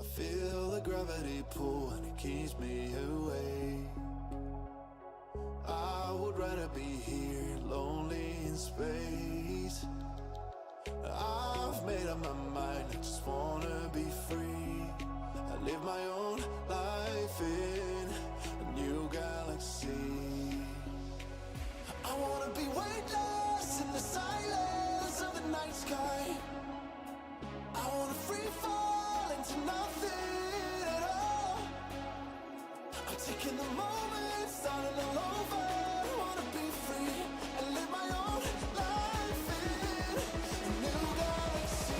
I feel the gravity pull and it keeps me away. I would rather be here, lonely in space. I've made up my mind, I just wanna be free. I live my own life in a new galaxy. I wanna be weightless in the silence of the night sky. I wanna free fall into nothing at all. I'm taking the moment, starting all over. I wanna be free and live my own life in a new galaxy.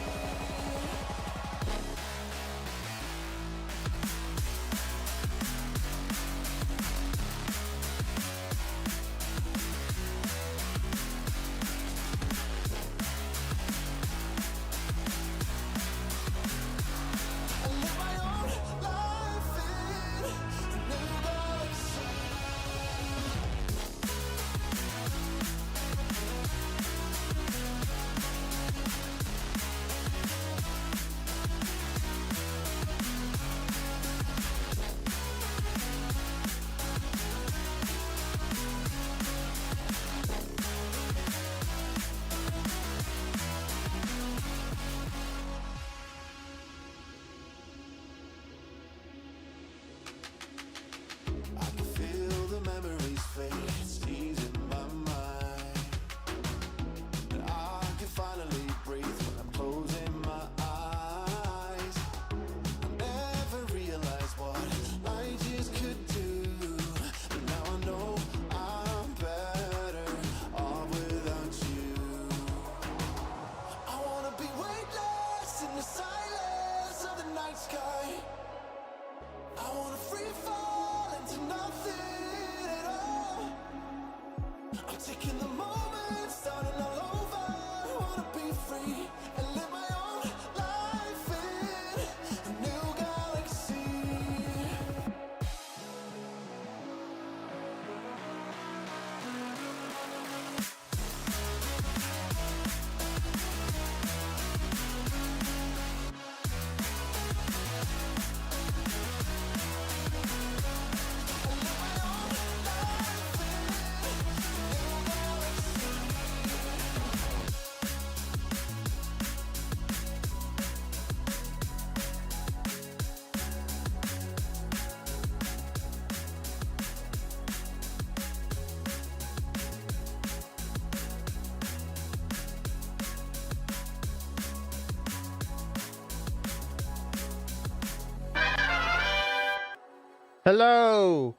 Hello.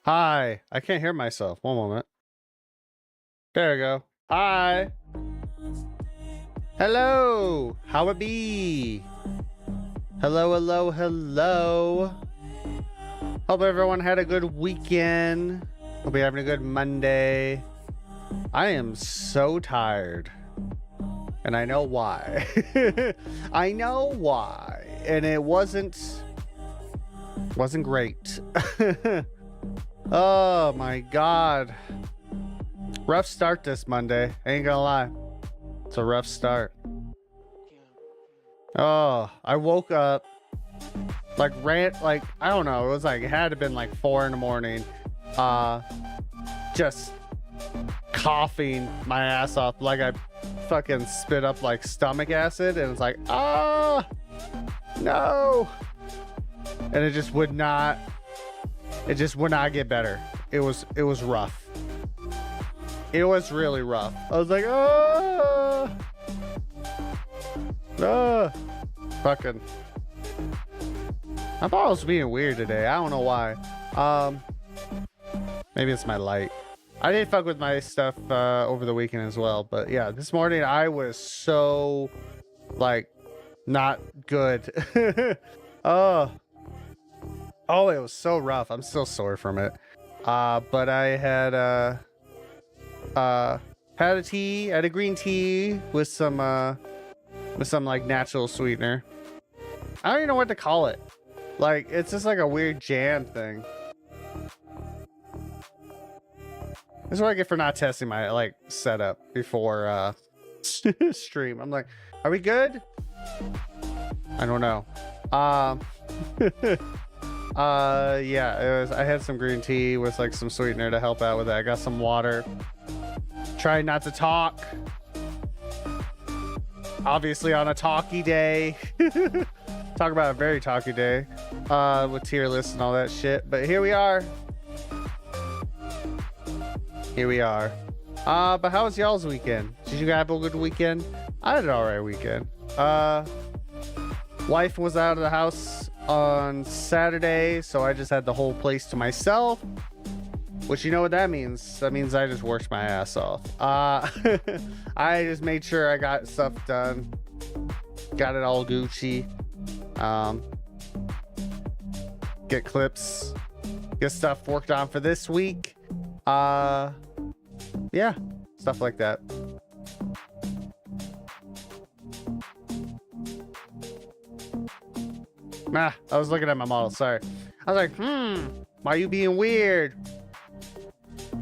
Hi. I can't hear myself. One moment. There we go. Hi. Hello. How it be? Hello, hello, hello. Hope everyone had a good weekend. Hope you're having a good Monday. I am so tired. And I know why. I know why. And it wasn't great. Oh my god. Rough start this Monday. Ain't gonna lie. It's a rough start. Oh, I woke up like I don't know, it was like, it had to been like 4 in the morning. Just coughing my ass off, like I fucking spit up like stomach acid, and it's like, no. And it just would not get better. It was rough. It was really rough. I was like, fucking. I thought I was being weird today. I don't know why. Maybe it's my light. I did fuck with my stuff over the weekend as well, but yeah, this morning I was so like not good. Oh, it was so rough. I'm still sore from it. But I had a tea, a green tea with some like natural sweetener. I don't even know what to call it. Like, it's just like a weird jam thing. This is what I get for not testing my like setup before stream. I'm like, are we good? I don't know. Yeah, I had some green tea with like some sweetener to help out with that. I got some water. Trying not to talk. Obviously on a talky day. Talk about a very talky day. With tier lists and all that shit. But here we are. But how was y'all's weekend? Did you have a good weekend? I had an alright weekend. Wife was out of the house on Saturday, so I just had the whole place to myself. Which, you know what that means? That means I just worked my ass off. I just made sure I got stuff done. Got it all Gucci. Get clips. Get stuff worked on for this week. Yeah, stuff like that. I was looking at my model, sorry. I was like, why are you being weird?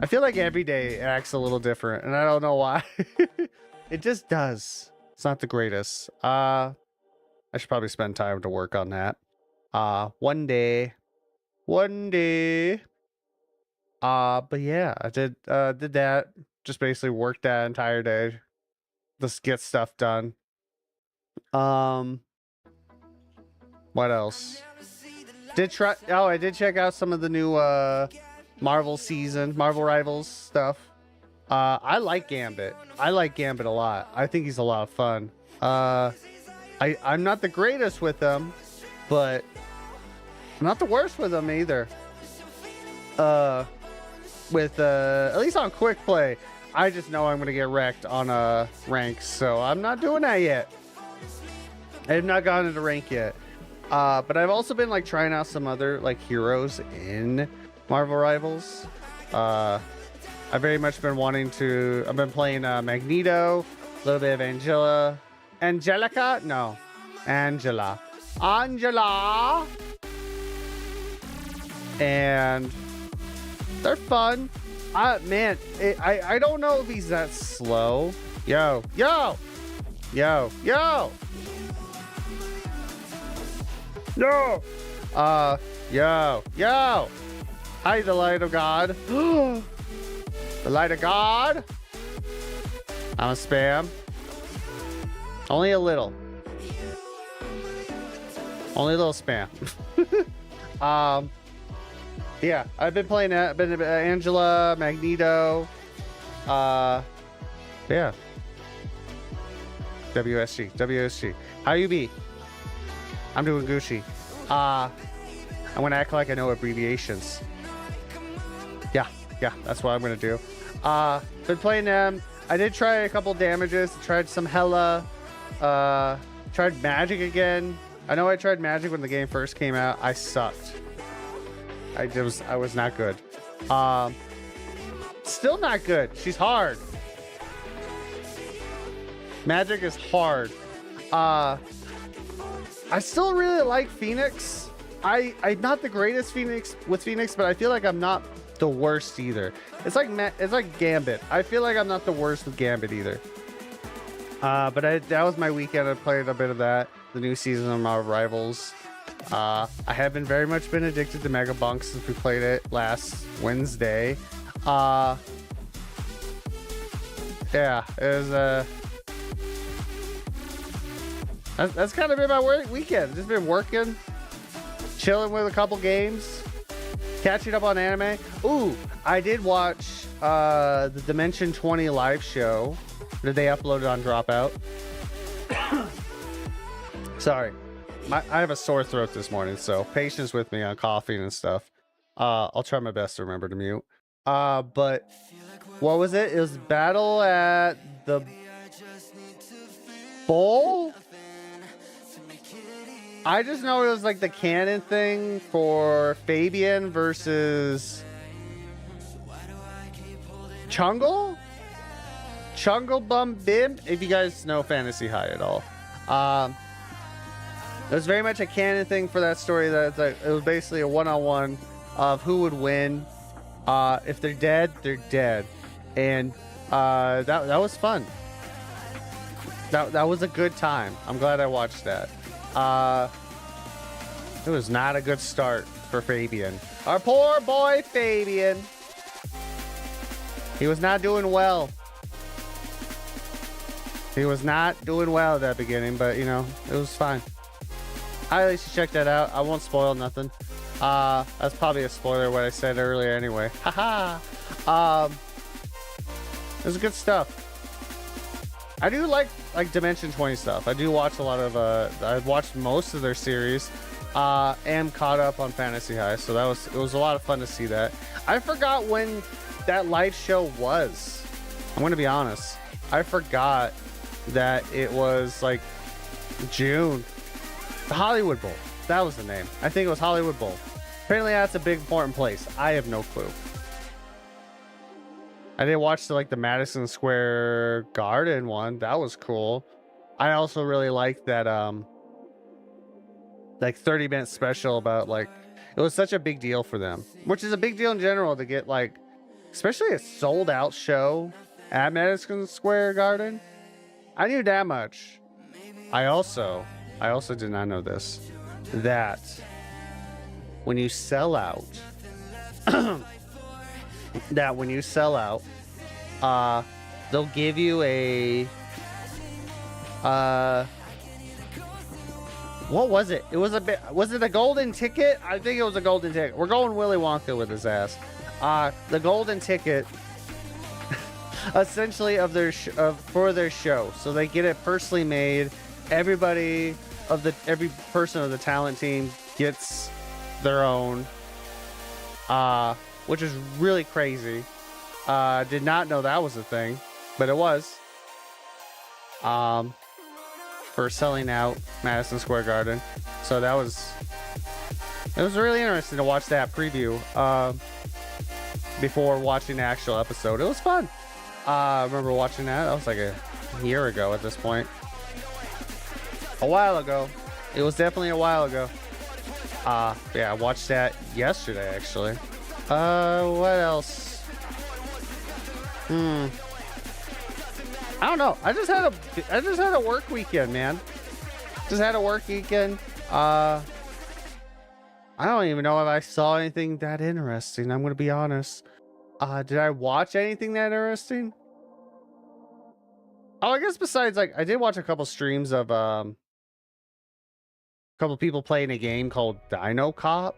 I feel like every day it acts a little different, and I don't know why. It just does. It's not the greatest. I should probably spend time to work on that. One day. But yeah, I did that. Just basically worked that entire day. Just get stuff done. What else? I did check out some of the new Marvel Rivals stuff. I like Gambit. I like Gambit a lot. I think he's a lot of fun. I'm not the greatest with them, but I'm not the worst with them either. With at least on quick play, I just know I'm gonna get wrecked on ranks, so I'm not doing that yet. I have not gotten into rank yet. But I've also been like trying out some other like heroes in Marvel Rivals. I've very much been wanting to. I've been playing Magneto, a little bit of Angela, and they're fun. Man, I don't know if he's that slow. Yo. Yo. Hi, the light of God. The light of God. I'm a spam. Only a little spam. Yeah, I've been playing that. Been Angela, Magneto. Yeah. WSG. How you be? I'm doing Gucci. I'm gonna act like I know abbreviations. Yeah, that's what I'm gonna do. Been playing them. I did try a couple damages. Tried some Hella. Tried Magic again. I know I tried Magic when the game first came out. I sucked. I was not good. Still not good. She's hard. Magic is hard. I still really like Phoenix. I'm not the greatest Phoenix, but I feel like I'm not the worst either. It's like Gambit. I feel like I'm not the worst with Gambit either. But that was my weekend. I played a bit of that. The new season of Marvel Rivals. I have been very much been addicted to Mega Bunk since we played it last Wednesday. Yeah, it was that's kind of been my weekend. Just been working, chilling with a couple games, catching up on anime. Ooh, I did watch the Dimension 20 live show that they uploaded on Dropout. Sorry, I have a sore throat this morning, so patience with me on coughing and stuff. I'll try my best to remember to mute. But what was it? It was battle at the bowl. I just know it was like the canon thing for Fabian versus Chungle Bum Bim. If you guys know Fantasy High at all, it was very much a canon thing for that story. That it was basically a one-on-one of who would win. If they're dead, they're dead, and that was fun. That was a good time. I'm glad I watched that. It was not a good start for Fabian. Our poor boy Fabian. He was not doing well. He was not doing well at that beginning, but you know, it was fine. I at least check that out. I won't spoil nothing. That's probably a spoiler what I said earlier anyway. Haha. It was good stuff. I do like Dimension 20 stuff. I do watch a lot of I've watched most of their series. Am caught up on Fantasy High, so it was a lot of fun to see that. I forgot when that live show was. I'm gonna be honest. I forgot that it was like June. The Hollywood Bowl. That was the name. I think it was Hollywood Bowl. Apparently that's a big important place. I have no clue. I did watch the Madison Square Garden one. That was cool. I also really liked that 30-minute special about it was such a big deal for them, which is a big deal in general to get especially a sold out show at Madison Square Garden. I knew that much. I also did not know this, that when you sell out they'll give you a what was it? Was it a golden ticket? I think it was a golden ticket. We're going Willy Wonka with his ass. The golden ticket essentially for their show. So they get it personally made. Every person of the talent team gets their own, which is really crazy. Did not know that was a thing, but it was. For selling out Madison Square Garden. So it was really interesting to watch that preview before watching the actual episode. It was fun. I remember watching that. That was like a year ago at this point. A while ago. It was definitely a while ago. Yeah, I watched that yesterday actually. What else? I don't know. I just had a work weekend, man. Just had a work weekend. I don't even know if I saw anything that interesting. I'm gonna be honest. Did I watch anything that interesting? Oh, I guess besides I did watch a couple streams of a couple people playing a game called Dino Cop.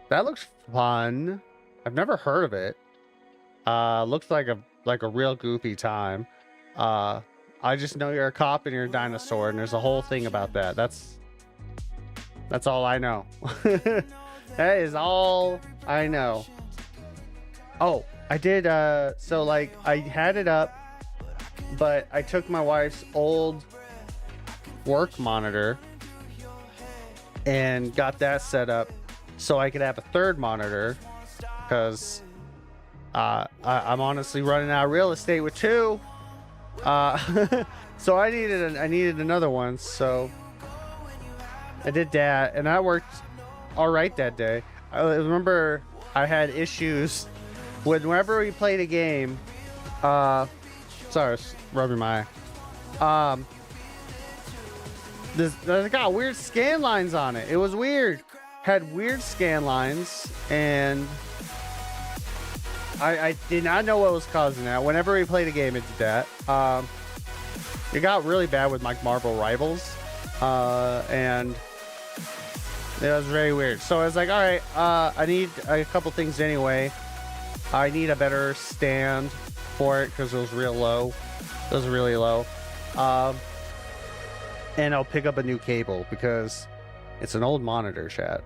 That looks fun. I've never heard of it. Looks like a real goofy time. I just know you're a cop and you're a dinosaur, and there's a whole thing about that. That's all I know. That is all I know. Oh, I did, so like I had it up, but I took my wife's old work monitor and got that set up so I could have a third monitor, because I'm honestly running out of real estate with two. So I needed another one, so I did that, and that worked all right that day. I remember I had issues whenever we played a game. Sorry, I was rubbing my eye. This got weird scan lines on it. It was weird. Had weird scan lines, and I did not know what was causing that. Whenever we played a game, it did that. It got really bad with like Marvel Rivals, and it was very weird. So I was like, all right, I need a couple things anyway. I need a better stand for it because it was real low. It was really low. And I'll pick up a new cable because it's an old monitor, chat.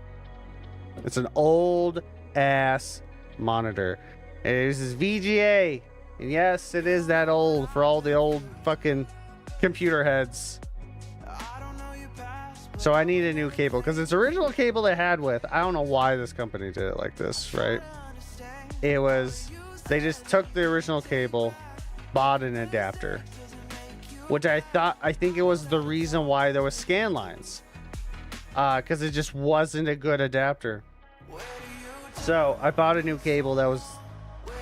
It's an old ass monitor. This is VGA. And yes, it is that old for all the old fucking computer heads. So I need a new cable because it's original cable they had with. I don't know why this company did it like this, right? It was, they just took the original cable, bought an adapter, which I think it was the reason why there was scan lines, because it just wasn't a good adapter. So I bought a new cable that was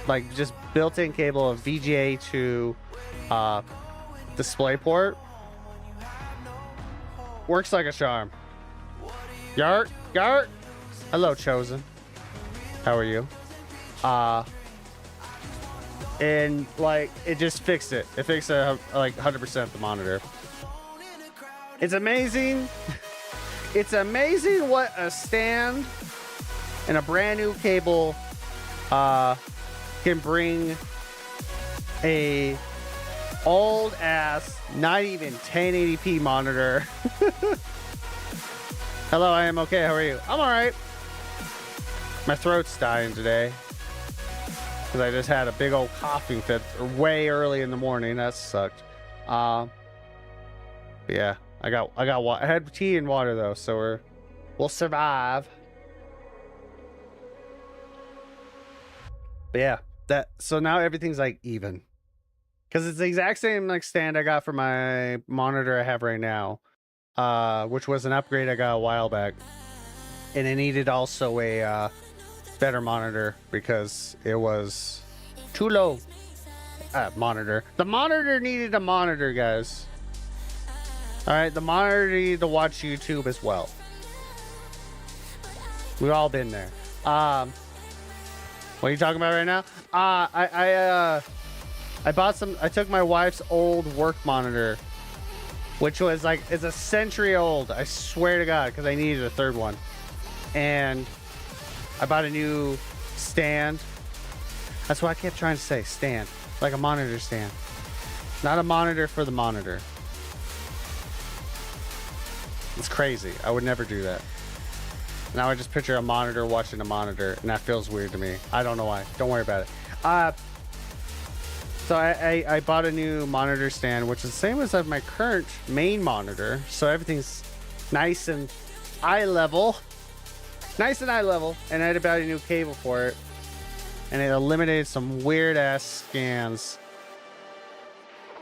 like just built-in cable of VGA to DisplayPort. Works like a charm. Yart. Hello, Chosen. How are you? And like it just fixed it. It fixed it like 100% the monitor. It's amazing. It's amazing what a stand and a brand new cable can bring a old ass, not even 1080p monitor. Hello, I am okay. How are you? I'm all right. My throat's dying today because I just had a big old coughing fit way early in the morning. That sucked. Yeah, I had tea and water though, so we'll survive. But yeah, so now everything's like even, because it's the exact same like stand I got for my monitor I have right now, which was an upgrade I got a while back, and it needed also a better monitor because it was too low. Monitor. The monitor needed a monitor, guys. All right, the monitor needed to watch YouTube as well. We've all been there. What are you talking about right now? I bought some. I took my wife's old work monitor, which was like, it's a century old. I swear to God, because I needed a third one, and I bought a new stand. That's what I kept trying to say. Stand, like a monitor stand, not a monitor for the monitor. It's crazy. I would never do that. Now I just picture a monitor watching a monitor, and that feels weird to me. I don't know why. Don't worry about it. So I bought a new monitor stand, which is the same as my current main monitor. So everything's nice and eye level. Nice and eye level. And I had to buy a new cable for it. And it eliminated some weird ass scans.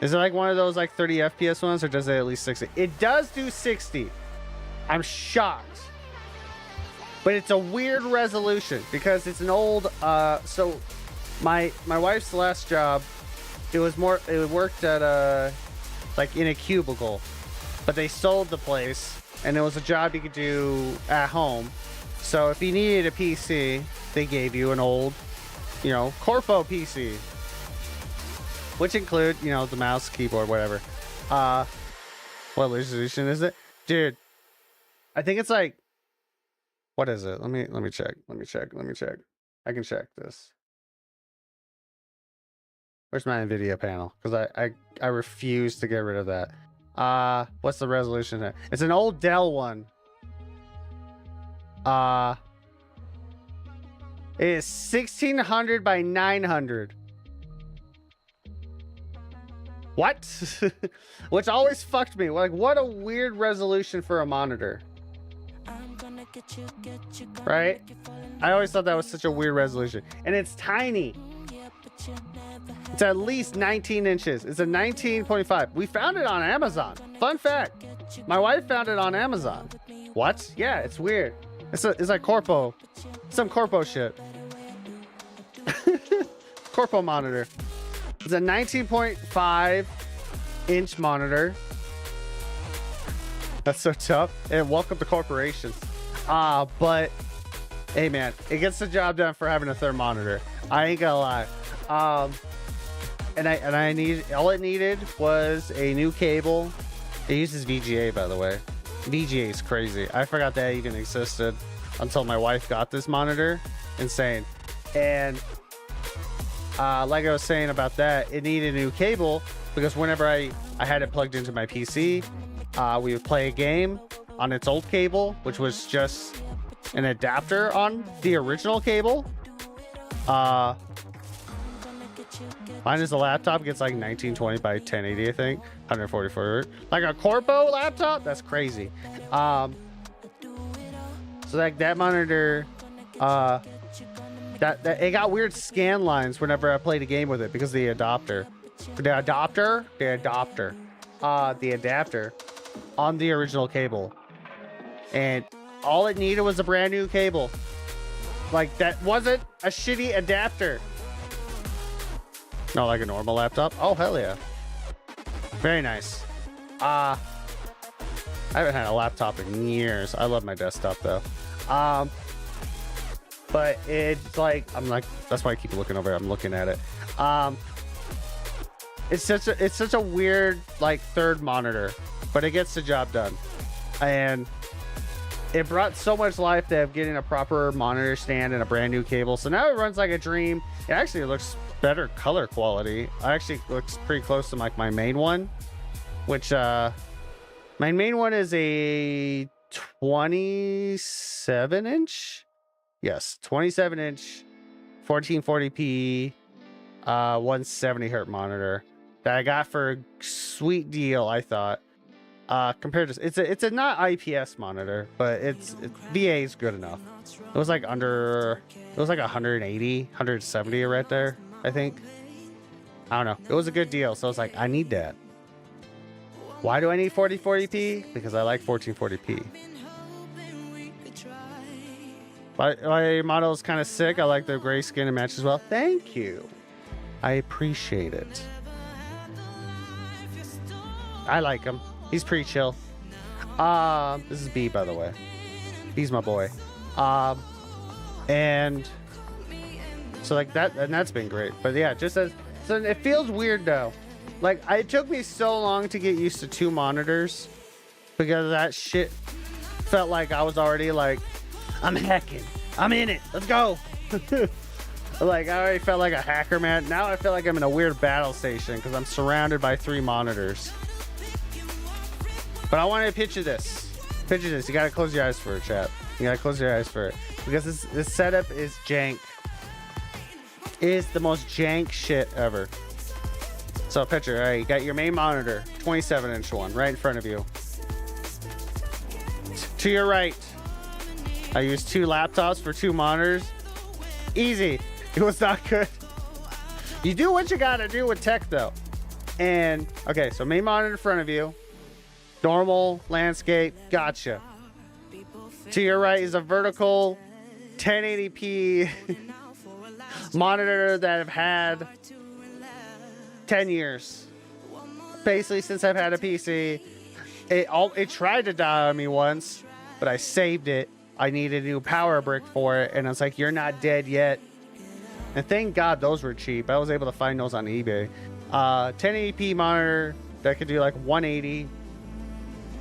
Is it like one of those like 30 FPS ones, or does it at least 60? It does do 60. I'm shocked. But it's a weird resolution because it's an old, so my wife's last job, it worked at like in a cubicle, but they sold the place and it was a job you could do at home. So if you needed a PC, they gave you an old, Corpo PC, which include, the mouse, keyboard, whatever. What resolution is it? Dude, I think it's like, what is it? Let me check. I can check this. Where's my NVIDIA panel? Because I refuse to get rid of that. What's the resolution there? It's an old Dell one. It is 1600 by 900. What? Which always fucked me. Like, what a weird resolution for a monitor. Right? I always thought that was such a weird resolution. And it's tiny. It's at least 19 inches. It's a 19.5. We found it on Amazon. Fun fact. My wife found it on Amazon. What? Yeah, it's weird. It's like corpo. Some corpo shit. Corpo monitor. It's a 19.5 inch monitor. That's so tough. And welcome to corporations. But hey man, it gets the job done for having a third monitor. I ain't gonna lie. And I need, all it needed was a new cable. It uses VGA, by the way. VGA is crazy. I forgot that even existed until my wife got this monitor. Insane. And like I was saying about that, it needed a new cable because whenever I had it plugged into my PC, we would play a game on its old cable, which was just an adapter on the original cable. Mine is a laptop, gets like 1920 by 1080, I think, 144. Like a corpo laptop, that's crazy. So like that monitor, that it got weird scan lines whenever I played a game with it because of the adapter on the original cable, and all it needed was a brand new cable. Like, that wasn't a shitty adapter. Not like a normal laptop. Oh, hell yeah. Very nice. I haven't had a laptop in years. I love my desktop though. But it's like, I'm like, that's why I keep looking over it. I'm looking at it. It's such a weird like third monitor, but it gets the job done. And it brought so much life to have getting a proper monitor stand and a brand new cable. So now it runs like a dream. It actually looks better color quality. It actually looks pretty close to like my main one, which my main one is a 27 inch. Yes, 27 inch, 1440p, 170 hertz monitor that I got for a sweet deal, I thought. Compared to it's a not IPS monitor, but it's VA is good enough. It was like 180, 170 right there, I think. I don't know. It was a good deal, so I was like, I need that. Why do I need 4040p? Because I like 1440p. My model is kind of sick. I like the gray skin. It matches well. Thank you. I appreciate it. I like him. He's pretty chill. This is B, by the way. He's my boy. And so like that, and that's been great. But yeah, just as so it feels weird though. Like it took me so long to get used to two monitors because that shit felt like I was already like, I'm hacking. I'm in it. Let's go. Like I already felt like a hacker, man. Now I feel like I'm in a weird battle station because I'm surrounded by three monitors. But I want to picture this. Picture this. You gotta close your eyes for it, chat. You gotta close your eyes for it because this setup is jank. It is the most jank shit ever. So picture, all right, you got your main monitor, 27-inch one, right in front of you. To your right, I used two laptops for two monitors. Easy. It was not good. You do what you gotta do with tech though. And okay, so main monitor in front of you. Normal landscape, gotcha. To your right is a vertical 1080p monitor that I've had 10 years. Basically since I've had a PC. It tried to die on me once, but I saved it. I needed a new power brick for it, and I was like, you're not dead yet. And thank God those were cheap. I was able to find those on eBay. 1080p monitor that could do like 180.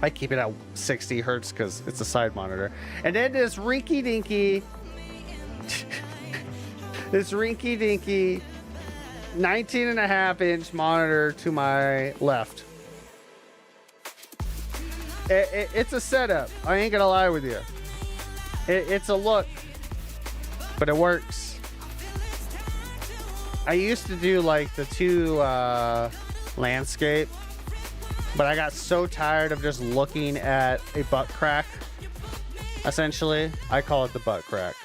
I keep it at 60 hertz because it's a side monitor. And then this rinky-dinky 19.5-inch monitor to my left. It's a setup. I ain't gonna lie with you. It's a look. but it works. I used to do like the 2 landscape, but I got so tired of just looking at a butt crack. Essentially, I call it the butt crack.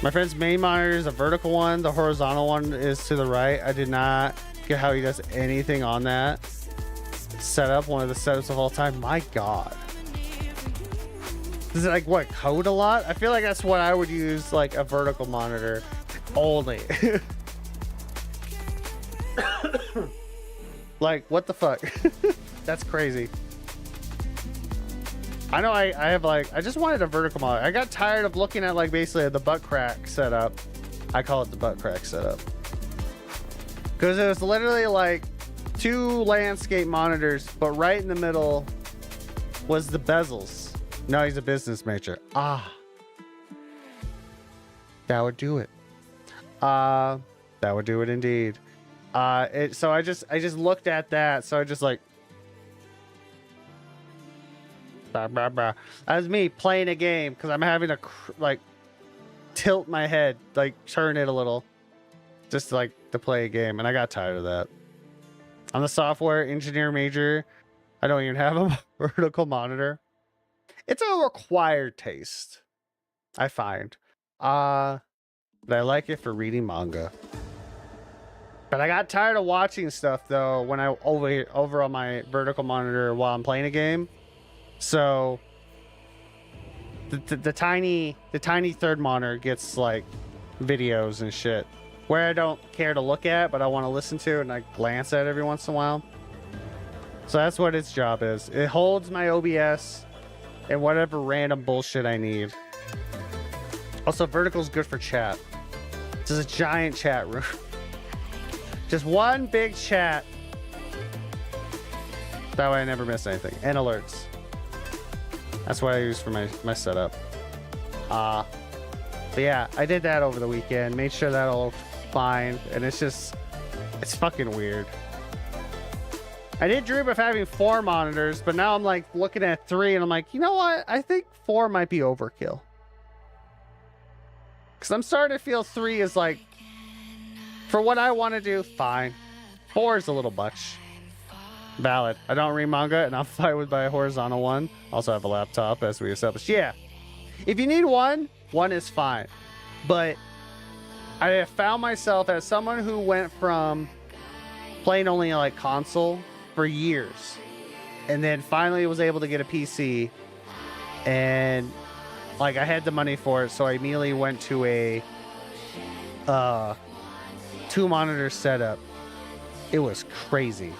My friend's main monitor is a vertical one. The horizontal one is to the right. I did not get how he does anything on that setup. One of the setups of all time. My God. Is it like what, code a lot? I feel like that's what I would use, like a vertical monitor only. Like, what the fuck? That's crazy. I know I have like, I just wanted a vertical monitor. I got tired of looking at like basically the butt crack setup. I call it the butt crack setup. Because it was literally like 2 landscape monitors, but right in the middle was the bezels. No, he's a business major. Ah. That would do it. That would do it indeed. So I just looked at that. So I just like, blah, blah, blah. That was me playing a game because I'm having to like tilt my head, like turn it a little, just to play a game, and I got tired of that. I'm the software engineer major. I don't even have a vertical monitor. It's a required taste, I find. But I like it for reading manga. But I got tired of watching stuff though when I over on my vertical monitor while I'm playing a game. So the tiny third monitor gets like videos and shit where I don't care to look at, but I want to listen to and I glance at every once in a while. So that's what its job is. It holds my OBS and whatever random bullshit I need. Also, vertical's good for chat. This is a giant chat room. Just one big chat. That way I never miss anything. And alerts. That's what I use for my setup. But yeah, I did that over the weekend. Made sure that all fine. And it's fucking weird. I did dream of having 4 monitors, but now I'm like looking at 3 and I'm like, you know what? I think 4 might be overkill. Because I'm starting to feel 3 is like, for what I want to do, fine. 4 is a little much. Valid. I don't read manga and I'm fine with my horizontal one. Also have a laptop as we established. Yeah. If you need one is fine. But I have found myself as someone who went from playing only like console for years and then finally was able to get a PC and like I had the money for it, so I immediately went to a 2 monitor setup. It was crazy.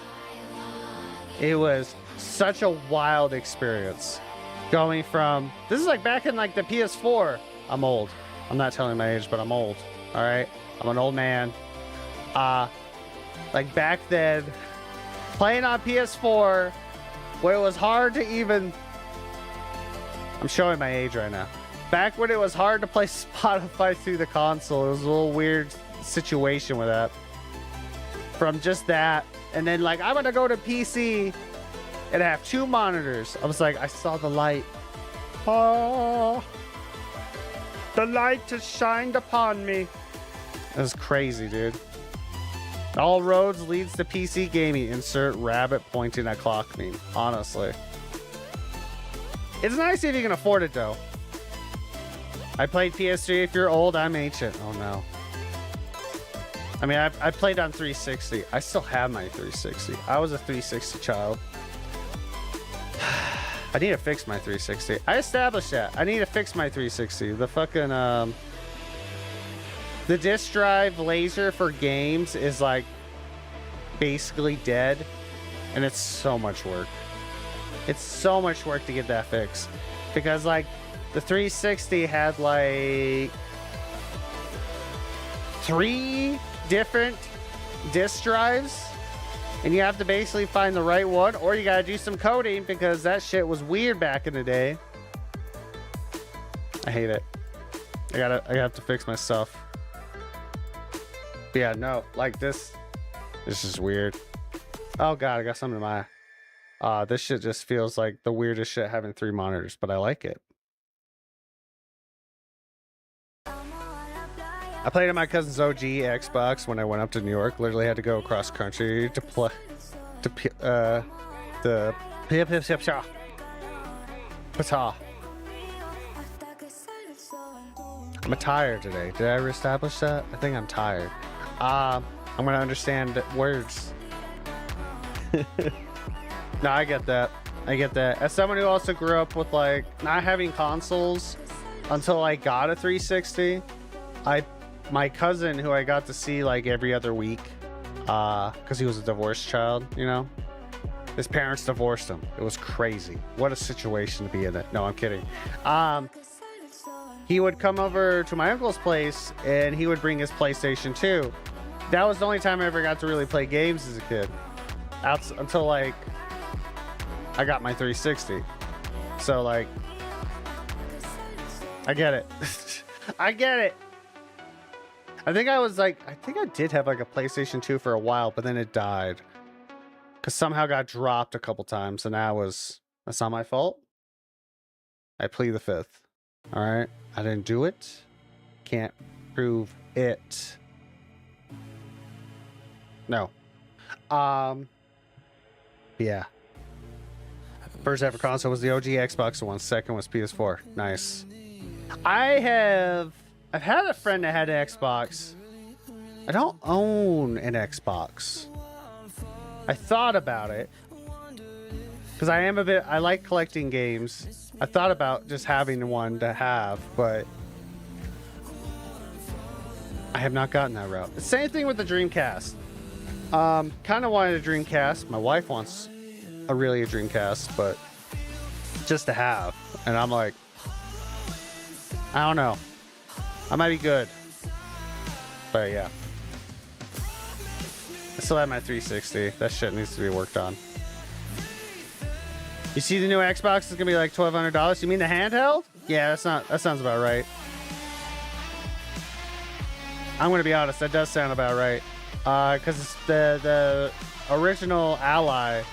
It was such a wild experience. Going from, this is like back in like the PS4. I'm old. I'm not telling my age, but I'm old. All right. I'm an old man. Like back then, playing on PS4, where it was hard to even, I'm showing my age right now. Back when it was hard to play Spotify through the console, it was a little weird situation with that. From just that, and then like I'm gonna go to PC and have 2 monitors. I was like, I saw the light. Oh, the light has shined upon me. It was crazy, dude. All roads leads to PC gaming. Insert rabbit pointing at clock meme. Honestly, it's nice if you can afford it though. I played PS3. If you're old, I'm ancient. Oh no. I mean, I played on 360. I still have my 360. I was a 360 child. I need to fix my 360. I established that. I need to fix my 360. The fucking, the disk drive laser for games is like basically dead. And it's so much work. It's so much work to get that fixed. Because like the 360 had like 3 different disk drives, and you have to basically find the right one, or you gotta do some coding because that shit was weird back in the day. I hate it. I have to fix my stuff. But yeah, no, like this is weird. Oh god, I got something in my eye. This shit just feels like the weirdest shit having 3 monitors, but I like it. I played on my cousin's OG Xbox when I went up to New York. Literally had to go across country to play the Pata. I'm tired today. Did I ever establish that? I think I'm tired. I'm gonna understand words. No, I get that. I get that. As someone who also grew up with like not having consoles until I got a 360, my cousin who I got to see like every other week, because he was a divorced child, you know. His parents divorced him. It was crazy. What a situation to be in. No, I'm kidding. He would come over to my uncle's place and he would bring his PlayStation 2. That was the only time I ever got to really play games as a kid. Until like I got my 360. So like I get it. I get it. I think I did have like a PlayStation 2 for a while, but then it died. Cause somehow got dropped a couple times, and that's not my fault. I plead the fifth. Alright. I didn't do it. Can't prove it. No. Yeah. First ever console was the OG Xbox One. Second was PS4. Nice. I've had a friend that had an Xbox. I don't own an Xbox. I thought about it. Because I like collecting games. I thought about just having one to have, but I have not gotten that route. Same thing with the Dreamcast. Kind of wanted a Dreamcast. My wife wants a Dreamcast, but just to have. And I'm like, I don't know. I might be good. But yeah. I still have my 360. That shit needs to be worked on. You see the new Xbox is gonna be like $1,200. You mean the handheld? Yeah, that sounds about right. I'm gonna be honest, that does sound about right. Because the original Ally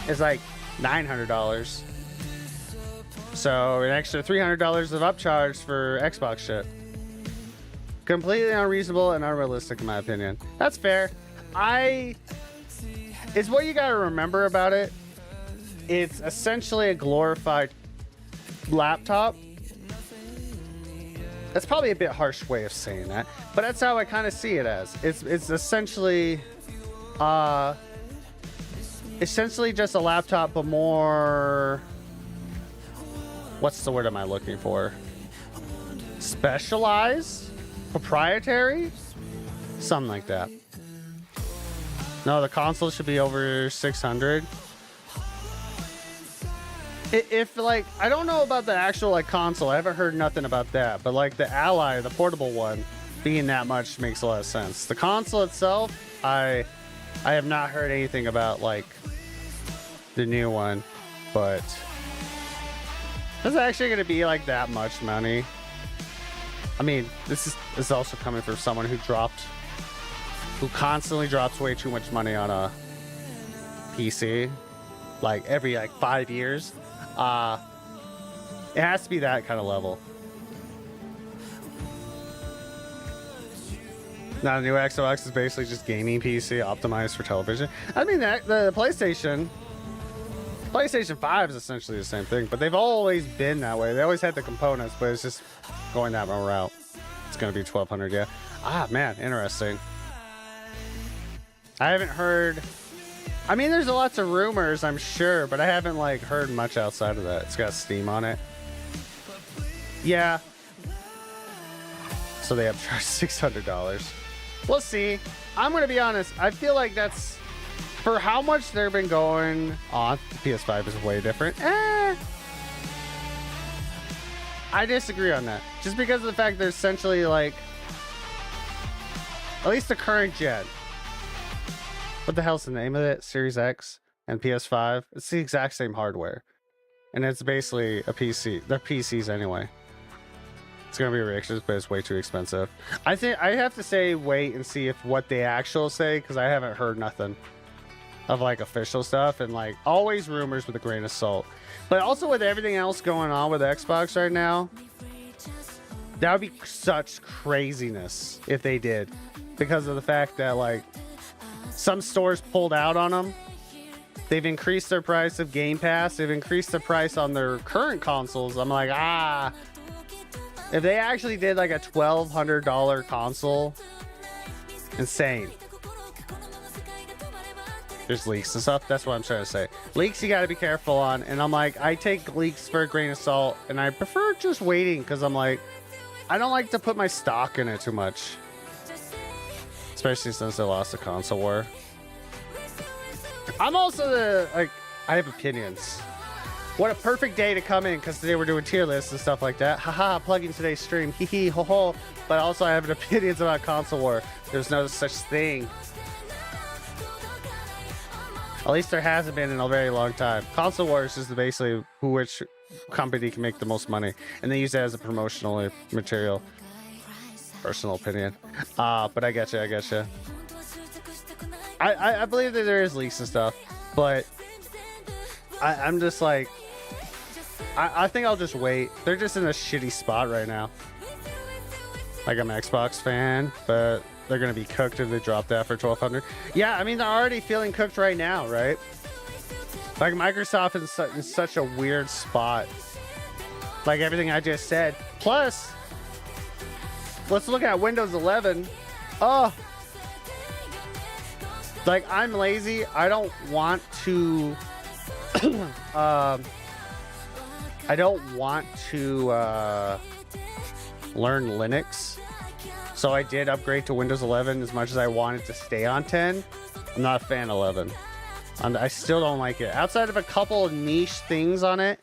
is like $900. So an extra $300 of upcharge for Xbox shit. Completely unreasonable and unrealistic in my opinion. That's fair. It's what you gotta remember about it. It's essentially a glorified laptop. That's probably a bit harsh way of saying that, but that's how I kind of see it as. It's essentially just a laptop, but more, what's the word am I looking for? Specialized? Proprietary? Something like that. No, the console should be over 600. If like, I don't know about the actual like console. I haven't heard nothing about that, but like the Ally, the portable one, being that much makes a lot of sense. The console itself, I have not heard anything about like the new one, but it's actually going to be like that much money. I mean, this is also coming from someone who constantly drops way too much money on a PC, like every like 5 years. It has to be that kind of level. Now, the new Xbox is basically just gaming PC optimized for television. I mean, the PlayStation 5 is essentially the same thing, but they've always been that way. They always had the components, but it's just going that route. It's going to be 1200, yeah. Ah, man, interesting. I haven't heard... I mean, there's lots of rumors, I'm sure, but I haven't like heard much outside of that. It's got Steam on it. Yeah. So they have charged $600. We'll see. I'm going to be honest. I feel like that's... For how much they've been going on, the PS5 is way different. I disagree on that. Just because of the fact they're essentially like... At least the current gen. What the hell's the name of it? Series X and PS5. It's the exact same hardware. And it's basically a PC. They're PCs anyway. It's going to be ridiculous, but it's way too expensive. I think I have to say wait and see if what they actually say, because I haven't heard nothing of like official stuff, and like always rumors with a grain of salt. But also with everything else going on with Xbox right now, That would be such craziness if they did, because of the fact that like some stores pulled out on them. They've increased their price of Game Pass. They've increased the price on their current consoles. I'm like, if they actually did like a $1,200 console, insane. There's leaks and stuff. That's what I'm trying to say. Leaks you got to be careful on. And I'm like, I take leaks for a grain of salt, and I prefer just waiting, because I'm like, I don't like to put my stock in it too much, especially since they lost the console war. I'm also I have opinions. What a perfect day to come in, because today we're doing tier lists and stuff like that. Haha, plugging today's stream. Hee hee ho ho. But also I have opinions about console war. There's no such thing. At least there hasn't been in a very long time. Console war is just basically which company can make the most money, and they use that as a promotional material. Personal opinion. But I get you. I believe that there is leaks and stuff, but I'm just like, I think I'll just wait. They're just in a shitty spot right now. Like, I'm an Xbox fan, but they're gonna be cooked if they drop that for $1,200. Yeah, I mean, they're already feeling cooked right now, right? Like, Microsoft is in such a weird spot. Like everything I just said. Plus, let's look at Windows 11. Oh, like, I'm lazy. I don't want to I don't want to learn Linux. So I did upgrade to Windows 11 as much as I wanted to stay on 10. I'm not a fan of 11. I still don't like it. Outside of a couple of niche things on it,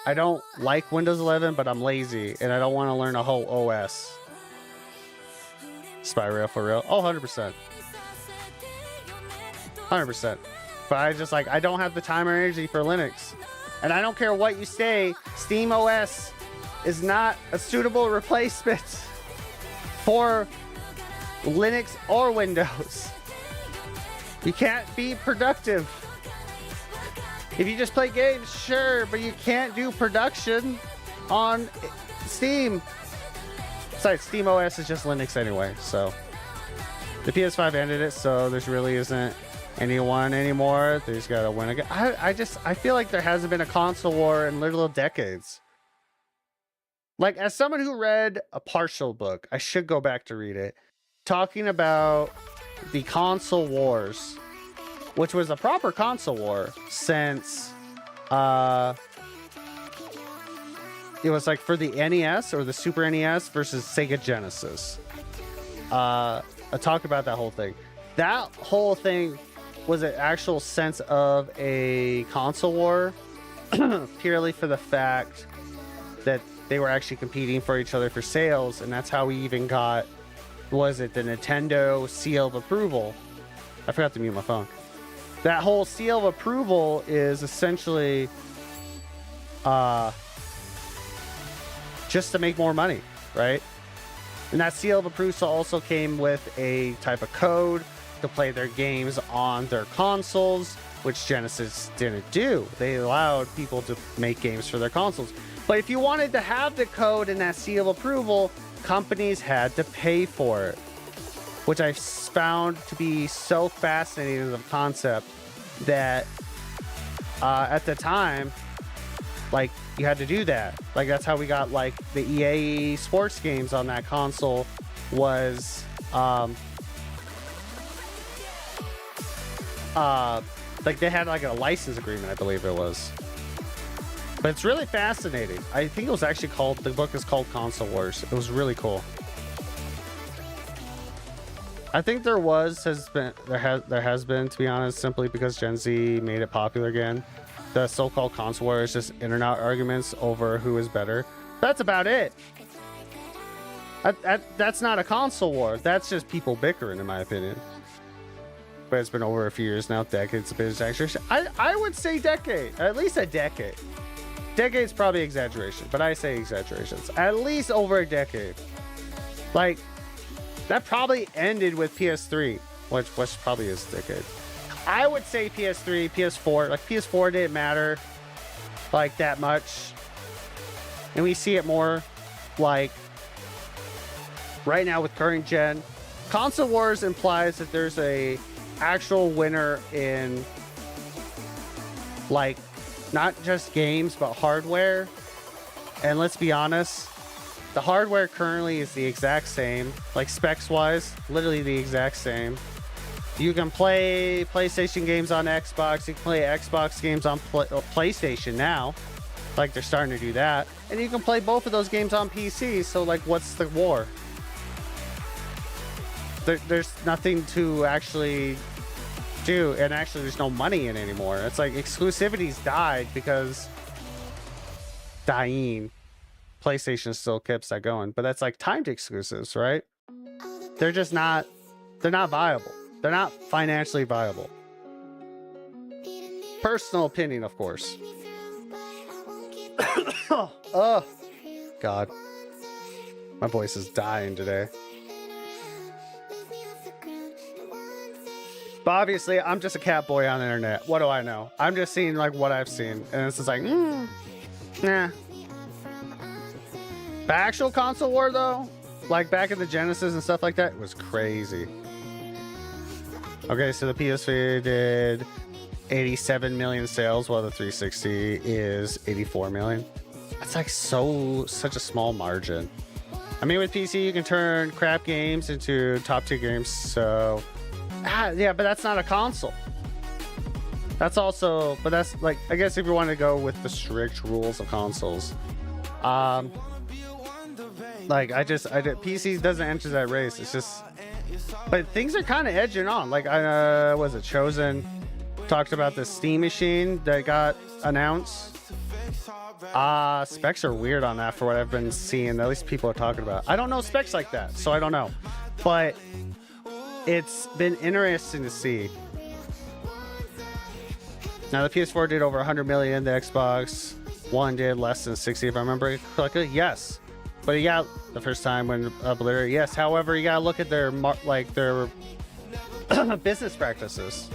I don't like Windows 11, but I'm lazy and I don't want to learn a whole OS. Spy rail for real? Oh, 100%. 100%. But I don't have the time or energy for Linux. And I don't care what you say, Steam OS is not a suitable replacement for Linux or Windows. You can't be productive. If you just play games, sure, but you can't do production on Steam. Besides, Steam OS is just Linux anyway, so. The PS5 ended it, so there really isn't anyone anymore. They just gotta win again. I feel like there hasn't been a console war in literal decades. Like, as someone who read a partial book, I should go back to read it, talking about the console wars, which was a proper console war since it was like for the NES or the Super NES versus Sega Genesis. I talked about that whole thing. That whole thing was an actual sense of a console war purely for the fact that they were actually competing for each other for sales, and that's how we even got, was it the Nintendo seal of approval? I forgot to mute my phone. That whole seal of approval is essentially just to make more money, right? And that seal of approval also came with a type of code to play their games on their consoles, which Genesis didn't do. They allowed people to make games for their consoles. But if you wanted to have the code and that seal of approval, companies had to pay for it, which I found to be so fascinating as a concept that at the time, like, you had to do that. Like, that's how we got, like, the EA sports games on that console was like, they had like a license agreement, I believe it was. But it's really fascinating. I think it was actually called, the book is called Console Wars. It was really cool. I think there has been, to be honest, simply because Gen Z made it popular again. The so-called console war is just internet arguments over who is better. That's about it. That's not a console war. That's just people bickering, in my opinion. But it's been over a few years now, decades of business exaggeration. I would say decade, at least a decade. Decade's probably exaggeration, but I say exaggerations. At least over a decade. Like, that probably ended with PS3, which probably is a decade. I would say PS3, PS4. Like, PS4 didn't matter like that much, and we see it more like right now with current gen. Console wars implies that there's a actual winner in like not just games but hardware. And let's be honest, the hardware currently is the exact same, like specs wise, literally the exact same. You can play PlayStation games on Xbox, you can play Xbox games on PlayStation now, like they're starting to do that, and you can play both of those games on PC. So like, what's the war? There's nothing to actually do, and actually there's no money in it anymore. It's like exclusivity's died because PlayStation still keeps that going, but that's like timed exclusives, right? They're just not, they're not viable. They're not financially viable. Personal opinion, of course. Oh, God. My voice is dying today. But obviously, I'm just a cat boy on the internet. What do I know? I'm just seeing like what I've seen. And it's just like, nah. The actual console war, though, like back in the Genesis and stuff like that, was crazy. Okay, so the PS3 did 87 million sales, while the 360 is 84 million. That's like such a small margin. I mean, with PC, you can turn crap games into top tier games. So, yeah, but that's not a console. That's also, but that's like, I guess if you want to go with the strict rules of consoles, like PC doesn't enter that race. It's just, but things are kind of edging on. Like, was it Chosen talked about the Steam machine that got announced? Specs are weird on that for what I've been seeing. At least people are talking about. I don't know specs like that, so I don't know. But it's been interesting to see. Now the PS4 did over 100 million. The Xbox One did less than 60, if I remember correctly. Yes. But you got the first time when obliterated, yes. However, you gotta look at their business practices.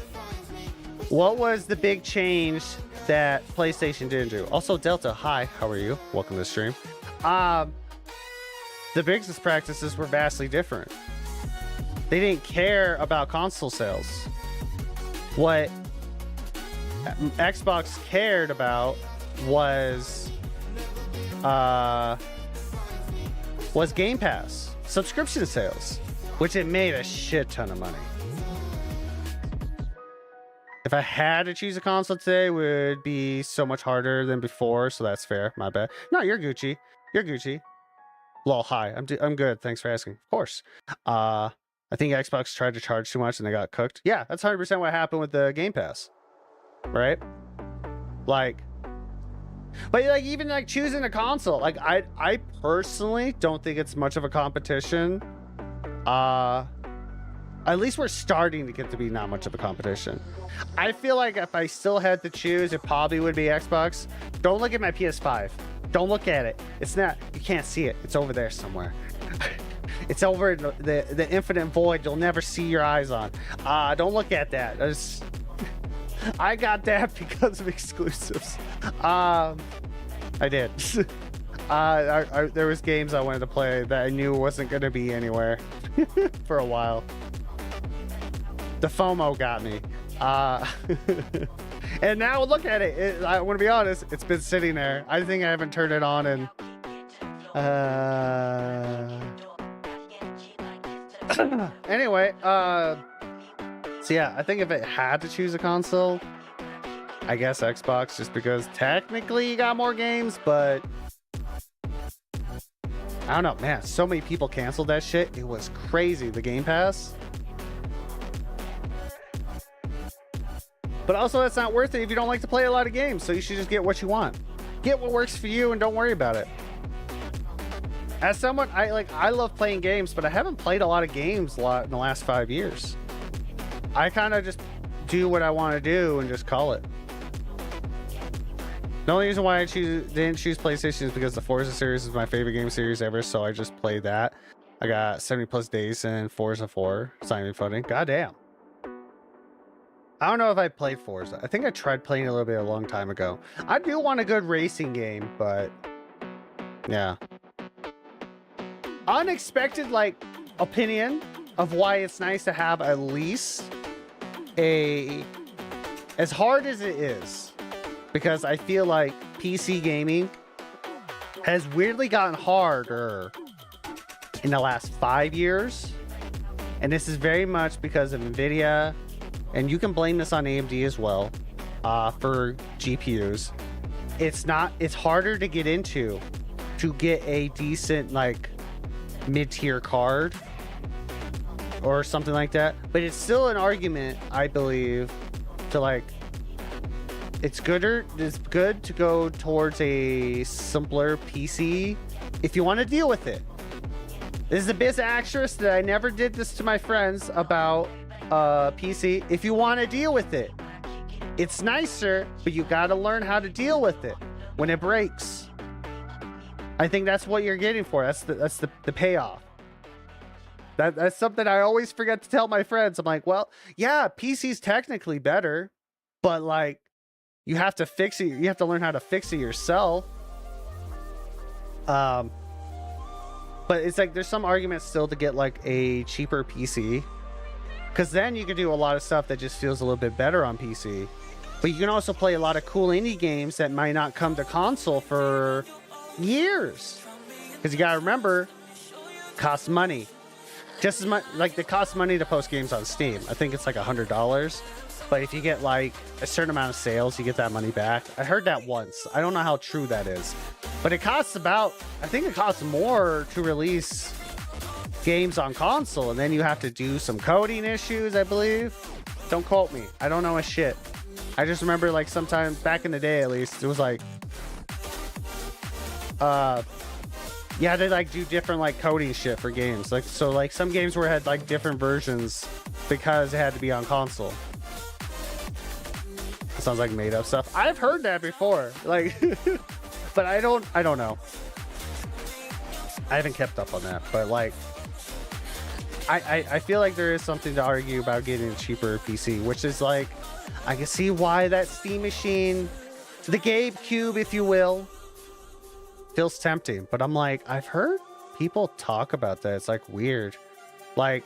What was the big change that PlayStation didn't do? Also, Delta, hi, how are you? Welcome to the stream. The business practices were vastly different. They didn't care about console sales. What Xbox cared about was Game Pass subscription sales, which it made a shit ton of money. If I had to choose a console today, it would be so much harder than before, so that's fair. My bad. No, you're Gucci. You're Gucci. Lol, hi. I'm good. Thanks for asking. Of course. I think Xbox tried to charge too much and they got cooked. Yeah, that's 100% what happened with the Game Pass. Right? Like, but like even like choosing a console, like I personally don't think it's much of a competition. At least we're starting to get to be not much of a competition. I feel like if I still had to choose, it probably would be Xbox. Don't look at my PS5. Don't look at it. It's not, you can't see it. It's over there somewhere. It's over the infinite void you'll never see your eyes on. Don't look at that. I got that because of exclusives. I did. There was games I wanted to play that I knew wasn't going to be anywhere for a while. The FOMO got me. And now look at it. I want to be honest, it's been sitting there. I think I haven't turned it on in anyway, so yeah, I think if it had to choose a console, I guess Xbox, just because technically you got more games, but I don't know, man, so many people canceled that shit. It was crazy, the Game Pass. But also, that's not worth it if you don't like to play a lot of games, so you should just get what you want. Get what works for you and don't worry about it. As someone, I love playing games, but I haven't played a lot of games in the last 5 years. I kind of just do what I want to do and just call it. The only reason why I didn't choose PlayStation is because the Forza series is my favorite game series ever, so I just played that. I got 70 plus days in Forza 4. It's not even funny. Goddamn. I don't know if I played Forza. I think I tried playing a little bit a long time ago. I do want a good racing game, but yeah. unexpected like opinion of why it's nice to have at least a, as hard as it is, because I feel like PC gaming has weirdly gotten harder in the last 5 years. And this is very much because of NVIDIA, and you can blame this on AMD as well, for GPUs. It's harder to get into, to get a decent like mid-tier card or something like that. But it's still an argument, I believe, to like, it's good to go towards a simpler PC if you want to deal with it. This is a biz actress that I never did this to my friends about PC. If you want to deal with it, it's nicer, but you got to learn how to deal with it when it breaks. I think that's what you're getting for. That's the payoff. That's something I always forget to tell my friends. I'm like, well, yeah, PC's technically better, but like, you have to fix it. You have to learn how to fix it yourself. But it's like there's some arguments still to get like a cheaper PC, because then you can do a lot of stuff that just feels a little bit better on PC. But you can also play a lot of cool indie games that might not come to console for years, because you gotta remember, it costs money. Just as much like it costs money to post games on Steam. I think it's like $100. But if you get like a certain amount of sales, you get that money back. I heard that once. I don't know how true that is. But it costs about, I think it costs more to release games on console. And then you have to do some coding issues, I believe. Don't quote me. I don't know a shit. I just remember like sometime back in the day, at least, it was like, yeah, they like do different like coding shit for games. Like, so like some games where it had like different versions because it had to be on console. Sounds like made up stuff. I've heard that before, like, but I don't know. I haven't kept up on that, but like, I feel like there is something to argue about getting a cheaper PC, which is like, I can see why that Steam machine, the GameCube, if you will, feels tempting. But I'm like, I've heard people talk about that. It's like weird. Like,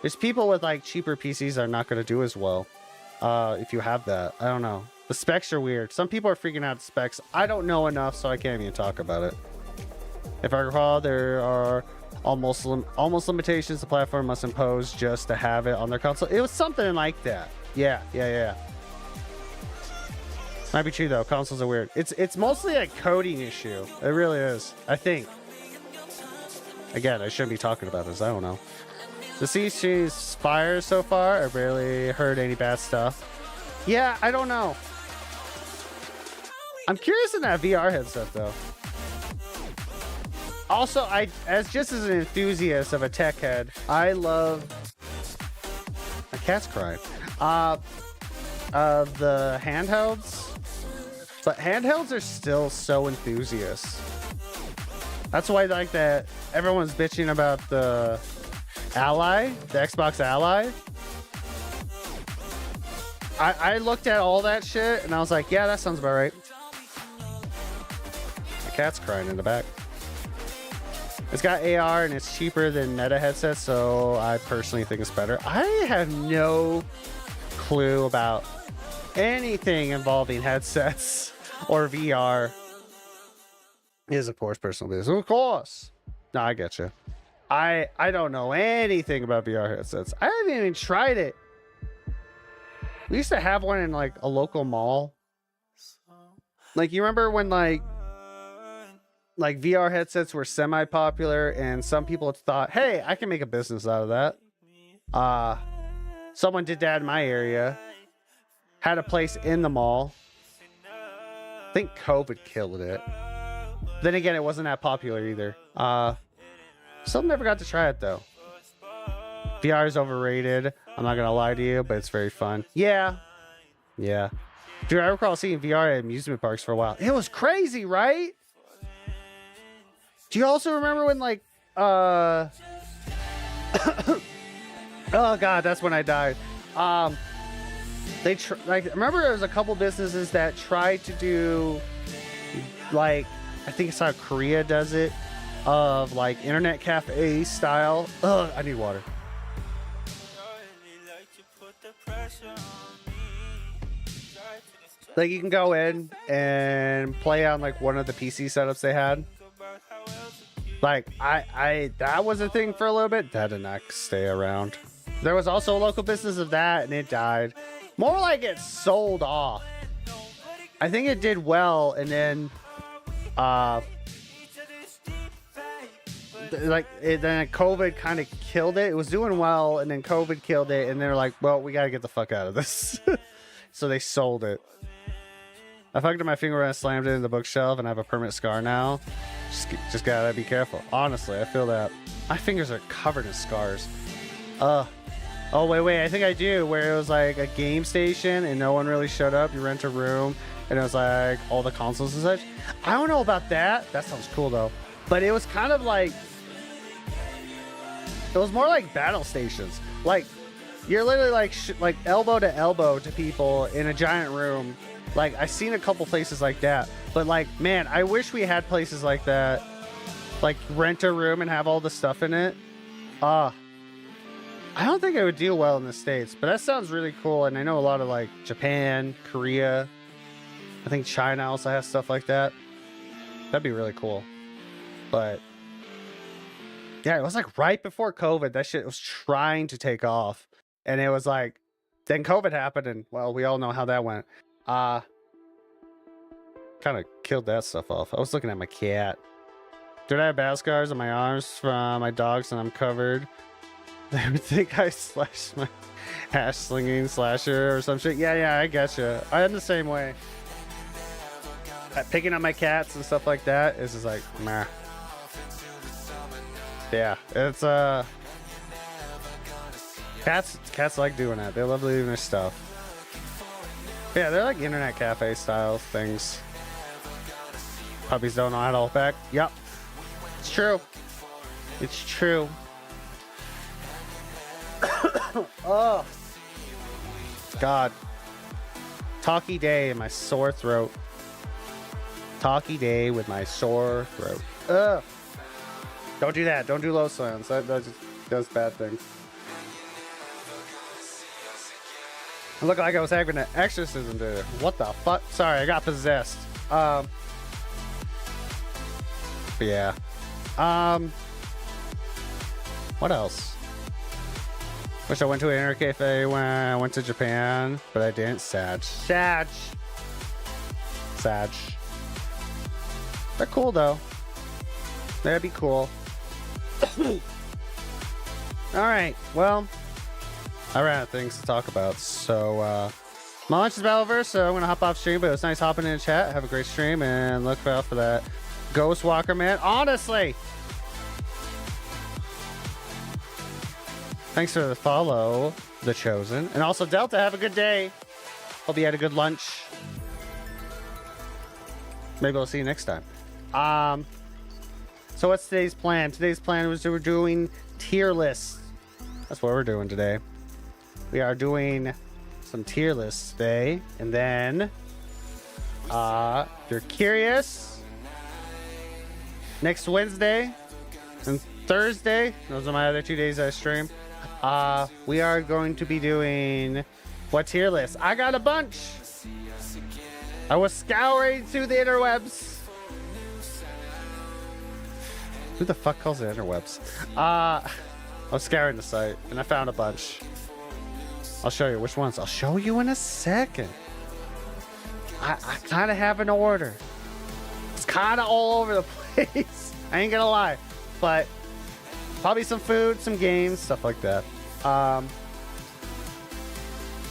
there's people with like cheaper PCs that are not going to do as well. If you have that, I don't know. The specs are weird. Some people are freaking out the specs. I don't know enough, so I can't even talk about it. If I recall, there are almost limitations the platform must impose just to have it on their console. It was something like that. Yeah. Might be true though. Consoles are weird. It's mostly a coding issue. It really is. I think. Again, I shouldn't be talking about this. I don't know. The CC's fire so far. I barely heard any bad stuff. Yeah, I don't know. I'm curious in that VR headset though. Also, as an enthusiast of a tech head, I love. My cat's crying. The handhelds, but handhelds are still so enthusiast. That's why like that everyone's bitching about the Ally, the Xbox Ally. I looked at all that shit and I was like, yeah, that sounds about right. The cat's crying in the back. It's got AR and it's cheaper than Meta headsets, so I personally think it's better. I have no clue about anything involving headsets or VR. It is, of course, personal business. Of course. No, I get you. I don't know anything about VR headsets. I haven't even tried it. We used to have one in like a local mall. Like, you remember when like VR headsets were semi-popular and some people thought, hey, I can make a business out of that. Someone did that in my area. Had a place in the mall. I think COVID killed it. Then again, it wasn't that popular either. Still never got to try it though. VR is overrated. I'm not gonna lie to you, but it's very fun. Yeah. Dude, I recall seeing VR at amusement parks for a while. It was crazy, right? Do you also remember when like oh god, that's when I died. Like, remember there was a couple businesses that tried to do, like, I think South Korea does it, of like internet cafe style. Ugh, I need water. Like you can go in and play on like one of the PC setups they had. Like I that was a thing for a little bit. That did not stay around. There was also a local business of that and it died. More like it sold off. I think it did well and then then COVID kind of killed it. It was doing well and then COVID killed it and they're like, well, we gotta get the fuck out of this. So they sold it. I fucked up my finger when I slammed it in the bookshelf and I have a permanent scar now. Just gotta be careful. Honestly, I feel that. My fingers are covered in scars. Oh, wait. I think I do. Where it was like a game station and no one really showed up. You rent a room and it was like all the consoles and such. I don't know about that. That sounds cool though. But it was kind of like... It was more like battle stations. Like, you're literally like elbow to elbow to people in a giant room. Like, I've seen a couple places like that. But, like, man, I wish we had places like that. Like, rent a room and have all the stuff in it. I don't think it would do well in the States. But that sounds really cool. And I know a lot of, like, Japan, Korea. I think China also has stuff like that. That'd be really cool. But, yeah, it was, like, right before COVID. That shit was trying to take off. And it was, like, then COVID happened. And, well, we all know how that went. Kind of killed that stuff off. I was looking at my cat. Did I have bad scars on my arms from my dogs and I'm covered? They would think I slashed my hash slinging slasher or some shit. Yeah, I getcha. I am the same way. Picking up my cats and stuff like that is just like, meh. Yeah, it's cats like doing that. They love leaving their stuff. Yeah, they're like internet cafe style things. Puppies don't know how to hold back. Yep. It's true. It's true. Oh. God. Talky day in my sore throat. Talky day with my sore throat. Ugh. Don't do that. Don't do low sounds. That just does bad things. I look like I was having an exorcism, dude. What the fuck? Sorry, I got possessed. But yeah. What else? Wish I went to an internet cafe when I went to Japan, but I didn't. Sad. They're cool though. That'd be cool. Alright, well, I ran out of things to talk about, so my lunch is about over, so I'm gonna hop off stream, but it was nice hopping in the chat. Have a great stream and look out for that Ghost Walker, man. Honestly, thanks for the follow, The Chosen, and also Delta. Have a good day. Hope you had a good lunch. Maybe I'll see you next time. So what's today's plan? Today's plan was we're doing tier lists. That's what we're doing today. We are doing some tier lists today, and then if you're curious, next Wednesday and Thursday, those are my other 2 days I stream, we are going to be doing what tier list? I got a bunch. I was scouring through the interwebs. Who the fuck calls it interwebs? I was scouring the site and I found a bunch. I'll show you which ones. I'll show you in a second. I kind of have an order. It's kind of all over the place. I ain't gonna lie. But probably some food, some games, stuff like that.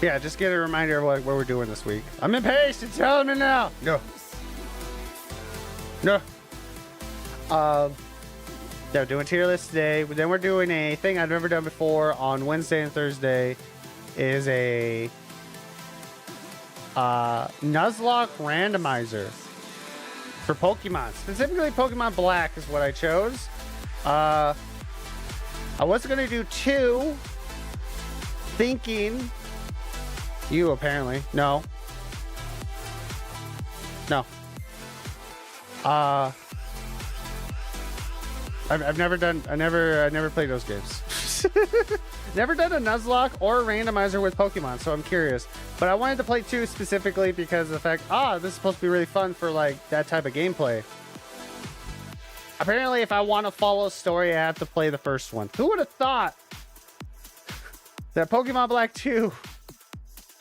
Yeah, just get a reminder of what we're doing this week. I'm impatient. Tell me now. No. Yeah, we're doing tier list today. But then we're doing a thing I've never done before on Wednesday and Thursday. Is a Nuzlocke randomizer for Pokemon. Specifically, Pokemon Black is what I chose. I was gonna do 2. Thinking you apparently no. I've never done. I never played those games. Never done a Nuzlocke or a randomizer with Pokemon, so I'm curious. But I wanted to play 2 specifically because of the fact, this is supposed to be really fun for like that type of gameplay. Apparently, if I want to follow a story, I have to play the first one. Who would have thought that Pokemon Black 2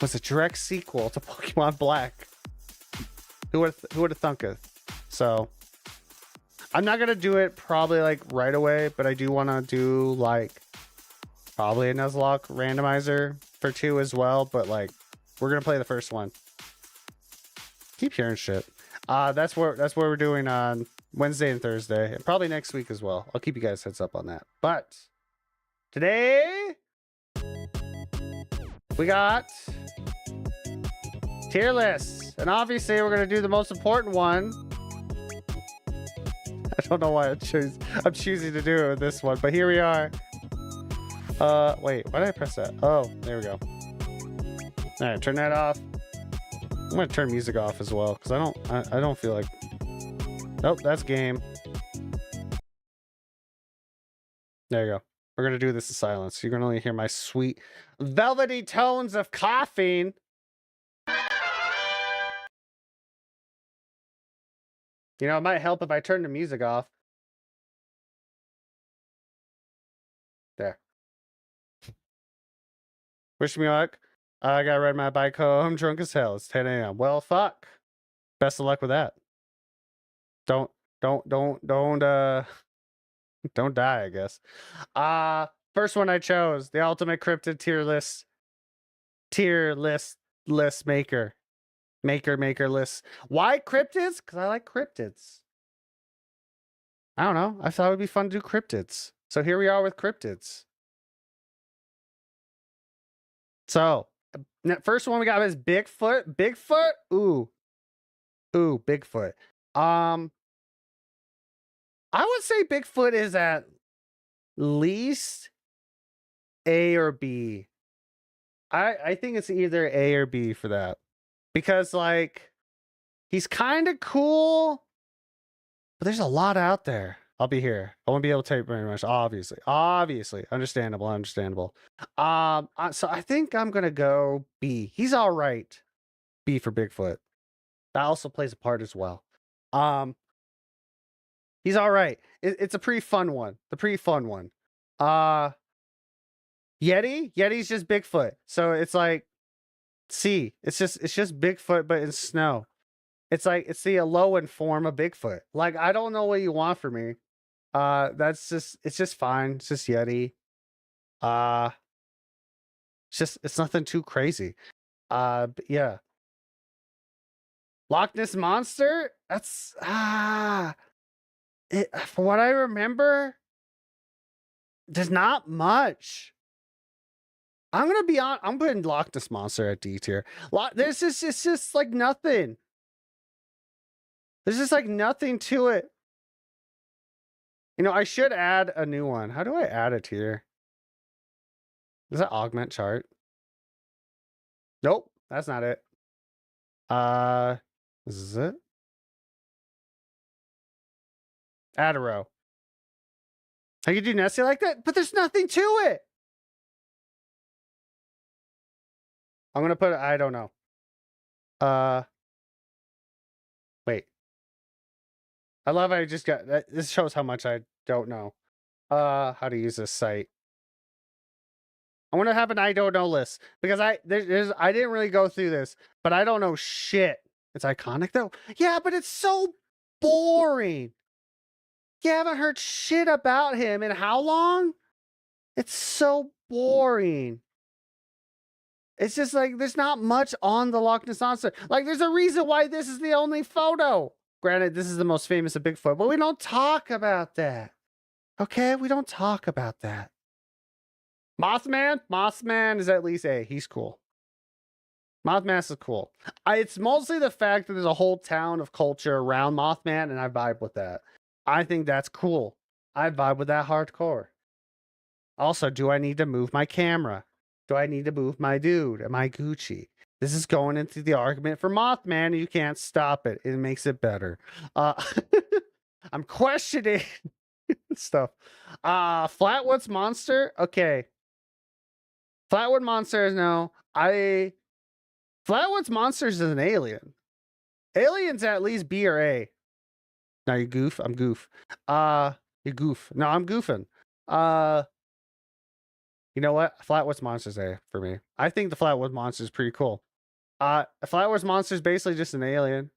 was a direct sequel to Pokemon Black? Who would have thunk it? So I'm not gonna do it probably like right away, but I do want to do like probably a Nuzlocke randomizer for 2 as well. But like we're gonna play the first one. Keep hearing shit. That's what we're doing on Wednesday and Thursday, and probably next week as well. I'll keep you guys heads up on that. But today we got tier lists, and obviously we're gonna do the most important one. I don't know why I'm choosing to do it with this one, but here we are. Wait, why did I press that? Oh, there we go. All right, turn that off. I'm gonna turn music off as well because I don't feel like. Nope, that's game. There you go. We're gonna do this in silence. You're gonna only hear my sweet, velvety tones of coughing. You know, it might help if I turn the music off. There. Wish me luck. I gotta ride my bike home drunk as hell. It's 10 a.m. Well, fuck. Best of luck with that. Don't die, I guess. First one I chose, the ultimate cryptid tier list maker list. Why cryptids? Because I like cryptids. I don't know. I thought it would be fun to do cryptids. So here we are with cryptids. So first one we got is Bigfoot. Bigfoot? Ooh, Bigfoot. I would say Bigfoot is at least A or B. I think it's either A or B for that. Because, like, he's kind of cool, but there's a lot out there. I'll be here. I won't be able to tell you very much, obviously. Obviously. Understandable. So I think I'm going to go B. He's all right. B for Bigfoot. That also plays a part as well. He's all right. It's a pretty fun one. Yeti's just Bigfoot. So it's like C. It's just Bigfoot, but in snow. It's like it's the Alolan form of Bigfoot. Like, I don't know what you want from me. It's just fine. It's just Yeti. It's nothing too crazy. But yeah. Loch Ness Monster? That's from what I remember, there's not much. I'm putting Loch Ness Monster at D tier. It's just like nothing. There's just like nothing to it. You know, I should add a new one. How do I add a tier? Does that augment chart? Nope, that's not it. This is it. Add a row. I could do Nessie like that, but there's nothing to it. I'm gonna put I don't know. Wait. I love I just got this shows how much I don't know. How to use this site. I want to have an I don't know list because I didn't really go through this, but I don't know shit. It's iconic though. Yeah, but it's so boring. You haven't heard shit about him in how long? It's so boring. It's just like there's not much on the Loch Ness Monster. Like, there's a reason why this is the only photo. Granted, this is the most famous of Bigfoot, but we don't talk about that. Okay, we don't talk about that. Mothman is at least A. He's cool. Mothman is cool. It's mostly the fact that there's a whole town of culture around Mothman, and I vibe with that. I think that's cool. I vibe with that hardcore. Also, do I need to move my camera? Do I need to move my dude? Am I Gucci? This is going into the argument for Mothman, and you can't stop it. It makes it better. I'm questioning. stuff. Flatwoods Monster. Okay. Flatwood Monster is no. Flatwoods Monsters is an alien. Aliens at least B or A. Now you goof. I'm goof. You goof. No, I'm goofing. You know what? Flatwoods Monsters A for me. I think the Flatwoods Monster is pretty cool. Flatwoods Monster is basically just an alien.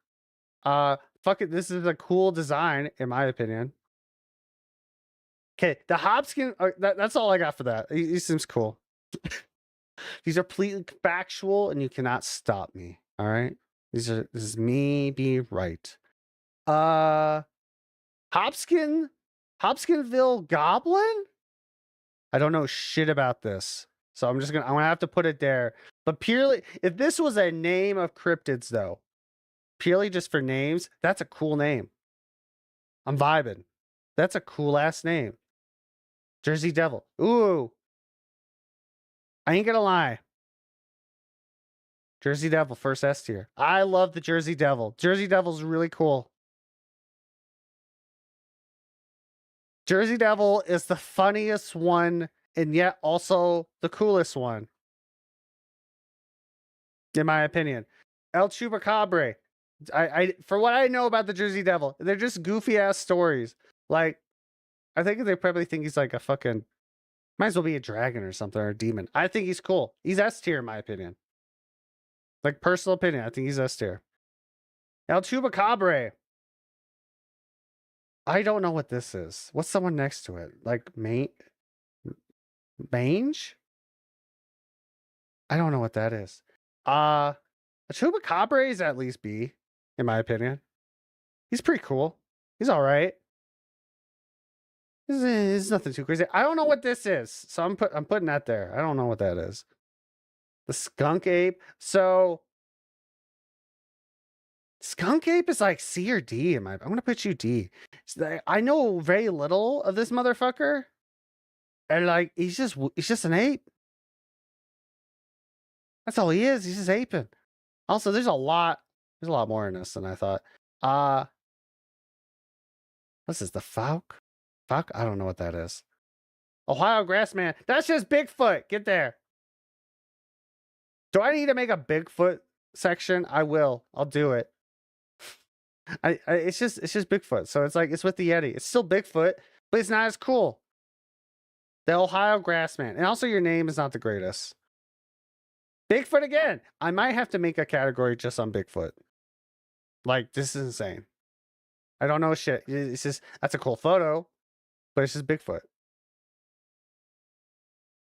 Fuck it. This is a cool design, in my opinion. Okay, the Hopskin. That's all I got for that. He seems cool. These are completely factual, and you cannot stop me. All right. This is me being right. Hopskinville Goblin? I don't know shit about this. So I'm gonna have to put it there. But purely, if this was a name of cryptids though, purely just for names, that's a cool name. I'm vibing. That's a cool ass name. Jersey Devil. Ooh. I ain't gonna lie. Jersey Devil, first S tier. I love the Jersey Devil. Jersey Devil's really cool. Jersey Devil is the funniest one and yet also the coolest one. In my opinion. El Chupacabra. I for what I know about the Jersey Devil, they're just goofy ass stories. Like, I think they probably think he's like a fucking, might as well be a dragon or something, or a demon. I think he's cool. He's S tier in my opinion. Like, personal opinion, I think he's S tier. El Chupacabra. I don't know what this is. What's someone next to it? Like, mange? I don't know what that is. A Chupacabra is at least B, in my opinion. He's pretty cool. He's all right. This is nothing too crazy. I don't know what this is, so I'm putting that there. I don't know what that is. The skunk ape. So skunk ape is like C or D. I'm gonna put you D. I know very little of this motherfucker, and like he's just an ape. That's all he is. He's just aping. Also, there's a lot more in this than I thought. What's this? The Falk? Fuck, I don't know what that is. Ohio Grassman. That's just Bigfoot. Get there. Do I need to make a Bigfoot section? I will. I'll do it. It's just Bigfoot. So it's like, it's with the Yeti. It's still Bigfoot, but it's not as cool. The Ohio Grassman. And also your name is not the greatest. Bigfoot again. I might have to make a category just on Bigfoot. Like, this is insane. I don't know shit. It's just, that's a cool photo, but it's just Bigfoot.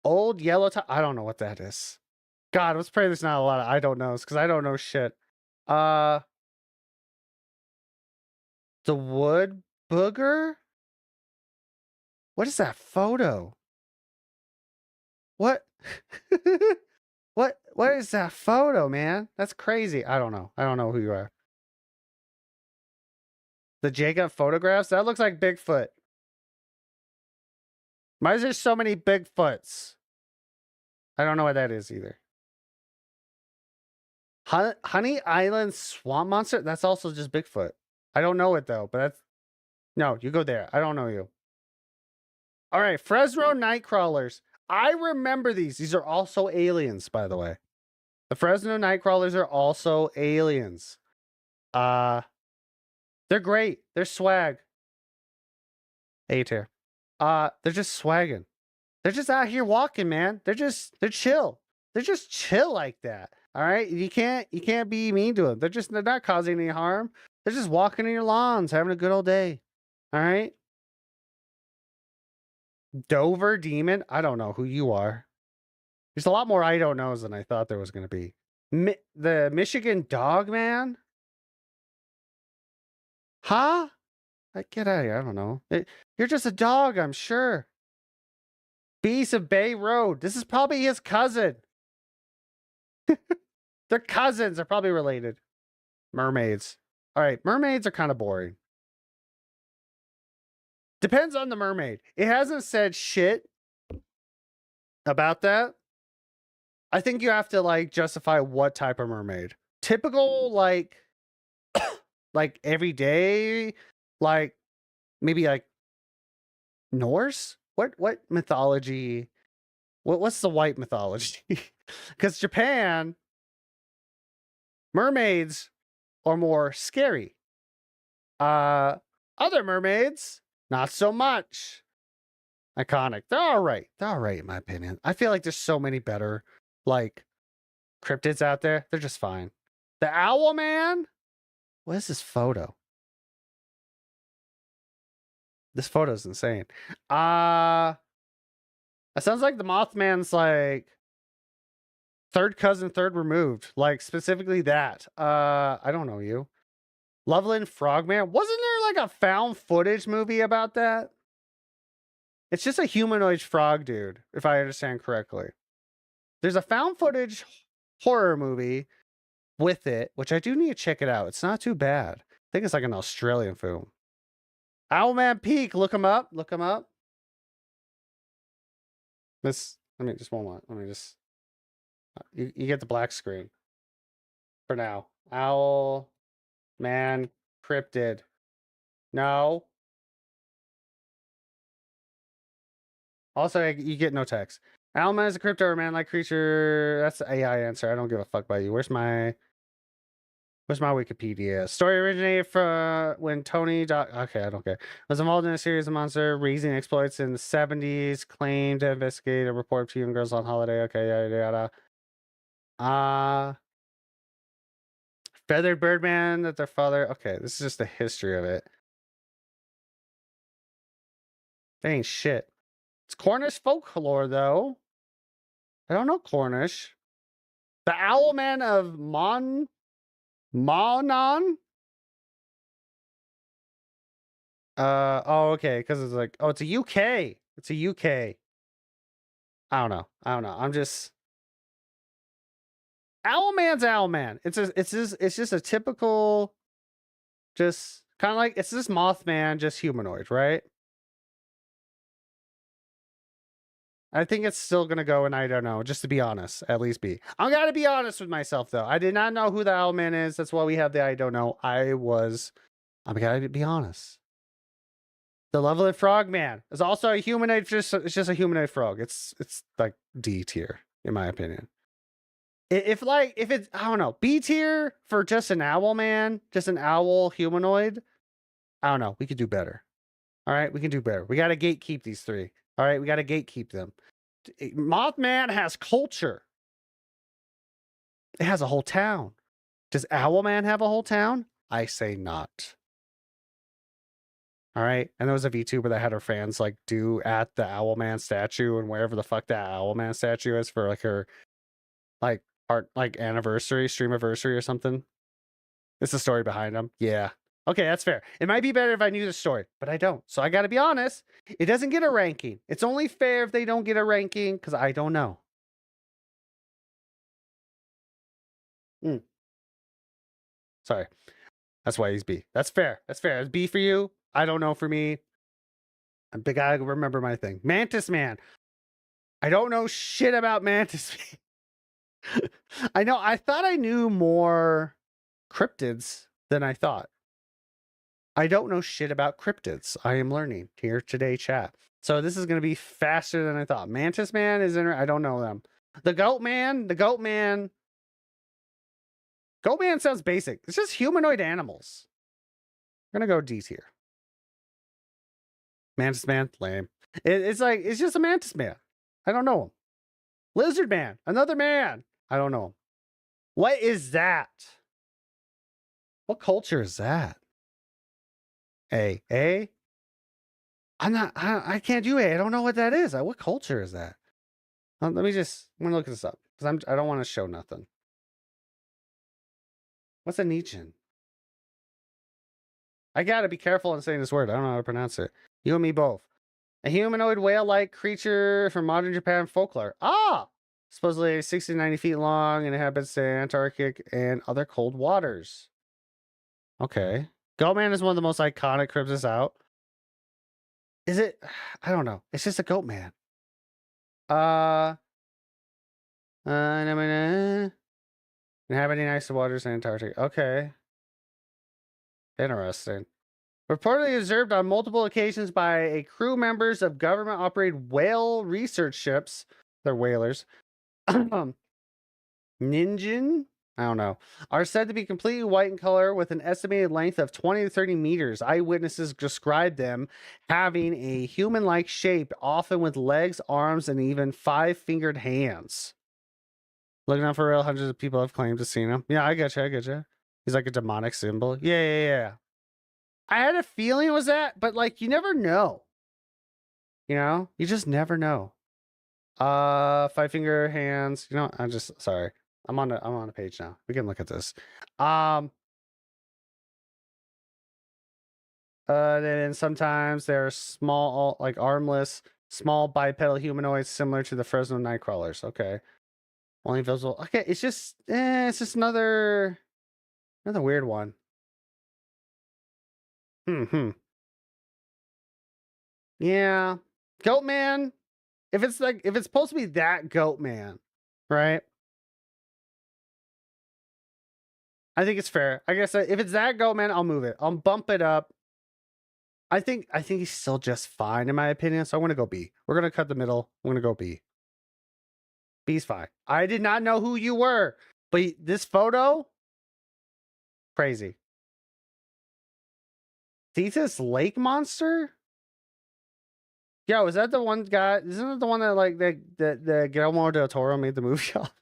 Old yellow top. I don't know what that is. God, let's pray there's not a lot of I don't knows, because I don't know shit. The wood booger? What is that photo? What? What is that photo, man? That's crazy. I don't know. I don't know who you are. The Jacob photographs? That looks like Bigfoot. Why is there so many Bigfoots? I don't know what that is either. Honey Island Swamp Monster? That's also just Bigfoot. I don't know it though, but that's... No, you go there. I don't know you. All right, Fresno Nightcrawlers. I remember these. These are also aliens, by the way. The Fresno Nightcrawlers are also aliens. They're great. They're swag. A tier. They're just swagging. They're just out here walking, man. They're chill. They're just chill like that. All right? You can't be mean to them. They're not causing any harm. They're just walking in your lawns, having a good old day. All right? Dover Demon? I don't know who you are. There's a lot more I don't knows than I thought there was going to be. The Michigan Dog Man? Huh? Get out of here. I don't know. You're just a dog, I'm sure. Beast of Bay Road. This is probably his cousin. They're cousins. They're probably related. Mermaids. All right. Mermaids are kind of boring. Depends on the mermaid. It hasn't said shit about that. I think you have to like justify what type of mermaid. Typical, like like everyday, like maybe like Norse? What mythology? What's the white mythology? Because Japan, mermaids are more scary. Other mermaids, not so much. Iconic. They're all right. They're all right in my opinion. I feel like there's so many better like cryptids out there. They're just fine. The Owl Man. What is this photo? This photo's insane. It sounds like the Mothman's like third cousin, third removed. Like specifically that. I don't know you. Loveland Frogman. Wasn't there like a found footage movie about that? It's just a humanoid frog dude, if I understand correctly. There's a found footage horror movie with it, which I do need to check it out. It's not too bad. I think it's like an Australian film. Owlman Peak, look him up. Look him up. This, let me just one moment. Let me just. You get the black screen for now. Owl Man Cryptid. No. Also, you get no text. Owlman is a crypto or man-like creature. That's the AI answer. I don't give a fuck about you. Where's my Wikipedia? Story originated from when Tony. Okay, I don't care. Was involved in a series of monster raising exploits in the 70s. Claimed to investigate a report of young girls on holiday. Okay, yada yada. Feathered Birdman that their father. Okay, this is just the history of it. That ain't shit. It's Cornish folklore though. I don't know Cornish. The Owlman of Monon? Oh, okay, because it's like, oh, it's a UK. It's a UK. I don't know. I'm just Owlman's Owlman. It's just a typical, just kind of like it's this Mothman, just humanoid, right? I think it's still gonna go, and I don't know. Just to be honest, at least be. I gotta be honest with myself though. I did not know who the Owlman is. That's why we have the I don't know. I'm gotta be honest. The Loveland Frogman is also a humanoid. It's just a humanoid frog. It's like D tier in my opinion. If it's I don't know B tier for just an owl man, just an owl humanoid. I don't know. We could do better. All right, we can do better. We got to gatekeep these three. All right, we got to gatekeep them. Mothman has culture. It has a whole town. Does Owlman have a whole town? I say not. All right, and there was a VTuber that had her fans like do at the Owlman statue and wherever the fuck that Owlman statue is for like her like art like anniversary, stream anniversary or something. It's the story behind them. Yeah. Okay, that's fair. It might be better if I knew the story, but I don't. So I got to be honest. It doesn't get a ranking. It's only fair if they don't get a ranking because I don't know. Sorry. That's why he's B. That's fair. That's fair. It's B for you. I don't know for me. I'm big. I remember my thing. Mantis Man. I don't know shit about Mantis Man. I know. I thought I knew more cryptids than I thought. I don't know shit about cryptids. I am learning here today, chat. So this is going to be faster than I thought. Mantis Man is in. I don't know them. The Goat Man. The Goat Man. Goat Man sounds basic. It's just humanoid animals. I'm going to go D tier. Mantis Man, lame. It's like, it's just a Mantis Man. I don't know him. Lizard Man, another man. I don't know him. What is that? What culture is that? A. I can't do A. I don't know what that is. What culture is that? I'm going to look this up because I don't want to show nothing. What's a Nichin? I gotta be careful in saying this word. I don't know how to pronounce it. You and me both. A humanoid whale-like creature from modern Japan folklore. Ah! Supposedly 60 to 90 feet long and inhabits the Antarctic and other cold waters. Okay. Goatman is one of the most iconic cryptids out. Is it? I don't know. It's just a goat man. Inhabiting ice waters in Antarctic. Okay. Interesting. Reportedly observed on multiple occasions by a crew members of government-operated whale research ships. They're whalers. Ninjin, I don't know, are said to be completely white in color with an estimated length of 20 to 30 meters. Eyewitnesses described them having a human-like shape, often with legs, arms, and even 5-fingered hands. Looking out for real, hundreds of people have claimed to see him. Yeah, I get you. He's like a demonic symbol. Yeah. I had a feeling it was that, but like you never know. You know? You just never know. 5-finger hands. You know, I'm just sorry. I'm on a page now. We can look at this. Then sometimes they're small, like armless, small bipedal humanoids similar to the Fresno Nightcrawlers. Okay. Only visible. Okay, it's just another weird one. Yeah. Goat Man. If it's supposed to be that Goat Man, right? I think it's fair. I guess if it's that Goat Man, I'll move it. I'll bump it up. I think he's still just fine in my opinion. So I'm gonna go B. We're gonna cut the middle. I'm gonna go B. B's fine. I did not know who you were, but this photo, crazy. Thetis Lake Monster? Yo, is that the one guy? Isn't it the one that like that Guillermo del Toro made the movie off?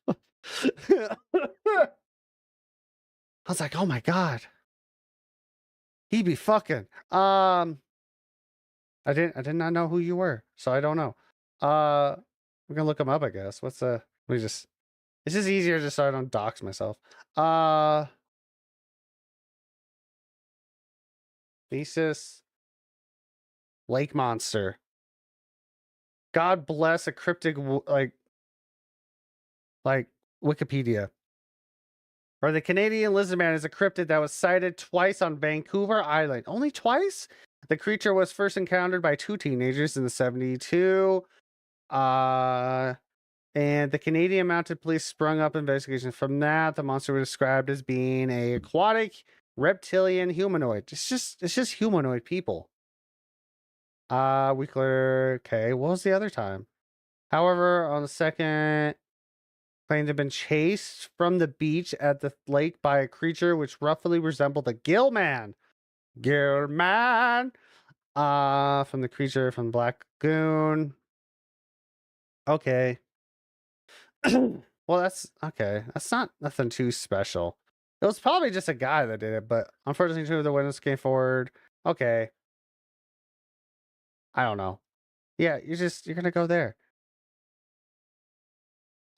I was like, oh my god, he be fucking. I did not know who you were, so I don't know. We're gonna look him up, I guess. What's the? Let me just. It's just easier just so I don't dox myself. Thesis Lake Monster. God bless a cryptic like Wikipedia. Or the Canadian lizardman is a cryptid that was sighted twice on Vancouver Island. Only twice? The creature was first encountered by 2 teenagers in the 72. And the Canadian Mounted Police sprung up investigations from that. The monster was described as being a aquatic reptilian humanoid. It's just humanoid people. Weekler. Okay, what was the other time? However, on the second, claimed to have been chased from the beach at the lake by a creature which roughly resembled a gill man. Gill man. From the creature from Black Lagoon. Okay. Well, that's okay. That's not nothing too special. It was probably just a guy that did it, but unfortunately, 2 of the witnesses came forward. Okay. I don't know. Yeah, you're gonna go there.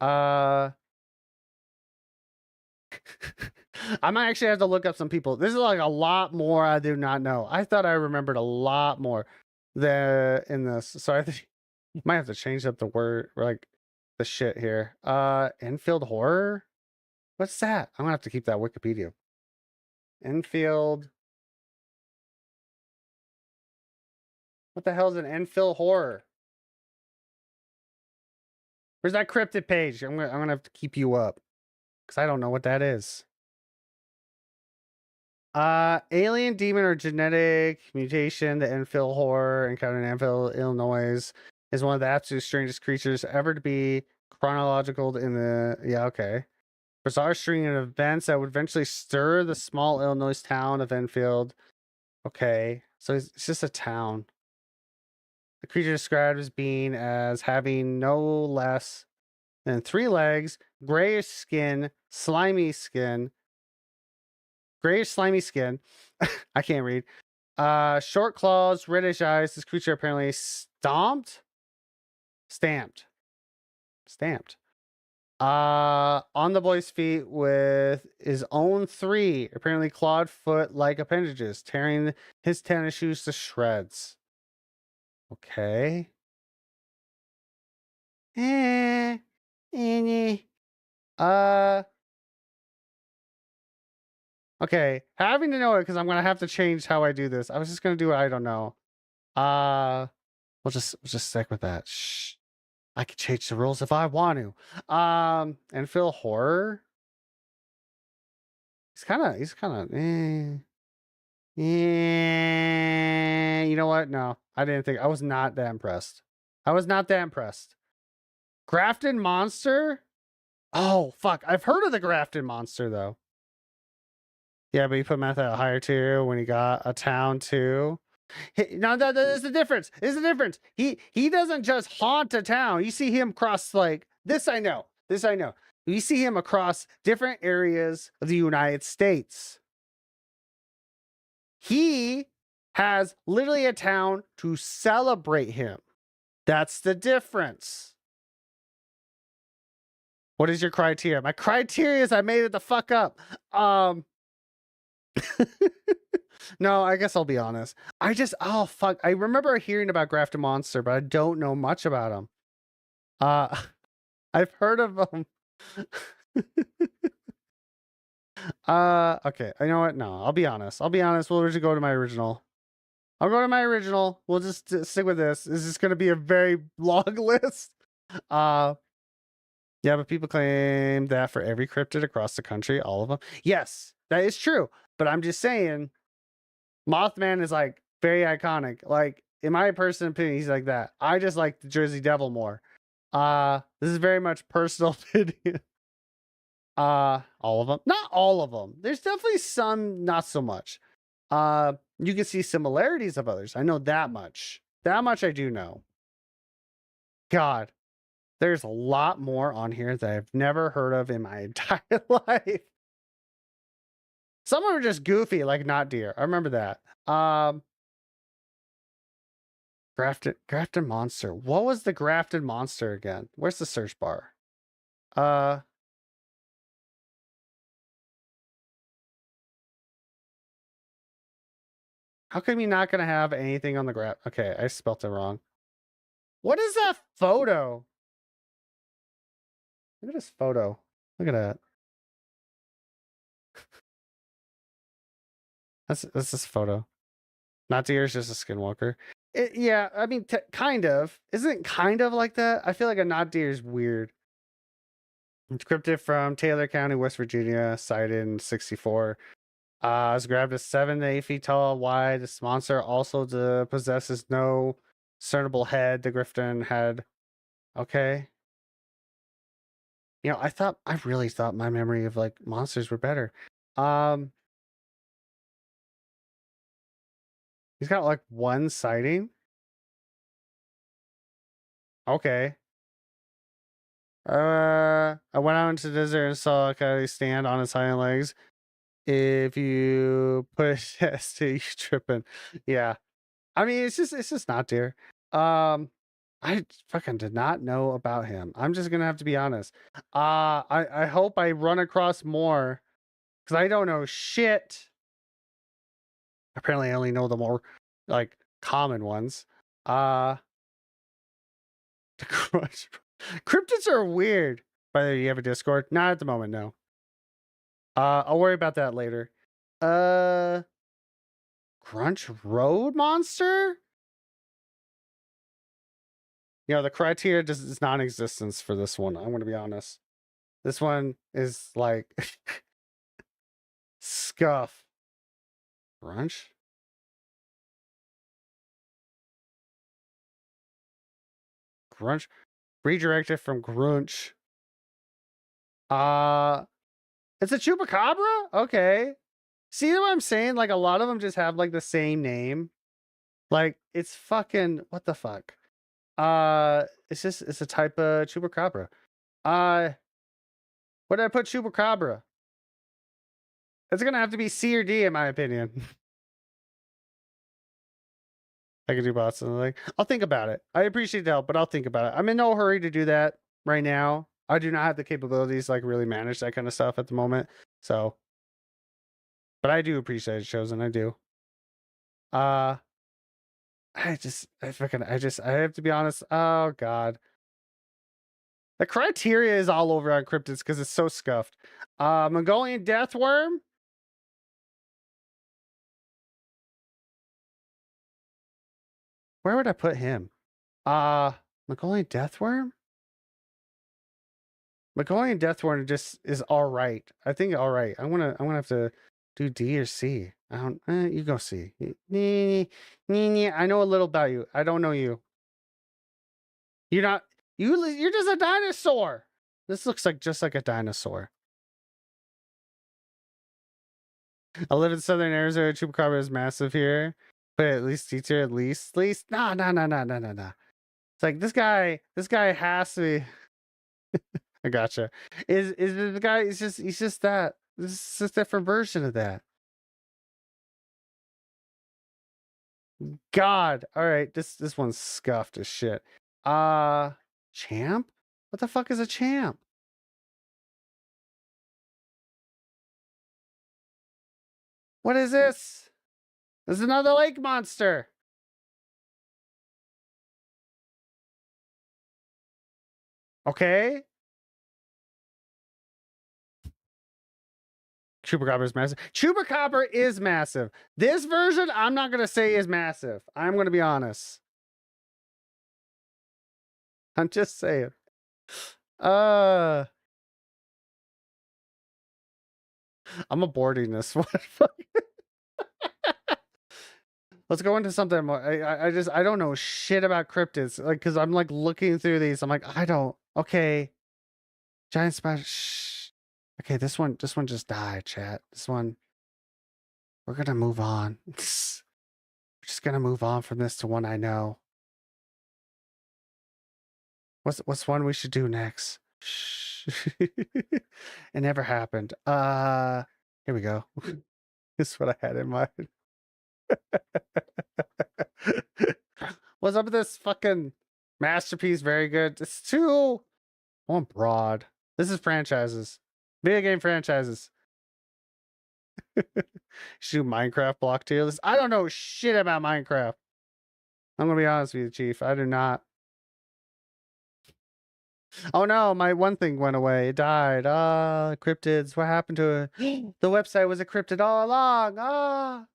I might actually have to look up some people. This is like a lot more I do not know. I thought I remembered a lot more in this. So I think you might have to change up the word, like the shit here. Enfield horror? What's that? I'm gonna have to keep that Wikipedia. Enfield. What the hell is an Enfield horror? Where's that cryptid page? I'm gonna have to keep you up. Because I don't know what that is. Alien demon or genetic mutation, the Enfield horror encountered in Enfield, Illinois, is one of the absolute strangest creatures ever to be chronological in the okay. Bizarre string of events that would eventually stir the small Illinois town of Enfield. Okay, so it's just a town. The creature described as being as having no less than 3 legs, grayish skin, grayish slimy skin. I can't read. Short claws, reddish eyes. This creature apparently stamped. On the boy's feet with his own 3 apparently clawed foot-like appendages, tearing his tennis shoes to shreds. Okay. Okay, having to know it because I'm gonna have to change how I do this. I was just gonna do it. I don't know. We'll just stick with that. Shh. I can change the rules if I want to. And Phil horror. He's kind of. Yeah, you know what? No, I didn't think. I was not that impressed. I was not that impressed. Grafted Monster? Oh, fuck. I've heard of the Grafted Monster, though. Yeah, but you put him at that higher tier when he got a town, too. No, there's the difference. There's the difference. He doesn't just haunt a town. You see him cross, like, this I know. This I know. You see him across different areas of the United States. He has literally a town to celebrate him. That's the difference. What is your criteria? My criteria is I made it the fuck up. No, I guess I'll be honest. Oh fuck. I remember hearing about Grafted Monster, but I don't know much about him. I've heard of him. Okay. You know what? No, I'll be honest. We'll just go to my original. I'll go to my original. We'll just stick with this. This is going to be a very long list. Yeah, but people claim that for every cryptid across the country, all of them. Yes, that is true. But I'm just saying, Mothman is like very iconic. Like in my personal opinion, he's like that. I just like the Jersey Devil more. This is very much personal opinion. All of them, not all of them. There's definitely some, not so much. You can see similarities of others. I know that much. That much I do know. God, there's a lot more on here that I've never heard of in my entire life. Some of them are just goofy, like not deer. I remember that. Grafted Monster. What was the Grafted Monster again? Where's the search bar? How come you're not gonna have anything on the graph? Okay, I spelt it wrong. What is that photo? Look at this photo. Look at that. That's this photo. Not deer, it's just a skinwalker. Yeah, I mean, kind of. Isn't it kind of like that? I feel like a not deer is weird. Encrypted from Taylor County, West Virginia, sighted in 64. It's grabbed a 7 to 8 feet tall, wide. This monster also possesses no discernible head. The Griffin head. Okay. You know, I really thought my memory of like monsters were better. He's got like one sighting. Okay. I went out into the desert and saw a coyote stand on his hind legs. If you push S to you tripping. Yeah. I mean, it's just not deer. I fucking did not know about him. I'm just gonna have to be honest. I hope I run across more because I don't know shit. Apparently, I only know the more like common ones. The crush. Cryptids are weird. By the way, you have a Discord? Not at the moment, no. I'll worry about that later. Crunch Road Monster? You know, the criteria is non-existence for this one. I'm gonna be honest. This one is like scuff. Grunch? Grunch? Redirected from Grunch. It's a chupacabra? Okay. See what I'm saying? Like a lot of them just have like the same name. Like it's fucking what the fuck? It's a type of chupacabra. What did I put chupacabra? It's gonna have to be C or D in my opinion. I can do bots and like I'll think about it. I appreciate the help, but I'll think about it. I'm in no hurry to do that right now. I do not have the capabilities to like really manage that kind of stuff at the moment. So but I do appreciate it, Chosen. I do. I have to be honest. Oh god. The criteria is all over on cryptids because it's so scuffed. Mongolian deathworm. Where would I put him? Mongolian deathworm? Mongolian deathworm just is all right. I think all right. I'm gonna have to do D or C? I don't. You go C. I know a little about you. I don't know you. You're not. You're just a dinosaur. This looks like just like a dinosaur. I live in southern Arizona. Chupacabra is massive here, but at least teacher, at least. No. It's like this guy. This guy has to be. I gotcha. Is the guy? He's just that. This is just a different version of that. God. All right. This one's scuffed as shit. Champ? What the fuck is a champ? What is this? This is another lake monster. Okay. Chupacabra is massive. Chupacabra is massive. This version, I'm not gonna say is massive. I'm gonna be honest. I'm just saying. I'm aborting this one. Let's go into something more. I don't know shit about cryptids. Like, cause I'm like looking through these. I'm like, I don't. Okay. Giant spider. Shh. Okay, this one just died, chat. This one. We're gonna move on. We're just gonna move on from this to one I know. What's one we should do next? Shh. It never happened. Here we go. This is what I had in mind. What's up with this fucking masterpiece? Very good. It's too broad. This is franchises. Video game franchises. Should do Minecraft block tier list. I don't know shit about Minecraft. I'm gonna be honest with you, Chief. I do not. Oh no, my one thing went away. It died. Cryptids. What happened to it? The website was a cryptid all along. All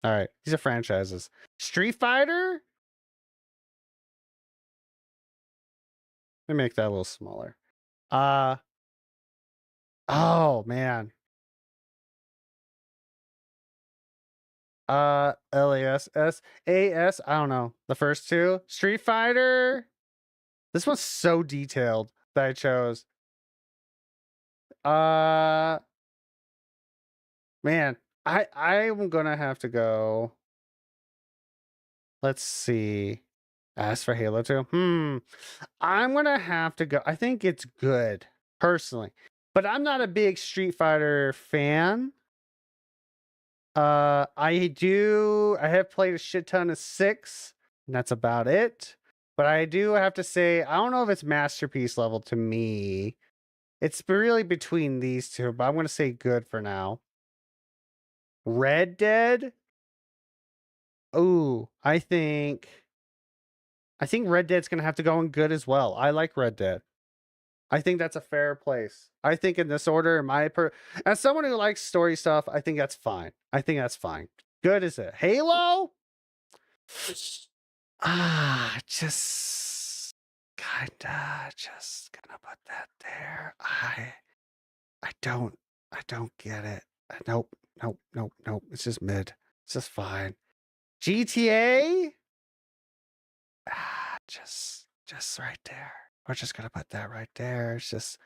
right, these are franchises. Street Fighter? Let me make that a little smaller. Oh man. LASS, AS, I don't know. The first two. Street Fighter. This one's so detailed that I chose. Man, I'm gonna have to go. Let's see. As for Halo 2, I'm gonna have to go. I think it's good, personally. But I'm not a big Street Fighter fan. I have played a shit ton of 6, and that's about it. But I do have to say, I don't know if it's masterpiece level to me. It's really between these two, but I'm gonna say good for now. Red Dead. Ooh, I think Red Dead's gonna have to go in good as well. I like Red Dead. I think that's a fair place. I think in this order, as someone who likes story stuff, I think that's fine. Good is it? Halo? Just gonna put that there. I don't get it. Nope. It's just mid. It's just fine. GTA? Just right there. We're just gonna put that right there. It's just,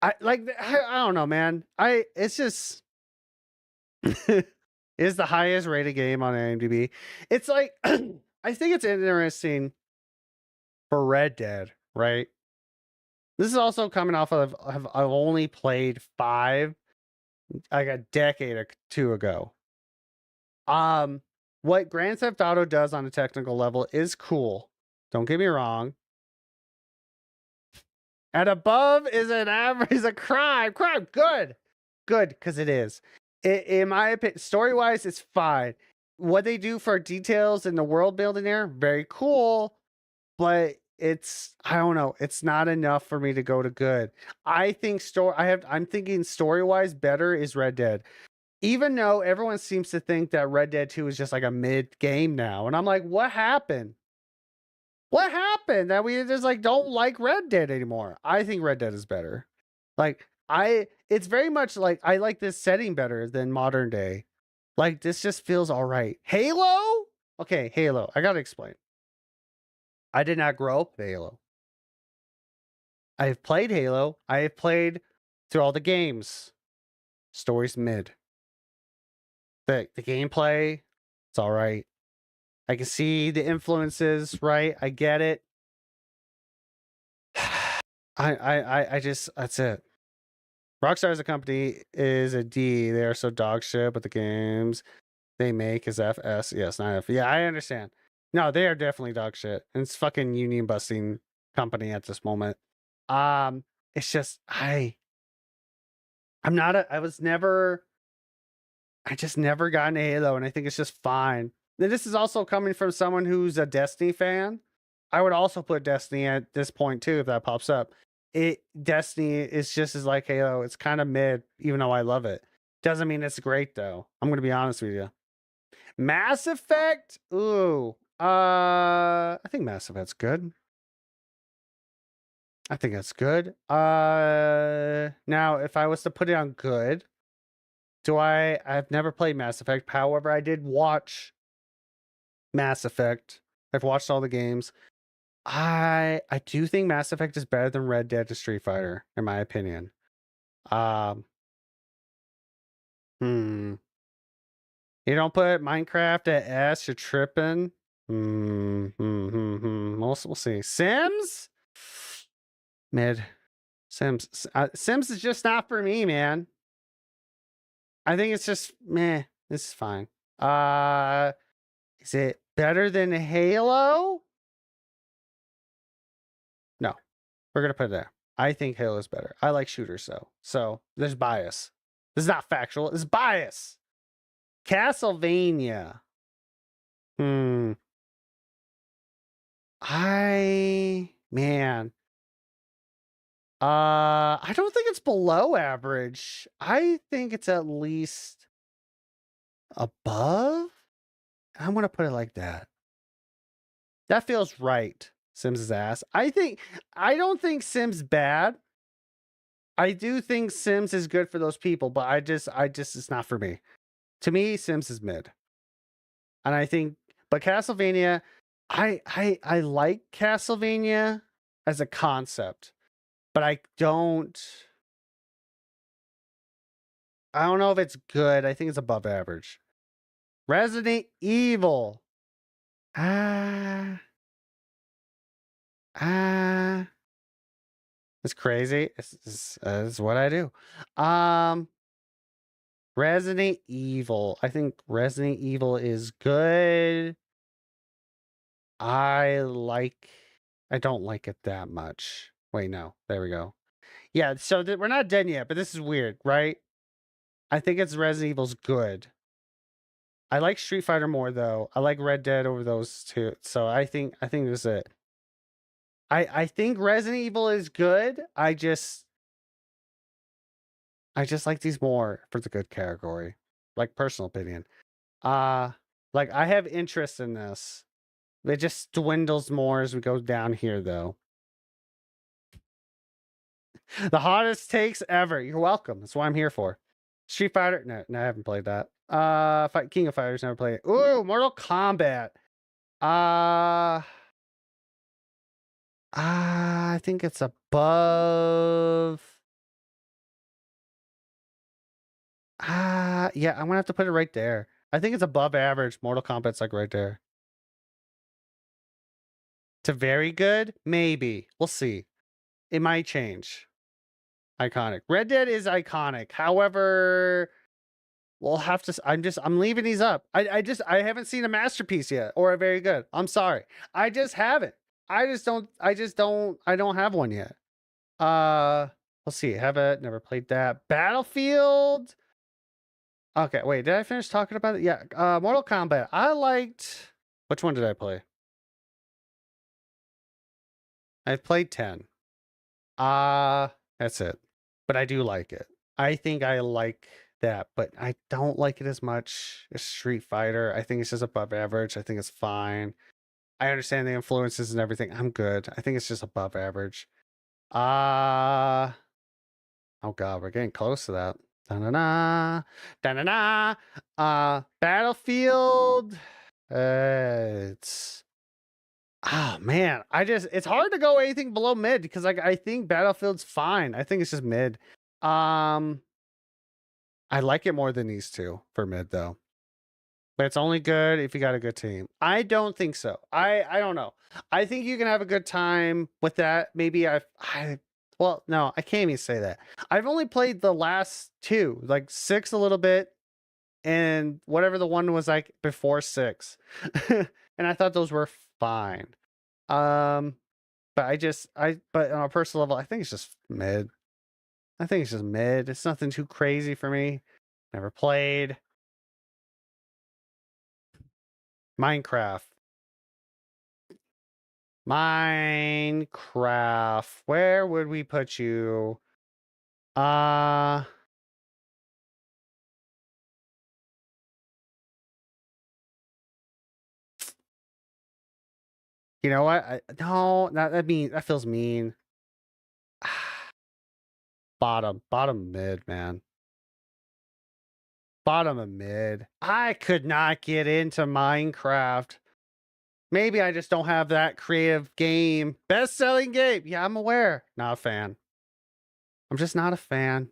I don't know, man. It's just is the highest rated game on IMDb. It's like, I think it's interesting for Red Dead, right? This is also coming off of I've only played 5 like a decade or 2 ago. What Grand Theft Auto does on a technical level is cool. Don't get me wrong. And above is a crime. Good, because it is. In my opinion, story-wise, it's fine. What they do for details in the world building there, very cool. But I don't know. It's not enough for me to go to good. I think I'm thinking story-wise better is Red Dead. Even though everyone seems to think that Red Dead 2 is just like a mid game now. And I'm like, what happened? What happened that we just like don't like Red Dead anymore? I think Red Dead is better. Like It's very much like I like this setting better than modern day. Like this just feels all right. Halo? Okay, Halo. I gotta explain. I did not grow up with Halo. I have played Halo. I have played through all the games. Story's mid. The gameplay, it's all right. I can see the influences, right? I get it. I just that's it. Rockstar as a company is a D. They are so dog shit, but the games they make is FS. Yes, not F. Yeah, I understand. No, they are definitely dog shit. And it's fucking union busting company at this moment. It's just I'm not a I was never I just never got into Halo, and I think it's just fine. And this is also coming from someone who's a Destiny fan. I would also put Destiny at this point too, if that pops up. Destiny is just as like Halo. It's kind of mid, even though I love it. Doesn't mean it's great though. I'm gonna be honest with you. Mass Effect? Ooh. I think Mass Effect's good. I think that's good. Now if I was to put it on good, I've never played Mass Effect. However, I did watch Mass Effect. I've watched all the games. I do think Mass Effect is better than Red Dead to Street Fighter, in my opinion. Um, hmm. You don't put Minecraft at S, you're tripping. We'll see. Sims? Mid. Sims is just not for me, man. I think it's just meh. This is fine. Is it better than Halo? No. We're gonna put it there. I think Halo is better. I like shooters though. So there's bias. This is not factual. It's bias. Castlevania. Man. I don't think it's below average. I think it's at least above. I'm gonna put it like that. That feels right. Sims' ass. I don't think Sims bad. I do think Sims is good for those people, but I just it's not for me. To me, Sims is mid. And I think but Castlevania, I like Castlevania as a concept, but I don't know if it's good. I think it's above average. Resident Evil. It's crazy. It's what I do. Resident Evil. I think Resident Evil is good. I don't like it that much. Wait, no. There we go. Yeah, so we're not done yet, but this is weird, right? I think it's Resident Evil's good. I like Street Fighter more though. I like Red Dead over those two. So I think this is it. I think Resident Evil is good. I just like these more for the good category. Like personal opinion. Like I have interest in this. It just dwindles more as we go down here though. The hottest takes ever. You're welcome. That's what I'm here for. Street Fighter? No, I haven't played that. King of Fighters, never played it. Ooh, Mortal Kombat. I think it's above. Yeah, I'm gonna have to put it right there. I think it's above average. Mortal Kombat's like right there. To very good? Maybe. We'll see. It might change. Iconic. Red Dead is iconic. However, we'll have to. I'm leaving these up. I haven't seen a masterpiece yet or a very good. I'm sorry. I just haven't. I don't have one yet. Let's see. Have it. Never played that. Battlefield. Okay, wait. Did I finish talking about it? Yeah. Mortal Kombat. I liked. Which one did I play? I've played 10. That's it. But I do like it. I think I like that, but I don't like it as much as Street Fighter. I think it's just above average. I think it's fine. I understand the influences and everything. I'm good. I think it's just above average. Oh god, we're getting close to that. Da-na-na, da-na-na. Battlefield. It's oh man, it's hard to go anything below mid because like I think Battlefield's fine. I think it's just mid. I like it more than these two for mid though. But it's only good if you got a good team. I don't think so. I don't know. I think you can have a good time with that. Maybe well, no, I can't even say that. I've only played the last two, like 6 a little bit, and whatever the one was like before 6. And I thought those were fine. But but on a personal level, I think it's just mid. I think it's just mid. It's nothing too crazy for me. Never played. Minecraft. Minecraft. Where would we put you? You know what? No, that feels mean. Bottom mid, man. Bottom of mid. I could not get into Minecraft. Maybe I just don't have that creative game. Best-selling game. Yeah, I'm aware. Not a fan. I'm just not a fan.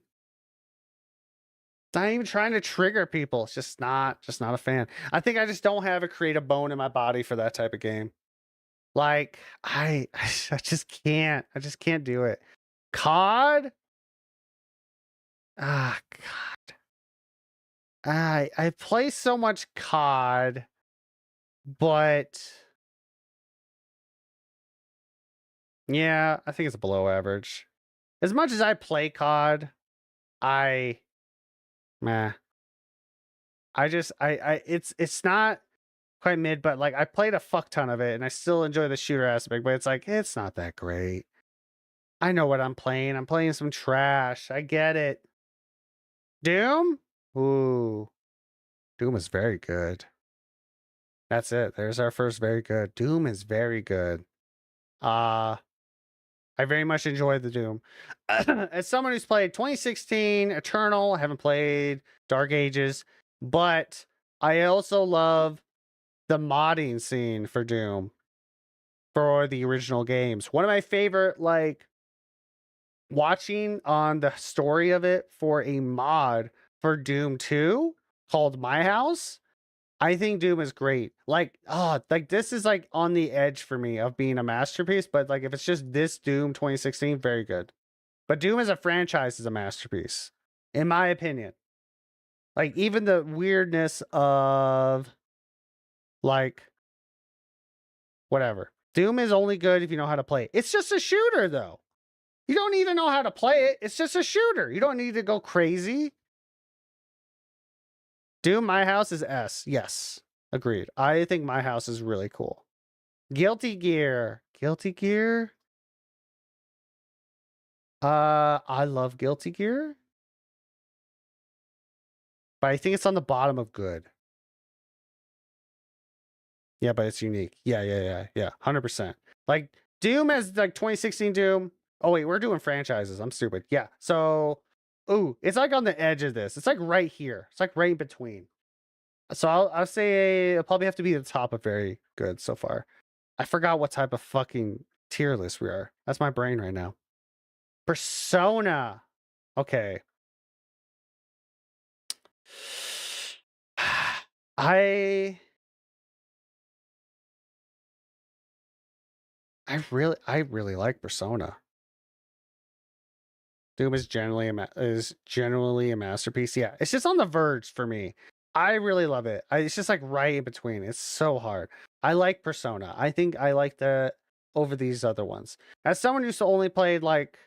Not even trying to trigger people. It's just not a fan. I think I just don't have a creative bone in my body for that type of game. Like, I just can't. I just can't do it. COD? Ah, God. I play so much COD, but yeah, I think it's below average. As much as I play COD, meh. It's not quite mid, but like I played a fuck ton of it and I still enjoy the shooter aspect, but it's like it's not that great. I know what I'm playing. I'm playing some trash. I get it. Doom? Ooh. Doom is very good. That's it. There's our first very good. Doom is very good. I very much enjoy the Doom. As someone who's played 2016, Eternal, I haven't played Dark Ages, but I also love the modding scene for Doom for the original games. One of my favorite, like, watching on the story of it for a mod for Doom 2 called My House. I think Doom is great. Like, like this is like on the edge for me of being a masterpiece, but like if it's just this Doom 2016, very good. But Doom as a franchise is a masterpiece, in my opinion. Like even the weirdness of like whatever. Doom is only good if you know how to play it. It's just a shooter though. You don't need to know how to play it. It's just a shooter. You don't need to go crazy. Doom My House is S. Yes. Agreed. I think My House is really cool. Guilty Gear. Guilty Gear? I love Guilty Gear. But I think it's on the bottom of good. Yeah, but it's unique. Yeah. 100%. Like Doom as like 2016 Doom. Oh wait, we're doing franchises. I'm stupid. Yeah. So, it's like on the edge of this. It's like right here. It's like right in between. So I'll say it'll probably have to be the top of very good so far. I forgot what type of fucking tier list we are. That's my brain right now. Persona. Okay. I really like Persona. Doom is generally a masterpiece. Yeah, it's just on the verge for me. I really love it. It's just like right in between. It's so hard. I like Persona. I think I like that over these other ones. As someone who's only played like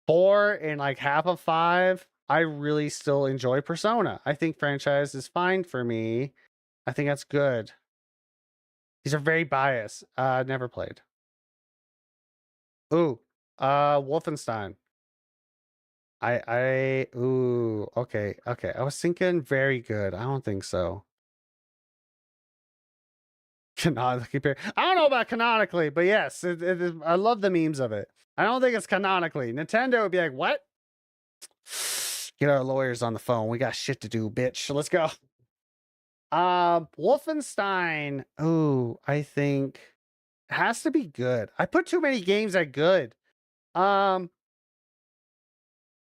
4 and like half of 5, I really still enjoy Persona. I think franchise is fine for me. I think that's good. These are very biased. Never played. Ooh, Wolfenstein. Okay. I was thinking very good. I don't think so. Canonically, I don't know about canonically, but yes, I love the memes of it. I don't think it's canonically. Nintendo would be like, what? Get our lawyers on the phone. We got shit to do, bitch. Let's go. Wolfenstein. Oh, I think it has to be good. I put too many games at good. Um,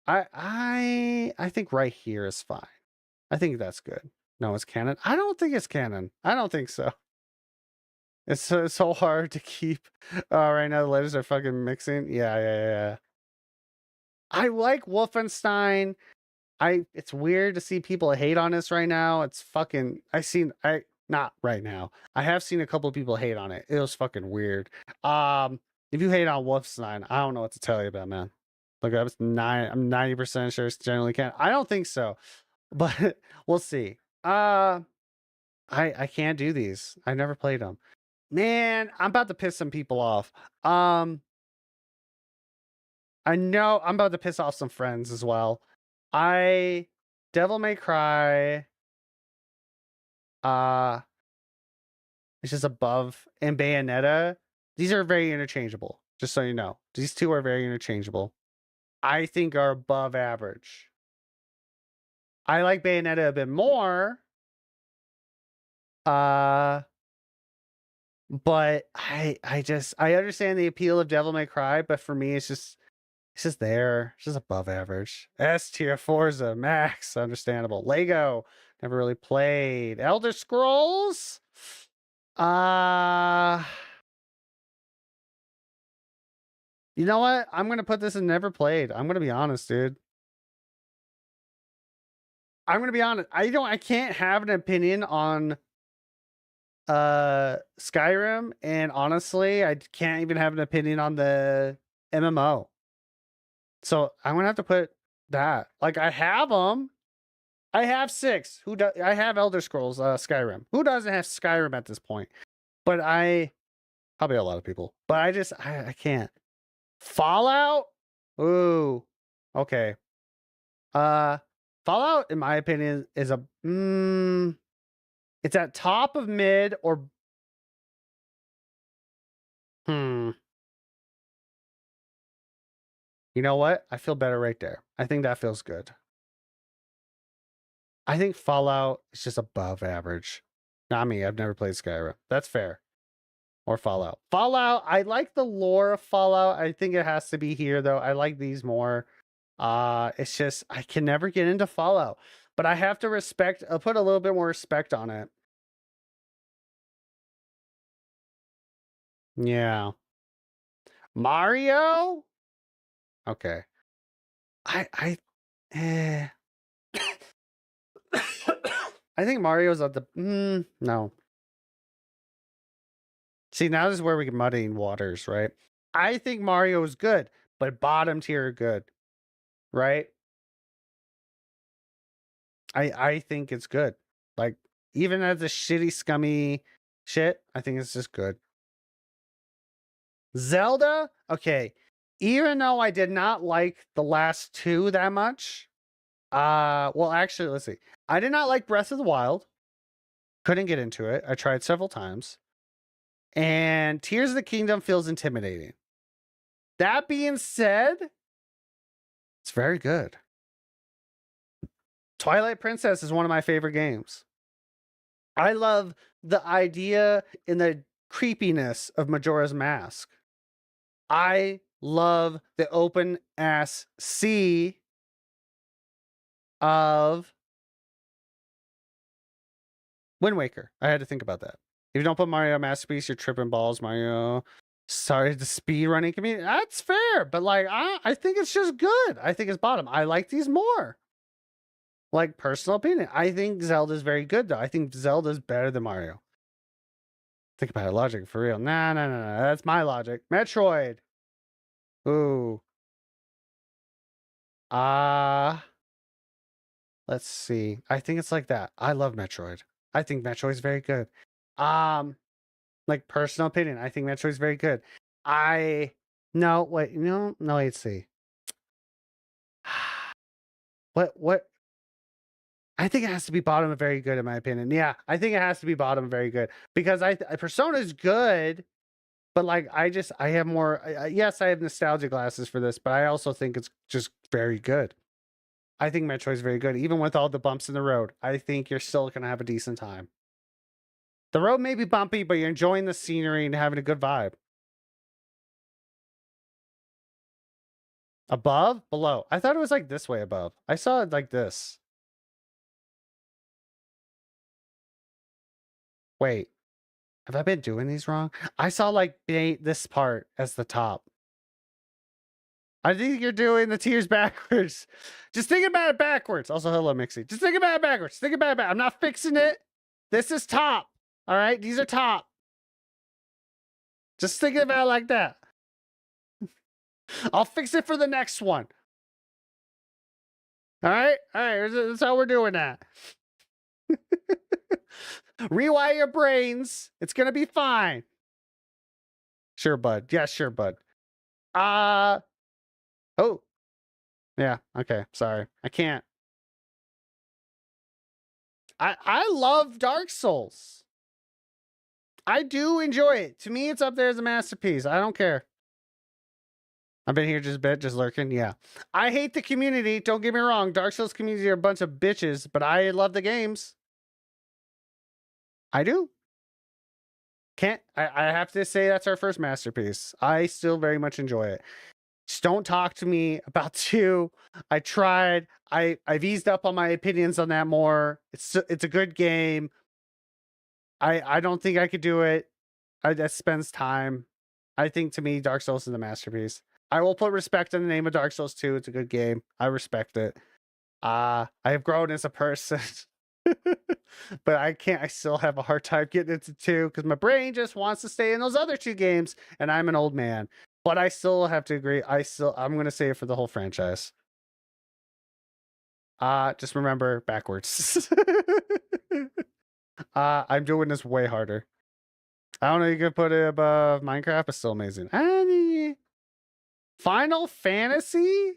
I think right here is fine. I think that's good. No, it's canon. I don't think it's canon. I don't think so. It's so hard to keep. Right now the letters are fucking mixing. Yeah. I like Wolfenstein. It's weird to see people hate on this right now. It's fucking not right now. I have seen a couple of people hate on it. It was fucking weird. If you hate on Wolfenstein, I don't know what to tell you about, man. Look, I'm 90% sure it's generally can. I don't think so. But we'll see. I can't do these. I never played them. Man, I'm about to piss some people off. I know I'm about to piss off some friends as well. Devil May Cry it's just above, and Bayonetta. These are very interchangeable, just so you know. These two are very interchangeable. I think are above average. I like Bayonetta a bit more. But I understand the appeal of Devil May Cry, but for me it's just there. It's just above average. S tier Forza Max, understandable. Lego, never really played. Elder Scrolls? You know what? I'm gonna put this in never played. I'm gonna be honest, dude. I'm gonna be honest. I can't have an opinion on Skyrim, and honestly, I can't even have an opinion on the MMO. So I'm gonna have to put that. Like, I have them. I have 6. I have Elder Scrolls Skyrim. Who doesn't have Skyrim at this point? But probably a lot of people. But I can't. Fallout? Ooh. Okay. Fallout, in my opinion, is it's at top of mid or You know what? I feel better right there. I think that feels good. I think Fallout is just above average. Not me. I've never played Skyrim. That's fair. Or Fallout. Fallout, I like the lore of Fallout. I think it has to be here, though. I like these more. It's just, I can never get into Fallout. But I have to I'll put a little bit more respect on it. Yeah. Mario? Okay. I think Mario's at the no. See, now this is where we get muddying waters, right? I think Mario is good, but bottom tier good, right? I think it's good. Like, even as a shitty, scummy shit, I think it's just good. Zelda, okay. Even though I did not like the last 2 that much, well, actually, let's see. I did not like Breath of the Wild. Couldn't get into it. I tried several times. And Tears of the Kingdom feels intimidating. That being said, it's very good. Twilight Princess is one of my favorite games. I love the idea and the creepiness of Majora's Mask. I love the open ass sea of Wind Waker. I had to think about that. If you don't put Mario Masterpiece, you're tripping balls, Mario. Sorry, the speed running community. That's fair, but like I think it's just good. I think it's bottom. I like these more. Like, personal opinion. I think Zelda's very good though. I think Zelda's better than Mario. Think about it, logic for real. Nah. That's my logic. Metroid. Ooh. Let's see. I think it's like that. I love Metroid. I think Metroid's very good. Like, personal opinion, I think Metroid's very good. No, let's see. What? I think it has to be bottom of very good in my opinion. Yeah, I think it has to be bottom of very good because Persona's good, but like I have more. Yes, I have nostalgia glasses for this, but I also think it's just very good. I think Metroid's very good, even with all the bumps in the road. I think you're still gonna have a decent time. The road may be bumpy, but you're enjoying the scenery and having a good vibe. Above? Below. I thought it was like this way above. I saw it like this. Wait. Have I been doing these wrong? I saw like this part as the top. I think you're doing the tiers backwards. Just think about it backwards. Also, hello, Mixie. Just think about it backwards. Think about it back. I'm not fixing it. This is top. All right? These are top. Just think about it like that. I'll fix it for the next one. All right? All right. That's how we're doing that. Rewire your brains. It's going to be fine. Sure, bud. Yeah, sure, bud. Oh. Yeah, okay. Sorry. I can't. I love Dark Souls. I do enjoy it. To me, it's up there as a masterpiece. I don't care. I've been here just a bit, just lurking. Yeah. I hate the community. Don't get me wrong. Dark Souls community are a bunch of bitches, but I love the games. I do. I have to say that's our first masterpiece. I still very much enjoy it. Just don't talk to me about 2. I tried. I've eased up on my opinions on that more. It's a good game. I don't think I could do it. That spends time. I think to me, Dark Souls is a masterpiece. I will put respect in the name of Dark Souls 2. It's a good game. I respect it. I have grown as a person. But I still have a hard time getting into 2 because my brain just wants to stay in those other 2 games, and I'm an old man. But I still have to agree. I'm gonna say it for the whole franchise. Just remember backwards. I'm doing this way harder. I don't know, you could put it above Minecraft, but still amazing. Final Fantasy?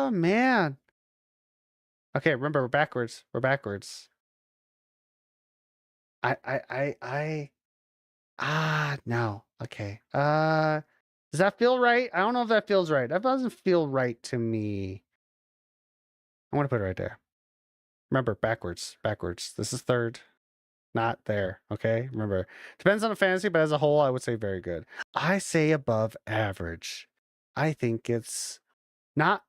Man. Okay, remember, we're backwards. We're backwards. No. Okay. Does that feel right? I don't know if that feels right. That doesn't feel right to me. I want to put it right there. Remember, backwards. Backwards. This is third. Not there. Okay? Remember. Depends on the fantasy, but as a whole, I would say very good. I say above average. I think it's not